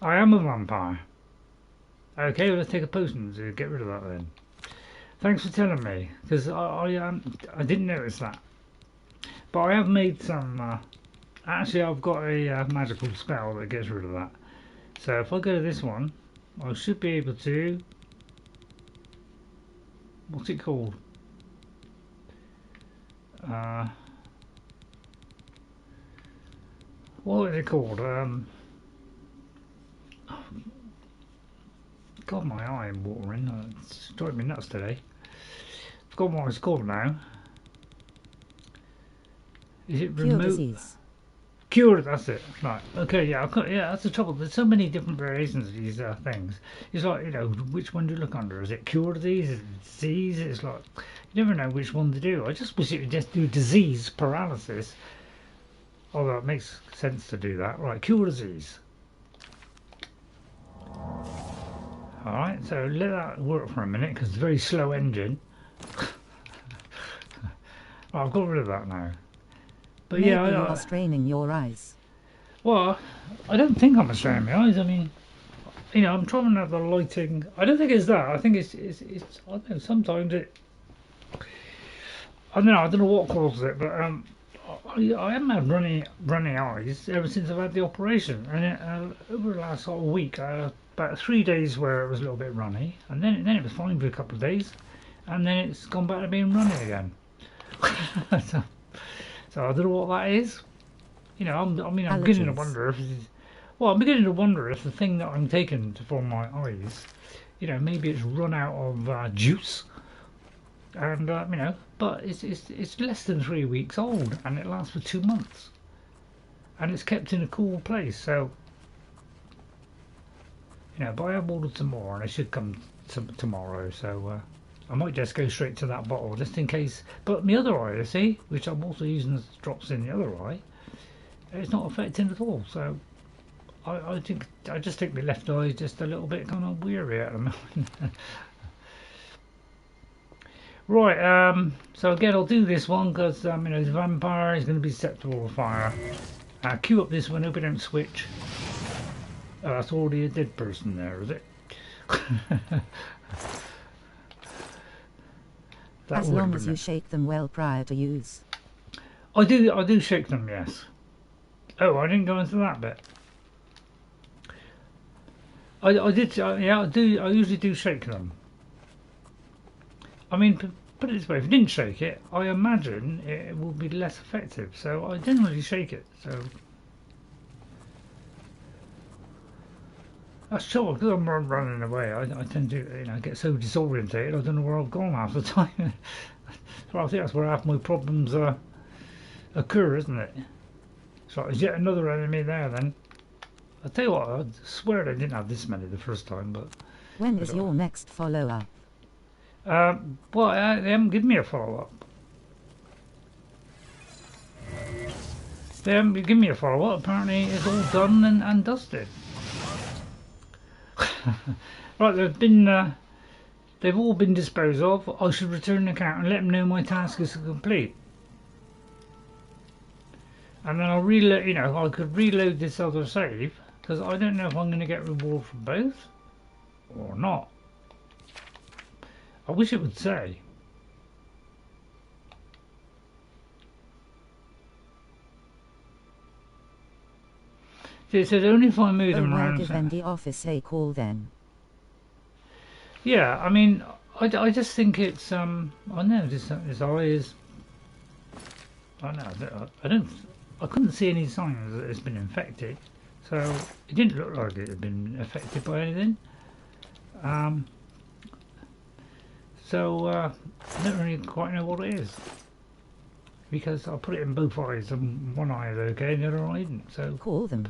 I am a vampire. Okay, well, let's take a potion to get rid of that then. Thanks for telling me, because I didn't notice that. But I have made some. Actually, I've got a magical spell that gets rid of that. So if I go to this one, I should be able to. What's it called? What is it called? God, my eye is watering. It's driving me nuts today. I've forgotten what it's called now. Is it remote? Cure disease. Cure, that's it. Right. Okay, yeah, that's the trouble. There's so many different variations of these things. It's like, you know, which one do you look under? Is it cure disease? Is it disease? It's like, you never know which one to do. I just wish it would just do disease paralysis. Although it makes sense to do that. Right, cure disease. Alright, so let that work for a minute because it's a very slow engine. Well, I've got rid of that now. But Maybe yeah, you are straining your eyes. Well, I don't think I'm straining my eyes. I mean, you know, I'm trying to have the lighting. I don't think it's that. I think it's I don't know, sometimes it. I don't know what causes it, but I haven't had runny eyes ever since I've had the operation, and over the last sort of week, about 3 days where it was a little bit runny, and then it was fine for a couple of days, and then it's gone back to being runny again. So I don't know what that is. You know, I'm beginning to wonder if I'm beginning to wonder if the thing that I'm taking for my eyes, you know, maybe it's run out of juice, and you know, but it's less than 3 weeks old, and it lasts for 2 months, and it's kept in a cool place. So, you know, but I have ordered some more, and it should come tomorrow. So I might just go straight to that bottle just in case. But my other eye, you see, which I'm also using as drops in the other eye, it's not affecting at all. So I just think my left eye is just a little bit kind of weary at the moment. Right, so again I'll do this one because you know, the vampire is going to be susceptible to fire. Queue up this one, hope I don't switch. Oh, that's already a dead person there, is it? As long as you shake them well prior to use. I do shake them, yes. Oh, I didn't go into that bit. I did, yeah, I usually do shake them. I mean, put it this way, if you didn't shake it, I imagine it will be less effective. So I generally shake it. So that's sure because I'm running away. I tend to, you know, get so disorientated. I don't know where I've gone half the time. So I think that's where half my problems occur, isn't it? So there's yet another enemy there. Then I tell you what, I swear they didn't have this many the first time. But when is your next follow-up? Well, they haven't given me a follow-up. They haven't given me a follow-up. Apparently, it's all done and dusted. Right, they've all been disposed of. I should return the account and let them know my task is complete. And then I'll reload. You know, I could reload this other save because I don't know if I'm going to get reward from both or not. I wish it would say. It says only if I move them around. Give Wendy office a call then. Yeah, I mean, I just think it's I know this eye is. I know I couldn't see any signs that it's been infected, so it didn't look like it had been affected by anything. So I don't really quite know what it is, because I put it in both eyes and one eye is okay and the other eye isn't. So Call them.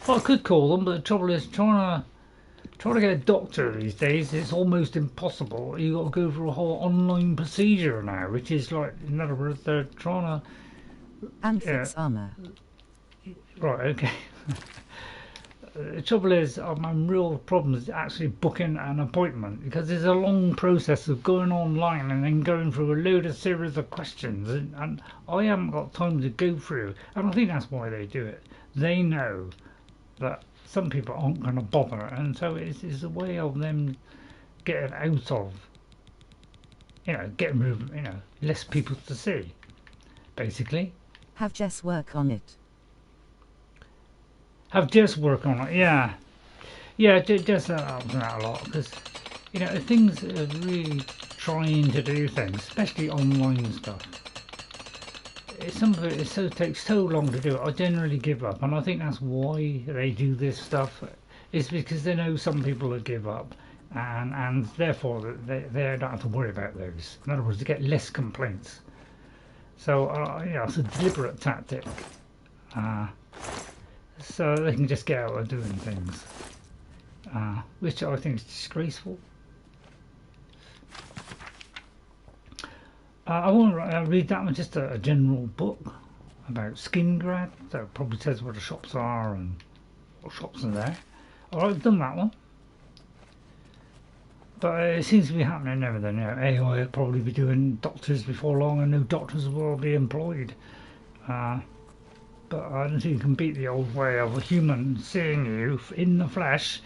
well, I could call them, but the trouble is trying to get a doctor these days. It's almost impossible. You got to go through a whole online procedure now, which is like, in other words, they're trying to And fix armor. right. Okay. The trouble is, my real problem is actually booking an appointment, because there's a long process of going online and then going through a load of series of questions, and I haven't got time to go through. And I think that's why they do it. They know that some people aren't going to bother, and so it's a way of them getting out of, getting rid of, less people to see, basically. Have Jess work on it. Have Jess work on it, yeah. Yeah, Jess helps out a lot, because, things are really trying to do things, especially online stuff. Some of it takes so long to do it, I generally give up, and I think that's why they do this stuff. It's because they know some people will give up, and therefore they don't have to worry about those. In other words, they get less complaints. So, it's a deliberate tactic. So they can just get out of doing things, which I think is disgraceful. I won't read that one, just a general book about Skingrad, that probably says where the shops are and what shops are there. I've done that one, but it seems to be happening and everything. AI will probably be doing doctors before long, and new doctors will be employed. But I don't think you can beat the old way of a human seeing you in the flesh.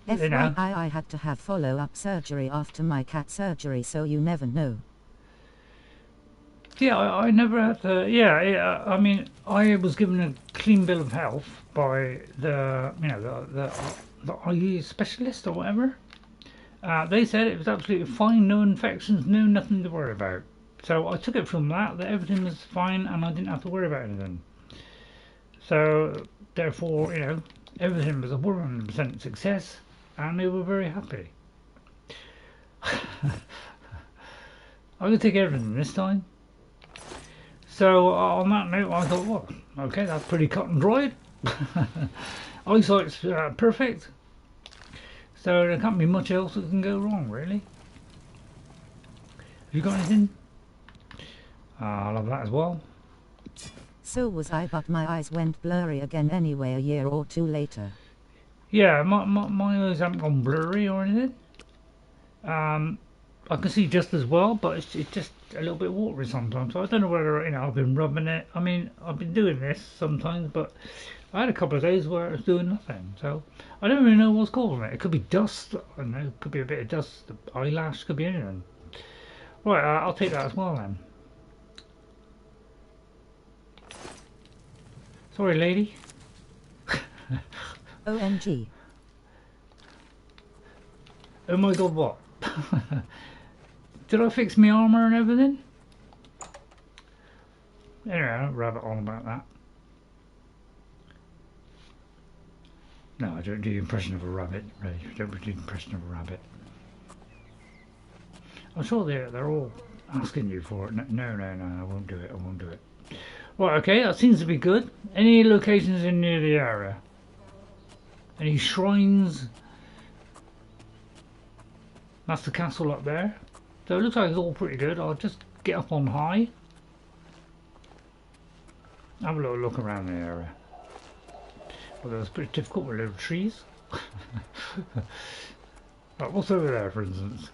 FYI, I had to have follow-up surgery after my cat surgery, so you never know. Yeah, I never had to. Yeah, I mean, I was given a clean bill of health by the eye specialist or whatever. They said it was absolutely fine, no infections, no nothing to worry about. So I took it from that everything was fine and I didn't have to worry about anything. So, therefore, everything was a 100% success, and they were very happy. I'm going to take everything this time. So, on that note, I thought, well, okay, that's pretty cut and dried. Eyesight's perfect. So, there can't be much else that can go wrong, really. Have you got anything? I'll have that as well. So was I, but my eyes went blurry again anyway a year or two later. Yeah, my eyes haven't gone blurry or anything. I can see just as well, but it's just a little bit watery sometimes. So I don't know whether I've been rubbing it. I mean, I've been doing this sometimes, but I had a couple of days where it was doing nothing. So I don't really know what's causing it. It could be dust. I don't know. It could be a bit of dust. The eyelash could be anything. Right, I'll take that as well then. Sorry, lady. OMG. Oh my god, what? Did I fix my armour and everything? Anyway, I don't rabbit on about that. No, I don't do the impression of a rabbit, really. I don't do the impression of a rabbit. I'm sure they're all asking you for it. No, I won't do it, I won't do it. Right, okay, that seems to be good. Any locations in near the area? Any shrines? That's the castle up there. So it looks like it's all pretty good. I'll just get up on high. Have a little look around the area. Well, it's pretty difficult with little trees. Right, what's over there, for instance?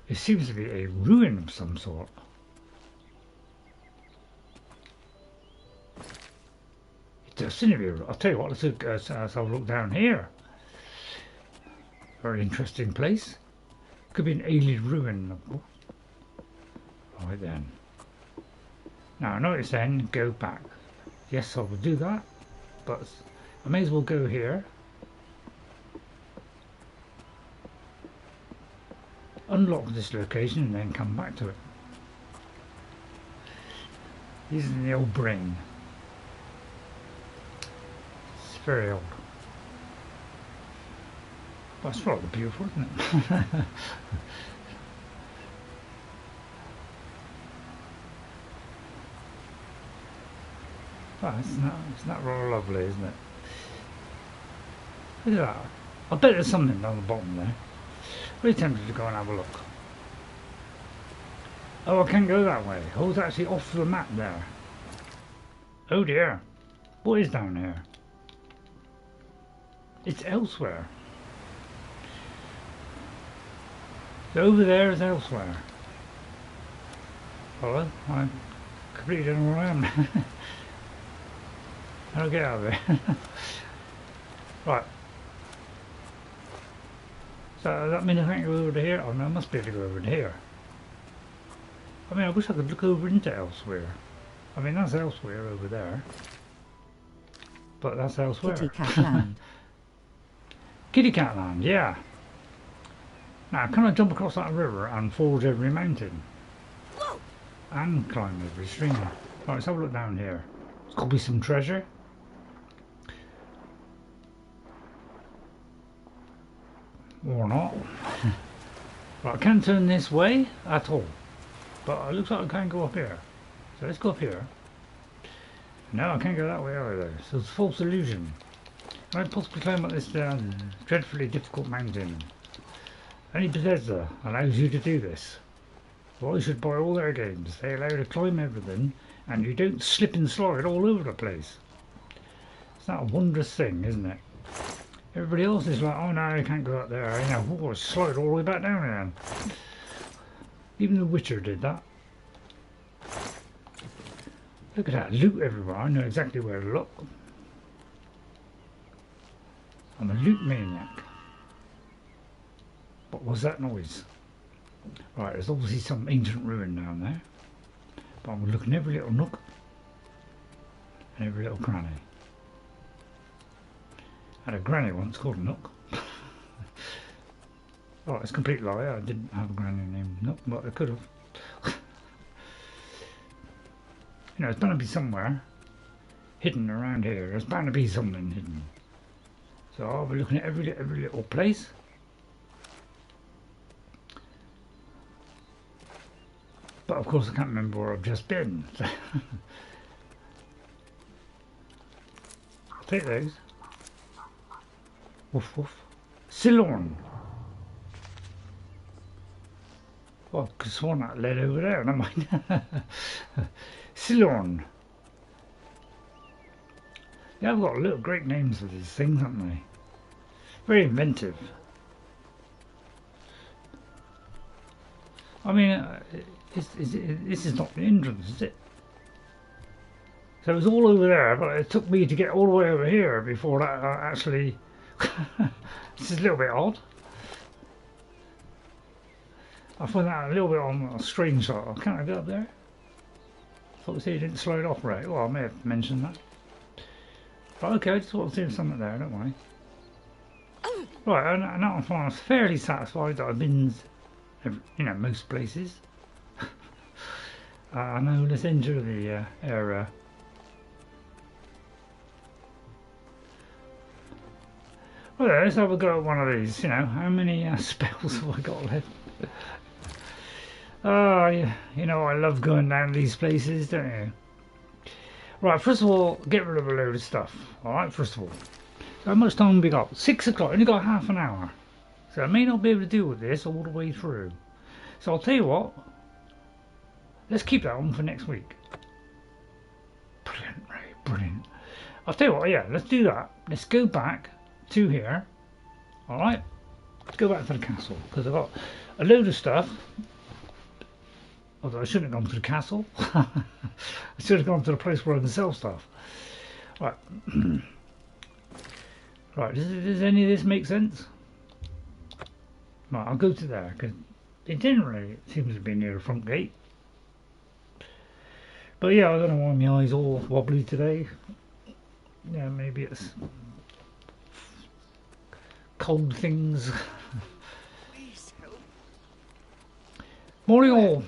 It seems to be a ruin of some sort. It does seem to be a ruin. I'll tell you what, let's have a look down here. Very interesting place. Could be an Ayleid ruin, of course. Right then. Now, notice then, go back. Yes, I will do that, but I may as well go here. Unlock this location and then come back to it. Using the old brain. very old. Well, it's rather beautiful, isn't it? Oh, it's not rather lovely, isn't it? Look at that. I bet there's something down the bottom there. Really tempted to go and have a look. Oh, I can't go that way. Oh, it's actually off the map there. Oh dear. What is down here? It's elsewhere. So over there is elsewhere. Hello? I completely don't know where I am. How do I get out of there? Right. So does that mean I can't go over to here? Oh no, I must be able to go over to here. I mean, I wish I could look over into elsewhere. I mean, that's elsewhere over there. But that's elsewhere. Kitty Cat Land. Kitty Cat Land, yeah. Now, can I jump across that river and forge every mountain? Whoa. And climb every stream? Right, let's have a look down here. There's got to be some treasure. Or not. Right, I can't turn this way at all. But it looks like I can't go up here. So let's go up here. No, I can't go that way either. So it's a false illusion. Can I possibly climb up this dreadfully difficult mountain? Only Bethesda allows you to do this. Well, you should buy all their games. They allow you to climb everything and you don't slip and slide all over the place. It's not a wondrous thing, isn't it? Everybody else is like, oh no, you can't go up there. You know, oh, slide all the way back down again. Even The Witcher did that. Look at that loot everywhere. I know exactly where to look. I'm a loot maniac. What was that noise? Right, there's obviously some ancient ruin down there. But I'm looking every little nook and every little cranny. I had a granny once called Nook. Oh, it's a complete lie. I didn't have a granny named Nook, but I could have. You know, it's bound to be somewhere hidden around here. There's bound to be something hidden. So I'll be looking at every little place. But of course I can't remember where I've just been. I'll take those. Woof woof. Silorn. Oh, I could have sworn that led over there, never mind. Silorn. Yeah, I've got little great names for these things, haven't they? Very inventive. I mean, this is not the entrance, is it? So it was all over there, but it took me to get all the way over here before that actually... This is a little bit odd. I find that a little bit on a strange sort. Can't I go up there? I thought you didn't slide off right. Well, I may have mentioned that. But okay, I just want to see something there, don't worry. Right, and now I'm fairly satisfied that I've been, you know, most places. Now let's enter the area. Well, let's have a go at one of these. You know, how many spells have I got left? Oh, you know, I love going down these places, don't you? Right, first of all, get rid of a load of stuff. Alright, first of all. So how much time have we got? 6 o'clock, only got half an hour. So I may not be able to deal with this all the way through. So I'll tell you what. Let's keep that on for next week. Brilliant, Ray, brilliant. I'll tell you what, yeah, let's do that. Let's go back to here. Alright? Let's go back to the castle, because I've got a load of stuff. Although I shouldn't have gone to the castle. I should have gone to the place where I can sell stuff. Right. Right, does any of this make sense? Right, I'll go to there, because it generally seems to be near the front gate. But yeah, I don't know why my eyes all wobbly today. Yeah, maybe it's cold things. Morning all.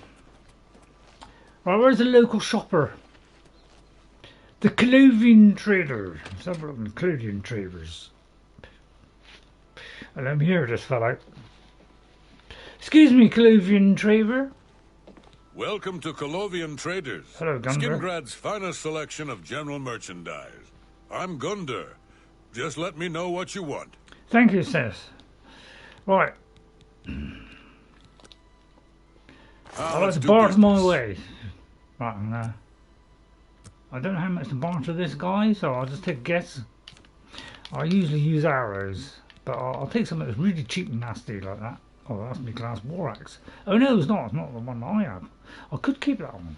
Right, where's the local shopper? The Clovian Trader. Several of the Clovian Traders. And I'm here, this fellow. Excuse me, Clovian Trader. Welcome to Colovian Traders. Hello, Gunder. Skingrad's finest selection of general merchandise. I'm Gunder. Just let me know what you want. Thank you, sis. Right. I'll have to barter my way. Right, I don't know how much to barter this guy, so I'll just take a guess. I usually use arrows, but I'll take something that's really cheap and nasty like that. Oh, that's my glass war axe. Oh no, it's not. It's not the one I have. I could keep that one.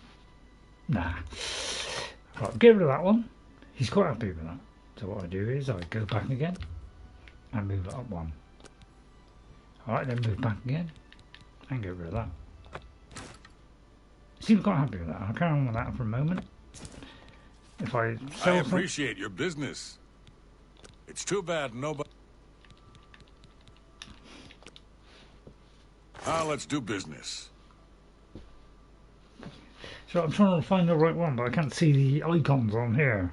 Nah. Right, get rid of that one. He's quite happy with that. So what I do is I go back again and move it up one. Alright, then move back again and get rid of that. Seems quite happy with that. I'll carry on with that for a moment. If I sell I appreciate your business. It's too bad nobody... let's do business. So I'm trying to find the right one, but I can't see the icons on here.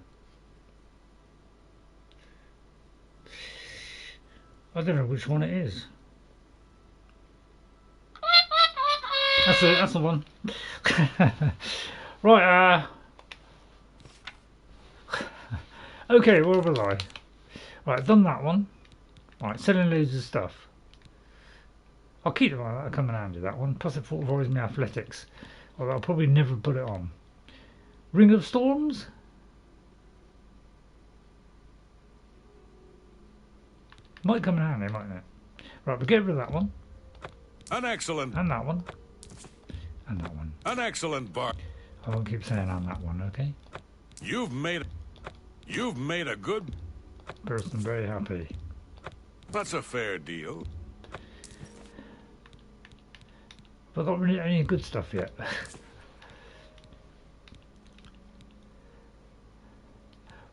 I don't know which one it is. That's the one. Right, okay, where was I? Right, done that one. Right, selling loads of stuff. I'll keep it on, that'll come in handy, that one. Plus it fortifies my athletics. Although I'll probably never put it on. Ring of Storms? Might come in handy, mightn't it? Right, we'll get rid of that one. An excellent... And that one. And that one. An excellent bar. I won't keep saying on that one, okay? You've made a good... Person very happy. That's a fair deal. Have I got really any good stuff yet?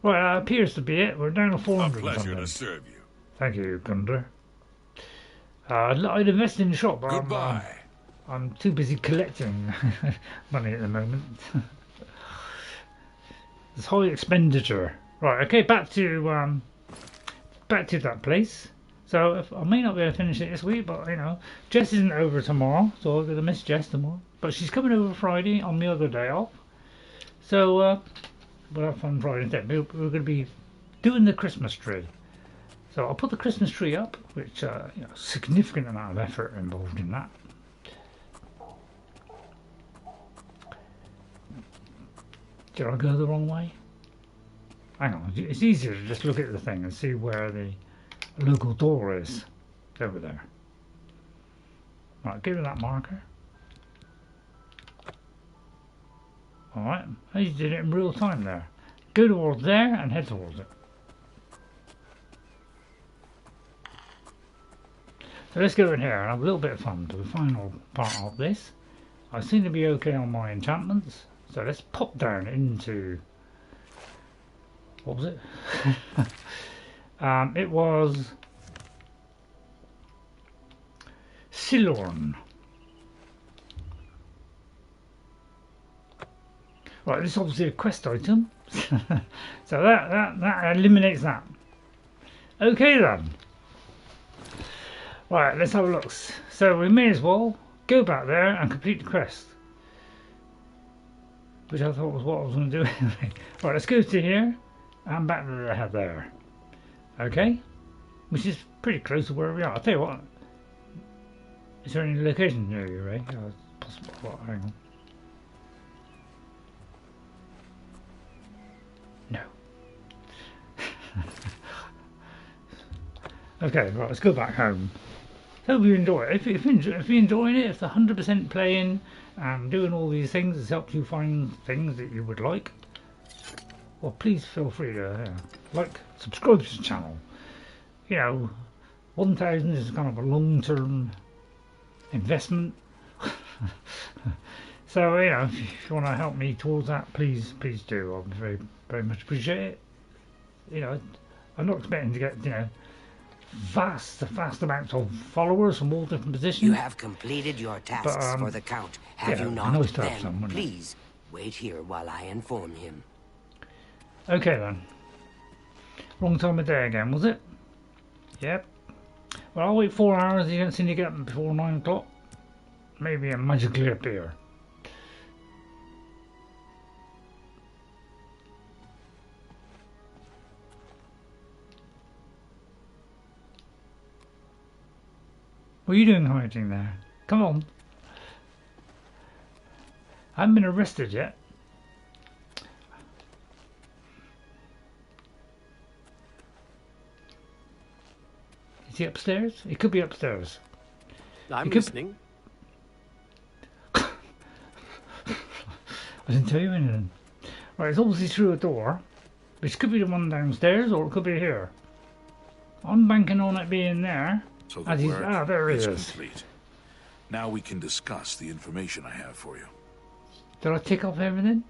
Right, appears to be it. We're down to 400. A pleasure to serve you. Thank you, Gunder. I'd invest in the shop, but Goodbye. I'm too busy collecting money at the moment. It's high expenditure. Right, okay, back to that place. So I may not be able to finish it this week, but you know, Jess isn't over tomorrow, so I'm gonna miss Jess tomorrow. But she's coming over Friday on the other day off. So we'll have fun Friday instead. We're gonna be doing the Christmas tree. So I'll put the Christmas tree up, which you know, significant amount of effort involved in that. Did I go the wrong way? Hang on, it's easier to just look at the thing and see where the local door is. It's over there. Right, give it that marker. Alright, you did it in real time there. Go towards there and head towards it. So let's go in here and have a little bit of fun to the final part of this. I seem to be okay on my enchantments. So let's pop down into... What was it? It was... Silorn. Right, this is obviously a quest item. So that eliminates that. Okay then. Right, let's have a look. So we may as well go back there and complete the quest. Which I thought was what I was going to do anyway. Right, let's go to here and back to there. Okay? Which is pretty close to where we are. I'll tell you what. Is there any location near you, Ray? Oh, possible. What? Hang on. No. Okay, right, let's go back home. Hope you enjoy it. If you're enjoying it, if the 100% playing and doing all these things has helped you find things that you would like, well, please feel free to like, subscribe to the channel. You know, 1,000 is kind of a long-term investment. So, you know, if you want to help me towards that, please do. I would very, very much appreciate it. You know, I'm not expecting to get, you know, vast amounts of followers from all different positions. You have completed your tasks for the Count, have you not? Nice to have Then, some, please, wait here while I inform him. Okay then. Wrong time of day again, was it? Yep. Well, I'll wait 4 hours. You don't seem to get them before 9 o'clock. Maybe I magically appear. What are you doing hiding there? Come on. I haven't been arrested yet. Is he upstairs? He could be upstairs. I'm listening. I didn't tell you anything. Right, it's obviously through a door, which could be the one downstairs or it could be here. I'm banking on it being there. So there he is. Complete. Now we can discuss the information I have for you. Did I tick off everything?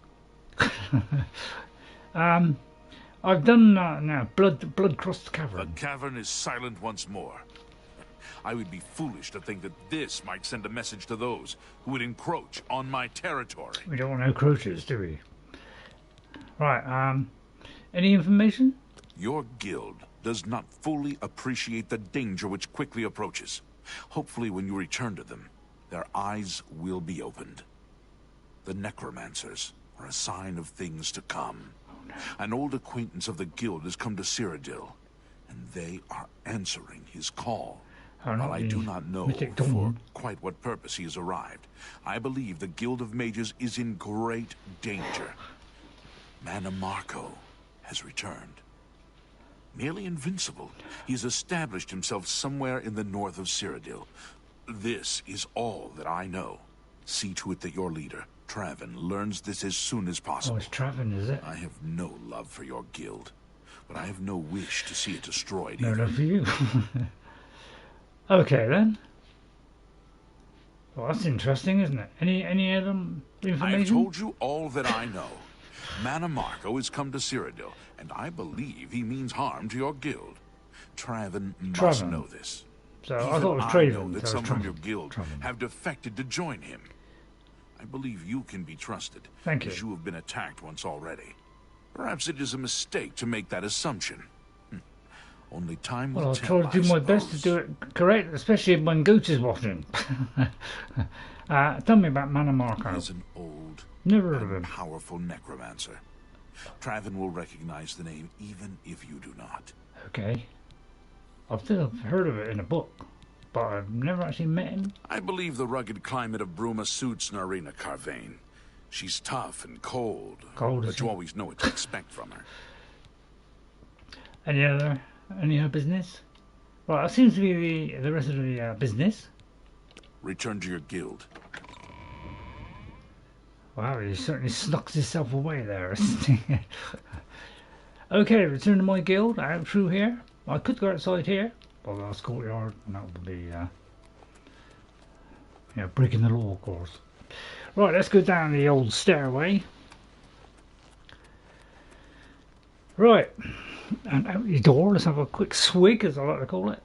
I've done now. Bloodcrust Cavern. The cavern is silent once more. I would be foolish to think that this might send a message to those who would encroach on my territory. We don't want no encroachers, do we? Right, any information? Your guild does not fully appreciate the danger which quickly approaches. Hopefully when you return to them, their eyes will be opened. The necromancers are a sign of things to come. Oh, no. An old acquaintance of the guild has come to Cyrodiil, and they are answering his call. While I do not know for quite what purpose he has arrived, I believe the Guild of Mages is in great danger. Mannimarco has returned. Nearly invincible, he has established himself somewhere in the north of Cyrodiil. This is all that I know. See to it that your leader, Traven, learns this as soon as possible. Oh, it's Traven, is it? I have no love for your guild, but I have no wish to see it destroyed No either. love for you. Okay then. Well, that's interesting, isn't it? Any other information? I have told you all that I know. Mannimarco has come to Cyrodiil, and I believe he means harm to your guild. Traven must know this. So even I thought it was I know Traven. that some from your guild have defected to join him. I believe you can be trusted. Thank you. As you have been attacked once already. Perhaps it is a mistake to make that assumption. Only time will Well, I'll tell, try to do my best to do it correct, especially when Goat is watching. Tell me about Mannimarco. He is an old, never heard of him. Powerful necromancer. Traven will recognize the name even if you do not. Okay. I've still heard of it in a book, but I've never actually met him. I believe the rugged climate of Bruma suits Narina Carvain. She's tough and cold, but you always know what to expect from her. Any other business? Right, that seems to be the rest of the business. Return to your guild. Wow, he certainly snuck himself away there, isn't he? Okay, return to my guild. Out through here. I could go outside here. Well, that's courtyard, and that would be, breaking the law, of course. Right, let's go down the old stairway. Right, and out the door. Let's have a quick swig, as I like to call it.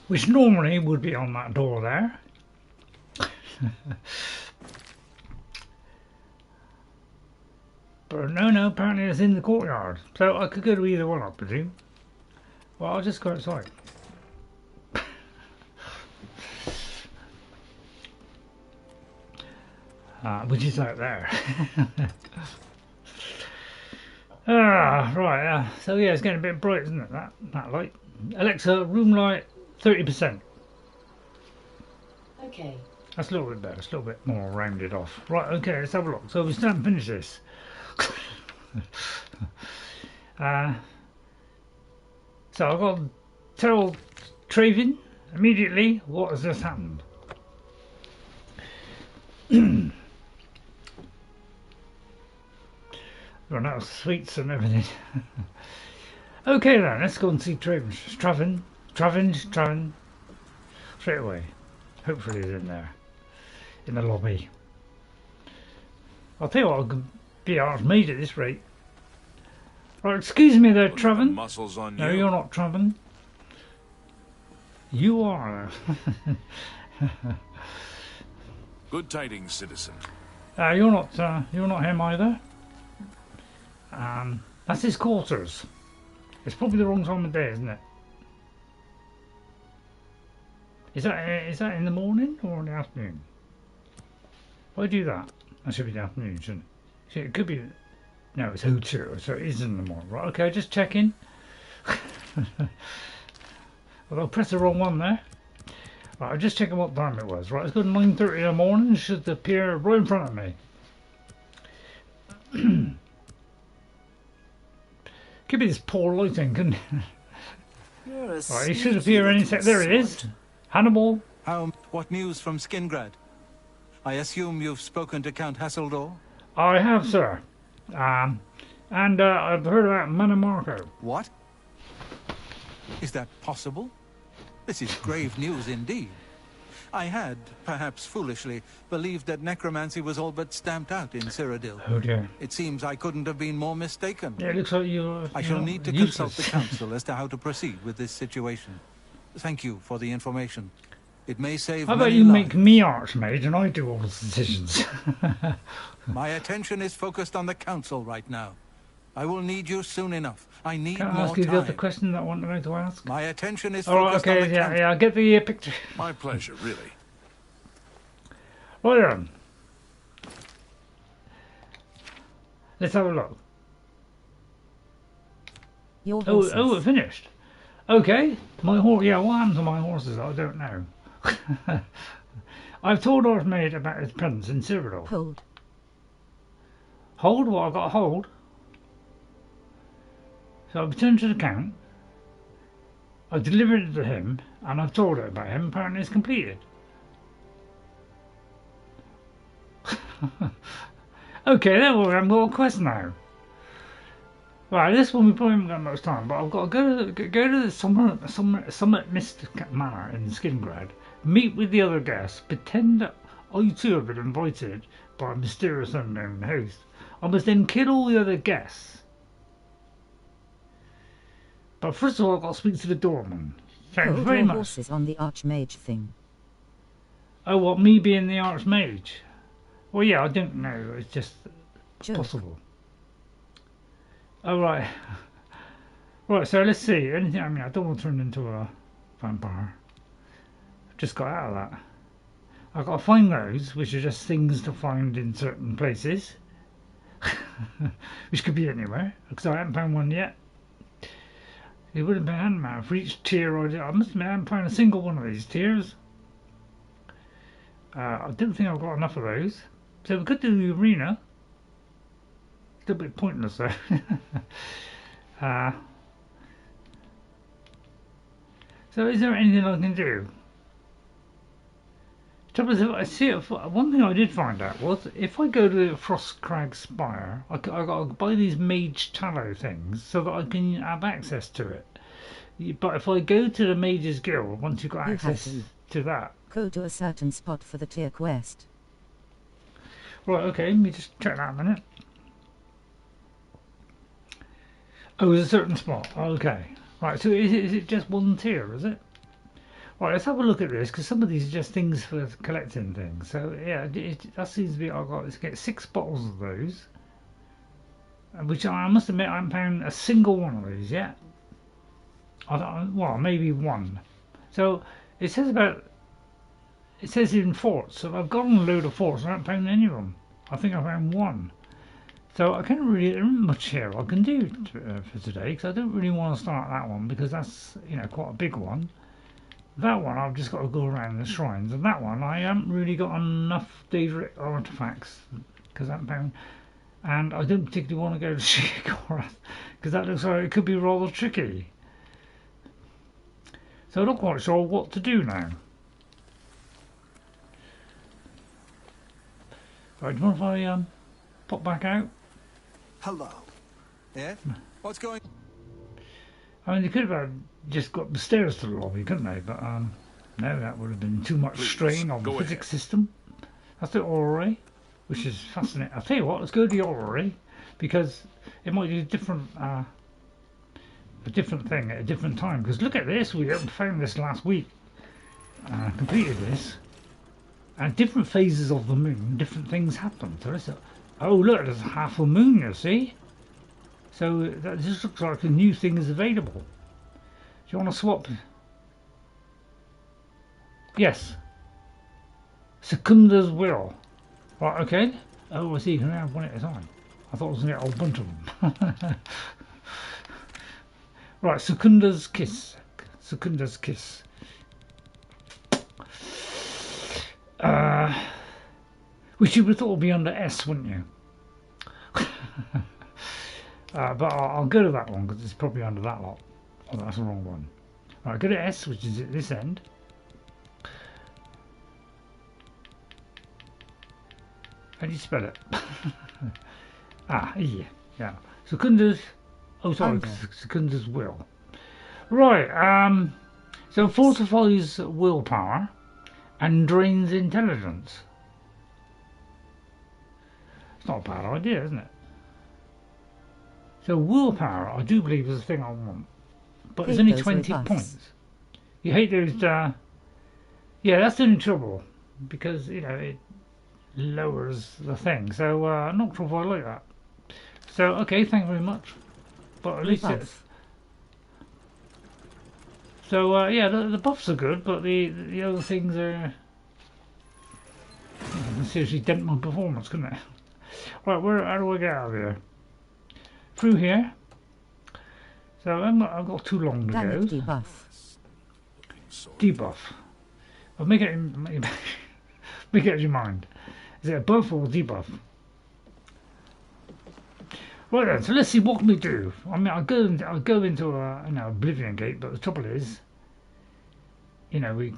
Which normally would be on that door there. But no, apparently it's in the courtyard. So I could go to either one, I presume. Well, I'll just go outside. Which is out there. Right. So yeah, it's getting a bit bright, isn't it? That light. Alexa, room light 30%. Okay. That's a little bit better. It's a little bit more rounded off. Right. Okay. Let's have a look. So we still haven't finished this. So I've got to tell Traven immediately what has just happened. Run out of sweets and everything. Okay then, let's go and see Traven. Traven. Straight away. Hopefully he's in there. In the lobby. I'll tell you what, I could be Arch-Mage at this rate. Right, excuse me there, Traven. Muscles on No, you. you're not Traven. You are. Good tidings, citizen. You're not him either. That's his quarters. It's probably the wrong time of day, isn't it? Is that in the morning or in the afternoon? If I do that, that should be the afternoon, shouldn't it? So it could be. No, it's 02, so it is in the morning. Right, okay, just checking. Well, I'll press the wrong one there. Right, I'm just checking what time it was. Right, it's good 9:30 in the morning. It should appear right in front of me. Could be this poor lighting, couldn't it? Right, he should appear any second. There he is. Hannibal. What news from Skingrad? I assume you've spoken to Count Hassildor? I have, sir. And I've heard about Manamorco. What? Is that possible? This is grave news indeed. I had, perhaps foolishly, believed that necromancy was all but stamped out in Cyrodiil. Oh dear. It seems I couldn't have been more mistaken. Yeah, it looks like I shall need to consult the council as to how to proceed with this situation. Thank you for the information. It may save How about many you lives. make me Arch-Mage and I do all the decisions? My attention is focused on the council right now. I will need you soon enough. I need Can I more ask you time. the other question that I wanted to ask? My attention is Oh, focused on okay, the yeah, council. yeah, I get the picture. My pleasure, really. Right then. Let's have a look. Your Oh, horses. it finished. Okay, my horse. Yeah, what happened to my horses? I don't know. I've told Arch-Mage about his presence in Cyrodiil. Hold. Hold? What? I've got to hold. So I've returned to the count. I've delivered it to him, and I've told her about him. Apparently, it's completed. Okay, there we go. I've got a quest now. Right, this one we probably haven't got much time, but I've got to go to the Summit Mist Manor in Skingrad, meet with the other guests, pretend that I too have been invited by a mysterious unknown host. I must then kill all the other guests. But first of all, I've got to speak to the doorman. Thanks Hold very your much. horses on the Arch-Mage thing. Oh, what, me being the Arch-Mage? Well, yeah, I don't know. It's just Joke. possible. Oh, right. Right, so let's see. Anything? I mean, I don't want to turn into a vampire. Just got out of that. I've got to find those, which are just things to find in certain places. Which could be anywhere, because I haven't found one yet. It would have been Ant-Man. For each tier I must admit I haven't found a single one of these tiers. I don't think I've got enough of those. So we could do the arena. Still a bit pointless though. So is there anything I can do? Trouble is, I see one thing I did find out was if I go to the Frostcrag Spire, I got to buy these mage tallow things so that I can have access to it. But if I go to the Mages Guild, once you've got You access have to that. Go to a certain spot for the tier quest. Right, okay, let me just check that a minute. Oh, there's a certain spot. Okay. Right, so is it just one tier, is it? Right, let's have a look at this, because some of these are just things for collecting things. So, yeah, that seems to be, I've got to get 6 bottles of those. Which I must admit, I haven't found a single one of these yet. Well, maybe one. So, it says in forts, so I've got on a load of forts, and I haven't found any of them. I think I found one. So I can't really, there isn't much here I can do for today, because I don't really want to start that one, because that's, quite a big one. That one I've just got to go around the shrines, and that one I haven't really got enough Daedric artifacts, because I haven't found, and I don't particularly want to go to Sheikoroth, because that looks like it could be rather tricky. So I'm not quite sure what to do now. Right, do you mind if I pop back out? Hello. Yeah? What's going on? I mean, they could have just got the stairs to the lobby, couldn't they? But no, that would have been too much strain on the physics system. That's the Orrery, which is fascinating. I'll tell you what, let's go to the Orrery, because it might be a different thing at a different time. Because look at this, we found this last week. Completed this. And different phases of the moon, different things happen. So let's, oh look, there's half a moon, you see? So that just looks like a new thing is available. Do you want to swap? Yes. Secunda's will. Right, okay. Oh, I see, you can have one at a time. I thought I was going to get a whole bunch of them. Right, Secunda's kiss. Secunda's kiss. Which you would have thought would be under S, wouldn't you? But I'll go to that one because it's probably under that lot. Oh, that's the wrong one. Right, go to S, which is at this end. How do you spell it? E. Yeah. Secunda's. Oh, sorry. Secunda's will. Right. So fortifies willpower and drains intelligence. It's not a bad idea, isn't it? So willpower, I do believe, is the thing I want, but it's only 20 points. You hate those. Yeah, that's the only trouble because you know it lowers the thing. So I'm not sure if I like that. So okay, thank you very much. But at least it's. So yeah, the buffs are good, but the other things are. You can seriously dent my performance, couldn't it? Right, how do I get out of here? Through here. So I've got too long to go. Debuff. Debuff. Well, make it make it your mind. Is it a buff or a debuff? Right then, so let's see what can we do. I mean, I'll go into a Oblivion Gate, but the trouble is, you know, we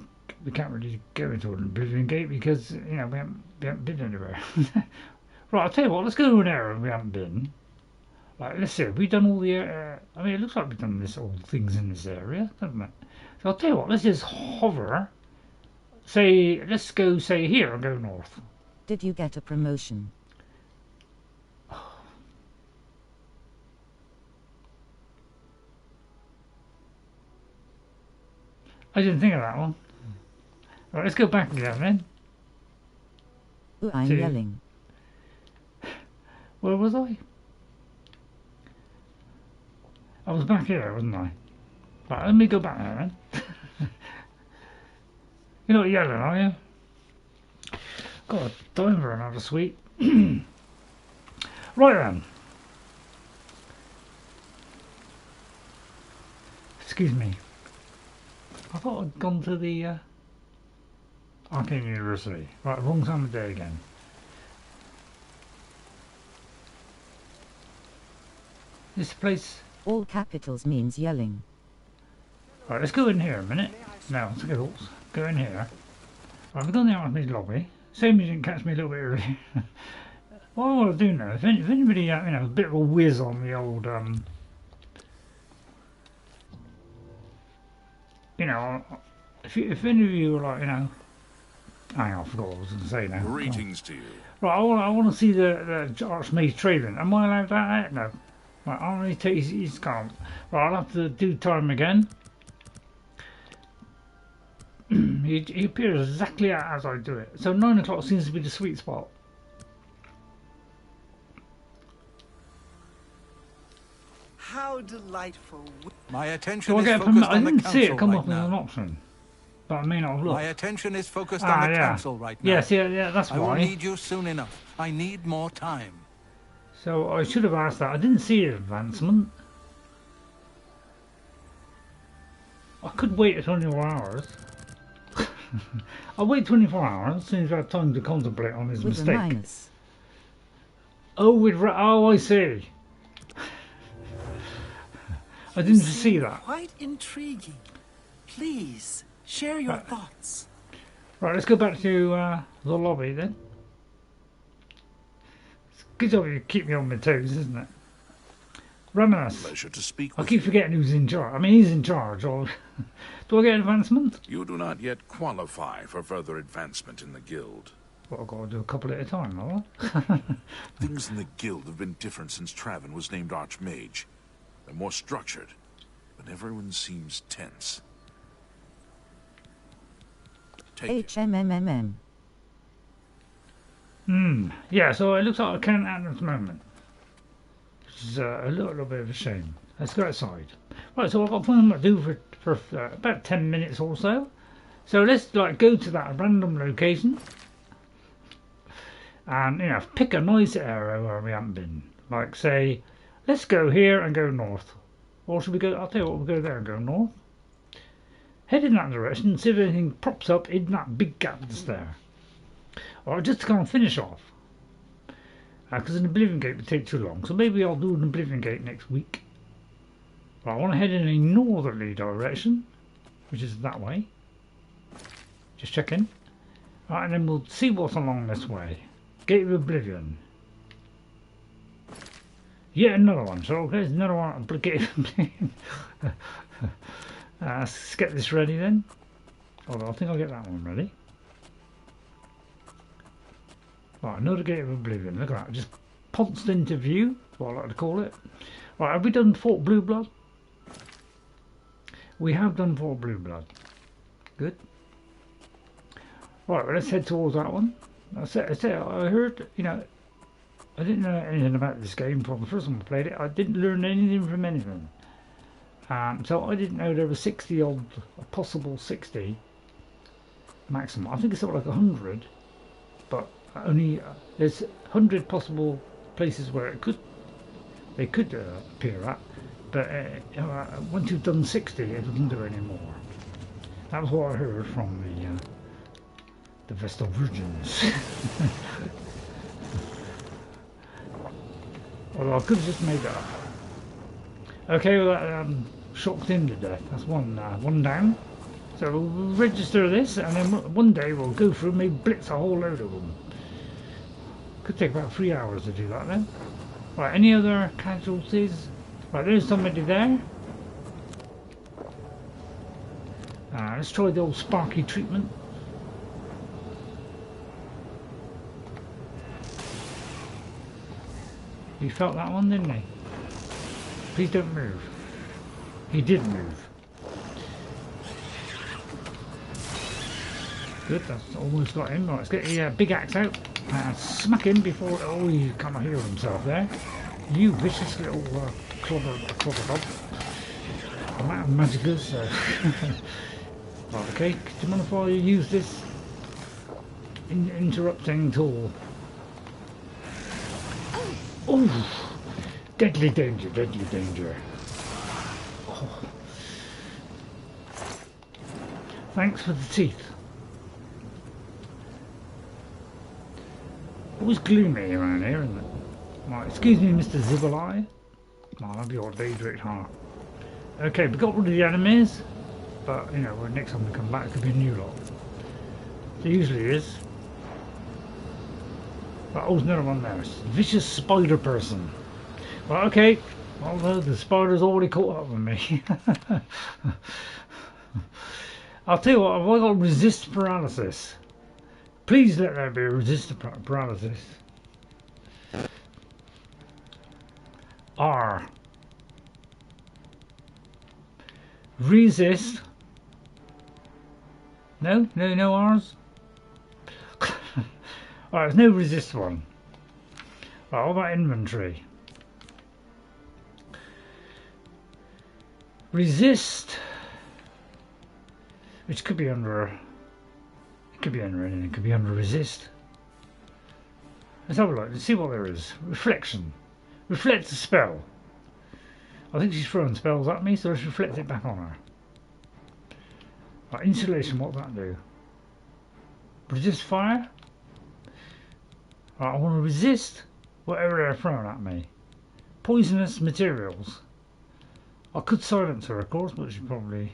can't really go into an Oblivion Gate because you know we haven't been anywhere. Right, I'll tell you what. Let's go to an area we haven't been. Like, let's see. We've done all the. I mean, it looks like we've done all things in this area, doesn't it? So I'll tell you what. Let's just hover. Say, let's go. Say here and go north. Did you get a promotion? I didn't think of that one. Right, let's go back again then. Ooh, I'm yelling. Where was I? I was back here, wasn't I? Right, let me go back there then. You're not yelling, are you? Got a dime for another sweet. Right then. Excuse me. I thought I'd gone to the Arcane University. Right, wrong time of day again. This place. All capitals means yelling. Right, let's go in here a minute. Now, Skittles, go in here. Right, I've gone the Arch-Mage lobby. Same as you didn't catch me a little bit early. What I want to do now, if anybody, you know, a bit of a whiz on the old, you know, if any of you are like, you know, hang on, I forgot what I was going to say now. Greetings to you. Right, I want to see the Arch-Mage Traven. Am I allowed that? No. Right, I'll only take he's gone. Right, I'll have to do time again. he appears exactly as I do it. So 9 o'clock seems to be the sweet spot. How delightful. My attention is focused on the council. I didn't see it come up now. as an option. But I may not have looked. My attention is focused on the council right now. Yes, yeah, that's why. I will need you soon enough. I need more time. So I should have asked that. I didn't see an advancement. I could wait 24 hours. I'll wait 24 hours as soon as I have time to contemplate on his mistake. Oh, I see. I didn't see that. Quite intriguing. Please share your thoughts. Right, let's go back to the lobby then. It's good job you keep me on my toes, isn't it? Reminisce. Pleasure to speak I with keep forgetting who's in charge. I mean, he's in charge. Or do I get advancement? You do not yet qualify for further advancement in the guild. Well, I've got to do a couple at a time, have I? Things in the guild have been different since Traven was named Arch-Mage. They're more structured, but everyone seems tense. HMMMM. Yeah, so it looks like I can't add at the moment. Which is a little bit of a shame. Let's go outside. Right, so I've got something to do for about 10 minutes or so. So let's like go to that random location. And, you know, pick a nice area where we haven't been. Like, say, let's go here and go north. Or should we go, I'll tell you what, we'll go there and go north. Head in that direction and see if anything pops up in that big gap that's there. Or just to kind of finish off. Because an Oblivion Gate would take too long. So maybe I'll do an Oblivion Gate next week. But I want to head in a northerly direction. Which is that way. Just check in. Right, and then we'll see what's along this way. Gate of Oblivion. Yet another one. So okay, there's another one. Gate of Oblivion. Let's get this ready then. Although I think I'll get that one ready. Right, another Gate of Oblivion. Look at that. Just pounced into view. What I like to call it. Right, have we done Fort Blueblood? We have done Fort Blueblood. Good. Right, well, let's head towards that one. I heard, you know, I didn't know anything about this game from the first time I played it. I didn't learn anything from anything. So I didn't know there were 60 odd, a possible 60 maximum. I think it's sort of like 100, but only there's 100 possible places where they could appear at. But once you've done 60, it doesn't do any more. That was what I heard from the Vestal Virgins. Although I could have just made that up. Okay, well that shocked him to death. That's one down. So we'll register this, and then one day we'll go through and maybe blitz a whole load of them. Could take about 3 hours to do that then. Right, any other casualties? Right, there's somebody there. Let's try the old sparky treatment. He felt that one, didn't he? Please don't move. He did move. Good, that's almost got him. Right, let's get the big axe out and smack him before... Oh, he kind of healed himself there. You vicious little clobber dog. I'm out of magicas, so... Right, okay, do you mind if I use this interrupting tool? Oh! Deadly danger, deadly danger. Oh. Thanks for the teeth. Always gloomy around here, isn't it? Right, excuse me, Mr. Zibbleye. I'll have your Daedric heart. Okay, we got rid of the enemies, but you know, next time we come back, it could be a new lot. There usually is. But oh, there's another one there. Vicious spider person. Well, okay. Although the spider's already caught up with me. I'll tell you what, have I got resist paralysis? Please let there be resist paralysis. R. Resist. No R's. Alright, there's no resist one. Right, what about inventory? Resist, which could be under. It could be under anything. It could be under resist. Let's have a look. Let's see what there is. Reflection. Reflect a spell. I think she's throwing spells at me, so let's reflect it back on her. Right, insulation. What does that do? Resist fire. Right, I want to resist whatever they're throwing at me. Poisonous materials. I could silence her, of course, but she probably...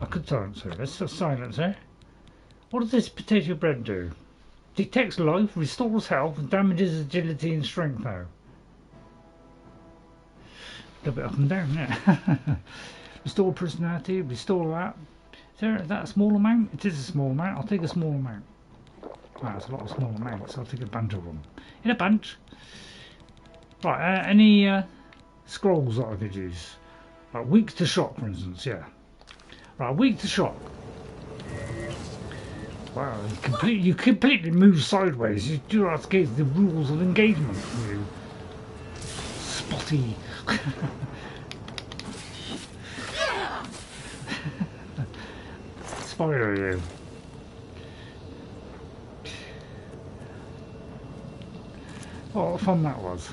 I could silence her. Let's just silence her. What does this potato bread do? Detects life, restores health, and damages agility and strength, though. A little bit up and down, yeah. Restore personality, restore that. Is that a small amount? It is a small amount. I'll take a small amount. Wow, it's a lot of small amounts. I'll take a bunch of them. In a bunch. Right, any scrolls that I could use? Right, weak to shock, for instance, yeah. Right, weak to shock. Wow, you completely move sideways. You do not get the rules of engagement. You spotty. Spider, you. Oh, what fun that was.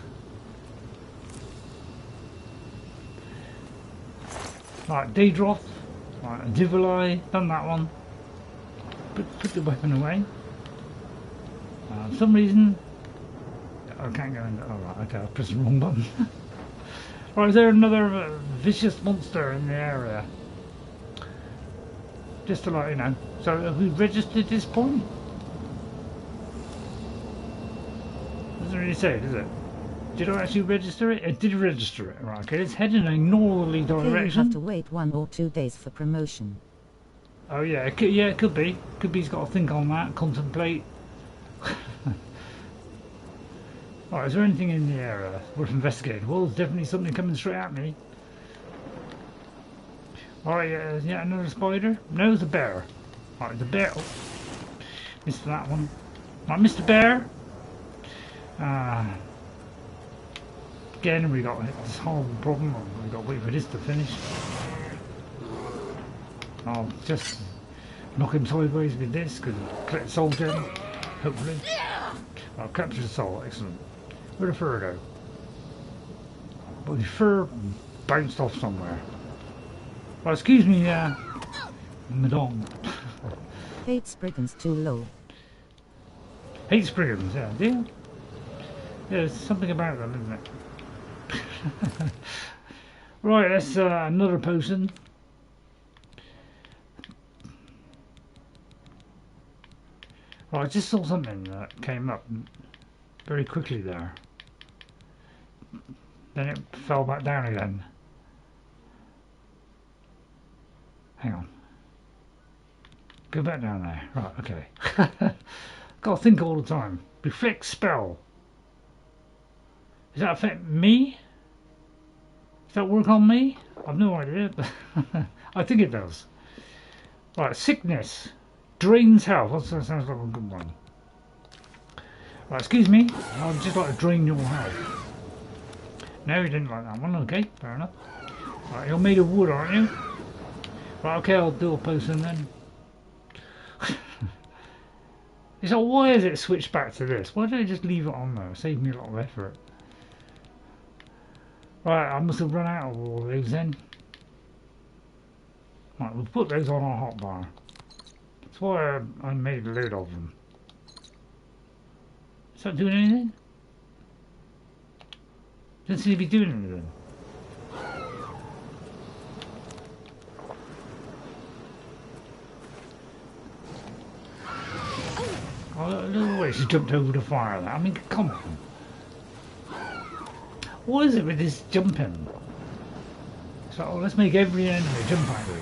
Right, Daedroth. Right, Divali. Done that one. Put the weapon away. For some reason, I can't go into. Oh, right, okay, I pressed the wrong button. Right, is there another vicious monster in the area? Just to let you know. So, have we registered this point? Doesn't really say, does it? Did I actually register it? It did register it. Right, okay, let's head in a northerly direction. Here you have to wait 1 or 2 days for promotion. Oh yeah, it could be. Could be he's got to think on that, contemplate. Right, is there anything in the area worth investigating? Well, there's definitely something coming straight at me. Alright, yeah, another spider? No, it's a bear. Alright, the bear. Oh, missed that one. Right, Mr. Bear. Again, we got this horrible problem. We've got to wait for this to finish. I'll just knock him sideways with this, because collect soul gem, hopefully. I'll capture the soul, excellent. Where'd the fur go? Well, the fur bounced off somewhere. Well, excuse me, madame. Hate Spriggans too low. Hate Spriggans, yeah, do you? Yeah, there's something about them, isn't it? Right, that's another potion. Right, I just saw something that came up very quickly there. Then it fell back down again. Hang on. Go back down there. Right, okay. Gotta think all the time. Reflect spell. Does that affect me? Does that work on me? I've no idea, but I think it does. Right, sickness. Drains health. That sounds like a good one. Right, excuse me. I'd just like to drain your health. No, you didn't like that one. Okay, fair enough. Right, you're made of wood, aren't you? Right, okay, I'll do a potion then. So why has it switched back to this? Why don't I just leave it on there? Save me a lot of effort. Right, I must have run out of all those then. Right, we'll put those on our hotbar. That's why I made a load of them. Is that doing anything? Doesn't seem to be doing anything. Oh, look at the way she jumped over the fire. I mean, come on. What is it with this jumping? So let's make every enemy jump at you.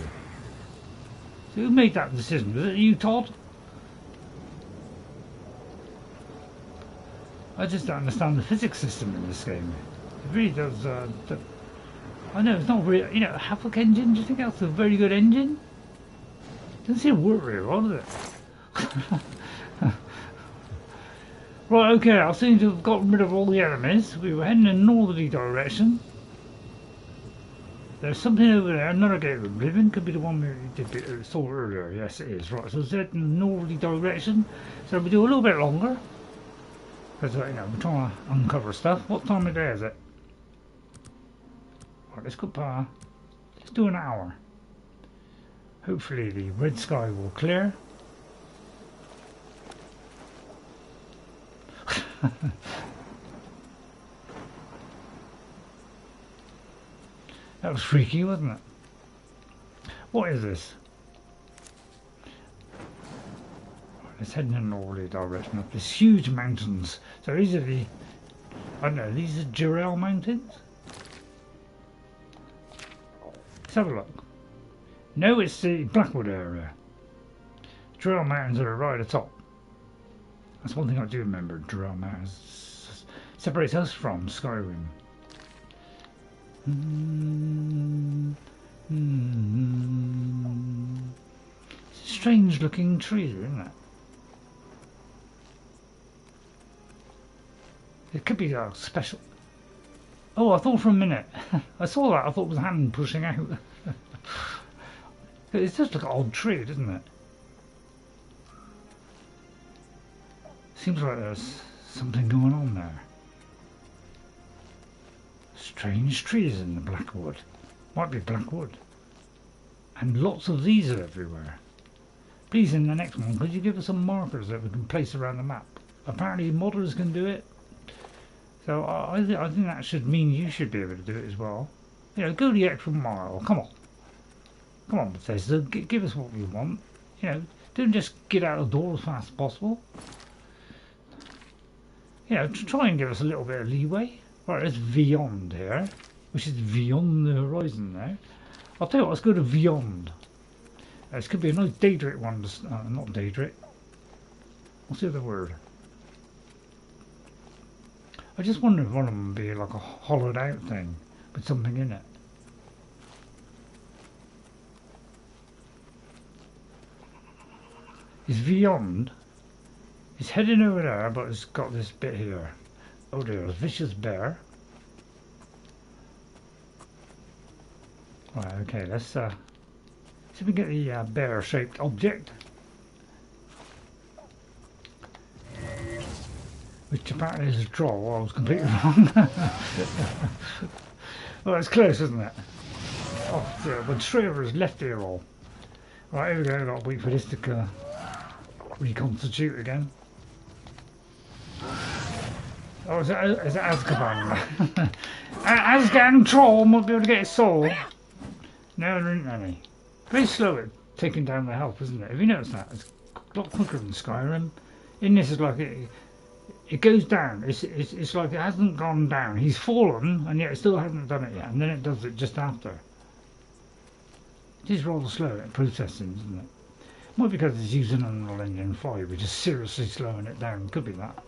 So who made that decision? Was it you, Todd? I just don't understand the physics system in this game. It really does. I know it's not really. You know, Havoc engine. Do you think that's a very good engine? Doesn't seem to work very well, does it? Right, okay, I seem to have gotten rid of all the enemies. We were heading in a northerly direction. There's something over there, another gate of Oblivion. Could be the one we saw earlier. Yes, it is. Right, so it's heading in a northerly direction. So we do a little bit longer. Because, you know, we're trying to uncover stuff. What time of day is it? Right, let's go let's do an hour. Hopefully the red sky will clear. That was freaky, wasn't it? What is this? Let's head in a northerly direction up these huge mountains. So these are the, I don't know, these are Jirel Mountains? Let's have a look. No, it's the Blackwood area. Jirel Mountains are right at the top. That's one thing I do remember. Jirel Mountains separates us from Skyrim. It's a strange looking tree, isn't it? It could be a special. Oh, I thought for a minute. I saw that. I thought it was a hand pushing out. It's just like an odd tree, doesn't it? Seems like there's something going on there. Strange trees in the Blackwood. Might be Blackwood. And lots of these are everywhere. Please, in the next one, could you give us some markers that we can place around the map? Apparently modders can do it. So I think that should mean you should be able to do it as well. You know, go the extra mile. Come on. Come on, Bethesda. Give us what we want. You know, don't just get out the door as fast as possible. You know, try and give us a little bit of leeway. Right, there's Veyond here, which is beyond the horizon now. I'll tell you what, let's go to Veyond. This could be a nice Daedric one. Not Daedric. What's the other word? I just wonder if one of them would be like a hollowed out thing with something in it. It's Veyond. It's heading over there, but it's got this bit here. Oh dear, a vicious bear. Right, okay, let's see if we can get the bear-shaped object. Which apparently is a troll. I was completely wrong. Well, it's close, isn't it? Oh dear, but straight over his left ear roll. Right, here we go. I've got to wait for this to reconstitute again. Oh, is it Azkaban? Azkaban troll might be able to get his soul. No, there isn't any. Very slow at taking down the health, isn't it? Have you noticed that? It's a lot quicker than Skyrim. In this, is like it goes down. It's like it hasn't gone down. He's fallen, and yet it still hasn't done it yet. And then it does it just after. It is rather slow at processing, isn't it? Might be because it's using Unreal Engine 5, which is seriously slowing it down. Could be that.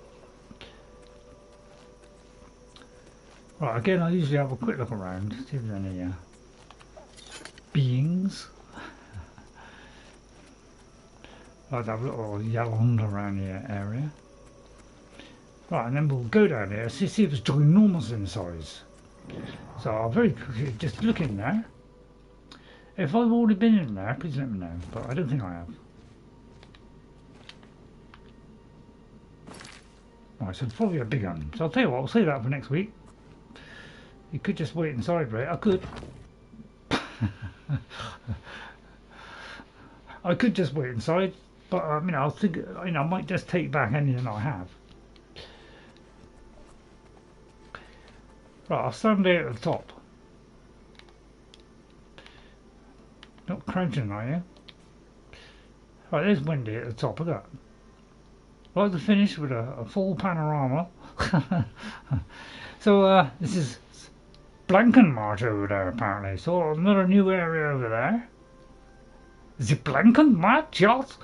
Right, again, I usually have a quick look around, see if there's any beings. I'd have a little yell hunt around the area. Right, and then we'll go down here, see if it's ginormous in size. So I'll very quickly just look in there. If I've already been in there, please let me know, but I don't think I have. Right, so it's probably a big one. So I'll tell you what, I'll save that for next week. You could just wait inside, right? I could. I could just wait inside, but you know, I think I might just take back anything I have. Right, I'll stand there at the top. Not crouching, are you? Right, there's Wendy at the top of that. I'd like to finish with a full panorama. So this is Blankenmarch over there, apparently. So another new area over there. Is it Blankenmarch? Yes.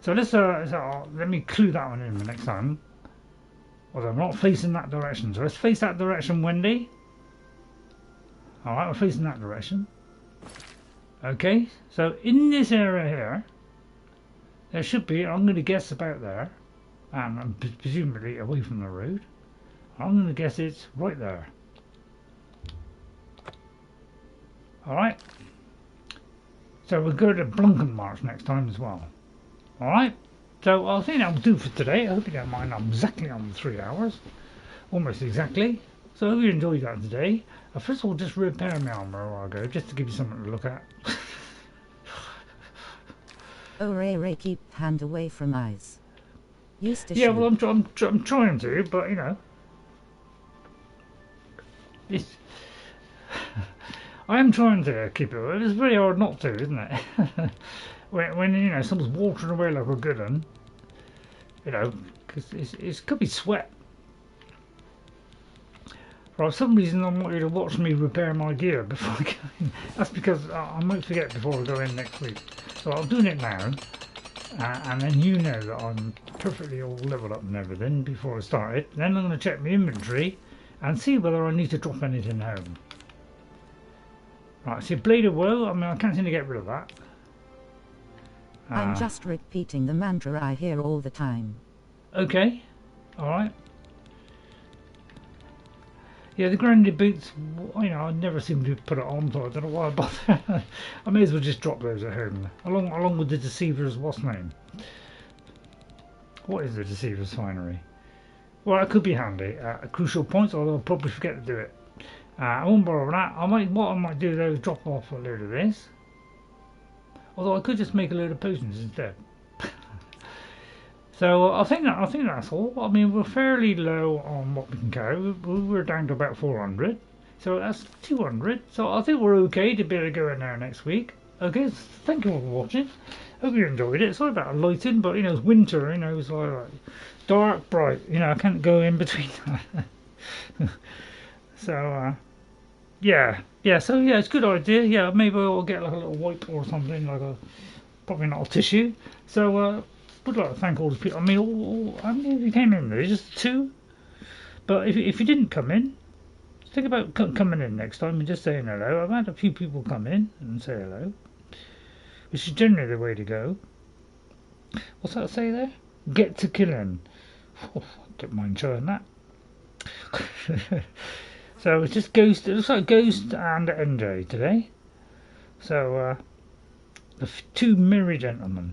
So let's let me clue that one in the next time. Although I'm not facing that direction, so let's face that direction, Wendy. All right, we're facing that direction. Okay, so in this area here, there should be, I'm going to guess about there, and presumably away from the road. I'm going to guess it's right there. Alright, so we'll go to Blankenmarch next time as well. Alright, so I think that'll do for today. I hope you don't mind, I'm exactly on the 3 hours. Almost exactly. So I hope you enjoyed that today. First of all, just repair my armour while I go, just to give you something to look at. Oh, RayRay, keep hand away from eyes. Used to yeah, well, I'm trying to, but you know, it's. I am trying to keep it. It's very hard not to, isn't it? when you know someone's watering away like a good one, you know, because it could be sweat. For some reason, I want you to watch me repair my gear before I go in. That's because I might forget before I go in next week. So I'm doing it now, and then you know that I'm perfectly all leveled up and everything before I start it. Then I'm going to check my inventory and see whether I need to drop anything home. Right, see, Blade of Woe, I mean, I can't seem to get rid of that. I'm just repeating the mantra I hear all the time. Okay, alright. Yeah, the grounded boots, you know, I never seem to put it on, so I don't know why I bother. I may as well just drop those at home, along with the Deceiver's, what's name? What is the Deceiver's finery? Well, it could be handy at crucial points, although I'll probably forget to do it. I won't bother with that. What I might do though is drop off a load of this. Although I could just make a load of potions instead. So I think that's all. I mean, we're fairly low on what we can carry. We're down to about 400, so that's 200. So I think we're okay to be able to go in there next week. Okay, so thank you all for watching. Hope you enjoyed it. Sorry about lighting, but you know, it's winter. You know, it's like dark, bright. You know, I can't go in between. So yeah. So yeah, it's a good idea. Yeah, maybe I'll get like a little wipe or something, like probably not a tissue. So. Would like to thank all the people. I mean, how many of you came in there? Just 2. But if you didn't come in, think about coming in next time and just saying hello. I've had a few people come in and say hello, which is generally the way to go. What's that say there? Get to killing. Oh, I don't mind showing that. So it's just Ghost. It looks like Ghost and NJ today. So the 2 merry gentlemen.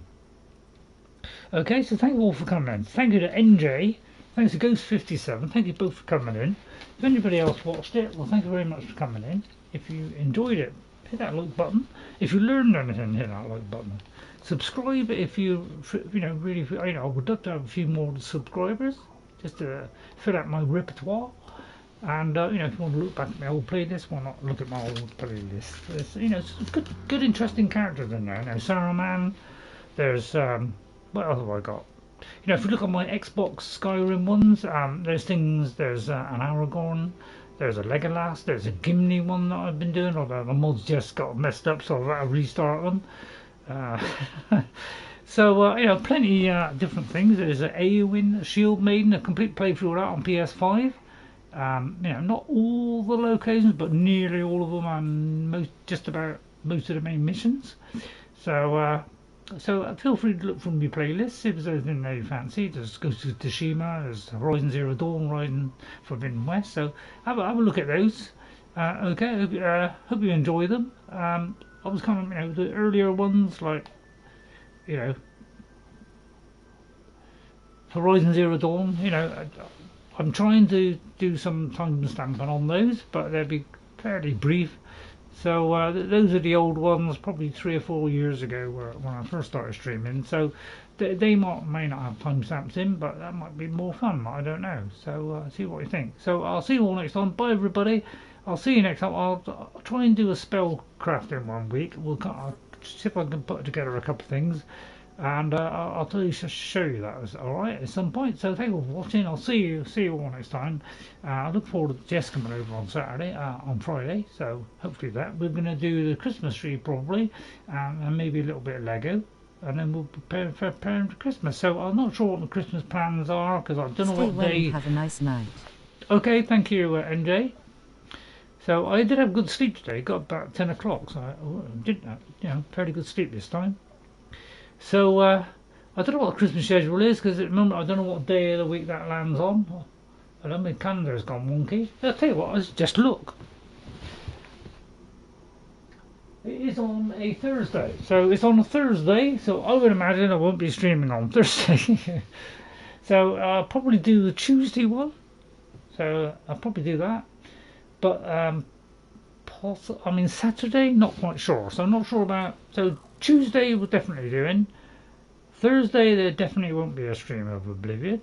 Okay, so thank you all for coming in. Thank you to NJ, thanks to Ghost57, thank you both for coming in. If anybody else watched it, well, thank you very much for coming in. If you enjoyed it, hit that like button. If you learned anything, hit that like button. Subscribe if you know, really, you know, I would love to have a few more subscribers, just to fill out my repertoire. And, you know, if you want to look back at my old playlist, why not look at my old playlist? There's, you know, some good interesting characters in there. Now, Saruman, there's, what else have I got? You know, if you look at my Xbox Skyrim ones, there's things, there's an Aragorn, there's a Legolas, there's a Gimli one that I've been doing, although the mods just got messed up, so I've got to restart them. So, you know, plenty different things. There's an Eowyn, a Shield Maiden, a complete playthrough of that on PS5. You know, not all the locations, but nearly all of them, and just about most of the main missions. So, so feel free to look from your playlist, see if there's anything that you fancy. There's Ghost of Tsushima, there's Horizon Zero Dawn, Riding Forbidden West. So have a look at those. Okay, hope you enjoy them. I was kind of, you know, the earlier ones, like, you know, Horizon Zero Dawn, you know, I'm trying to do some time stamping on those, but they'll be fairly brief. So those are the old ones, probably 3 or 4 years ago when I first started streaming. So they may not have timestamps in, but that might be more fun. I don't know. So see what you think. So I'll see you all next time. Bye everybody. I'll see you next time. I'll try and do a spell crafting one week. I'll see if I can put together a couple of things, and I'll show you that. All right, at some point. So thank you for watching. I'll see you all next time. I look forward to Jess coming over on Friday. So hopefully that we're going to do the Christmas tree probably, and maybe a little bit of Lego, and then we'll prepare for Christmas. So I'm not sure what the Christmas plans are because I don't know what day. Have a nice night. Okay, thank you, NJ. So I did have good sleep today. Got about 10 o'clock, so I did have, you know, fairly good sleep this time. So I don't know what the Christmas schedule is because at the moment I don't know what day of the week that lands on. I don't know, my calendar's gone wonky. I'll tell you what, just look. It is on a Thursday. So it's on a Thursday, so I would imagine I won't be streaming on Thursday. So I'll probably do the Tuesday one. So I'll probably do that. But I mean Saturday, not quite sure. So I'm not sure about. So Tuesday we're definitely doing. Thursday there definitely won't be a stream of Oblivion,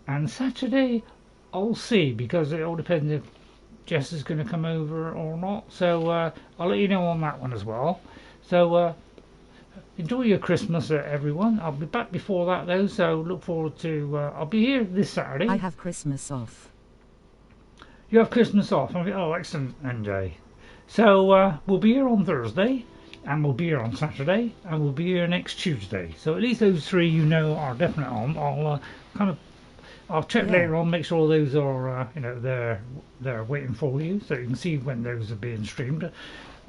and Saturday I'll see because it all depends if Jess is going to come over or not. So I'll let you know on that one as well. So enjoy your Christmas, everyone. I'll be back before that though. So look forward to. I'll be here this Saturday. I have Christmas off. You have Christmas off. Oh, excellent, NJ. So we'll be here on Thursday, and we'll be here on Saturday, and we'll be here next Tuesday. So at least those 3 you know are definitely on. I'll check later on, make sure those are you know they're waiting for you, so you can see when those are being streamed.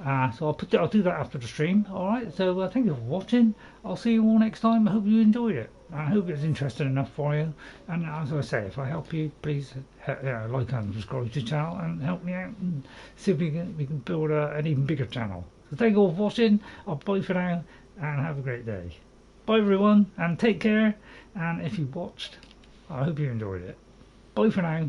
So I'll do that after the stream. Alright, so thank you for watching. I'll see you all next time. I hope you enjoyed it. I hope it's interesting enough for you. And as I say, if I help you, please like and subscribe to the channel and help me out and see if we can build an even bigger channel. So thank you all for watching. I'll bye for now and have a great day. Bye everyone and take care. And if you watched, I hope you enjoyed it. Bye for now.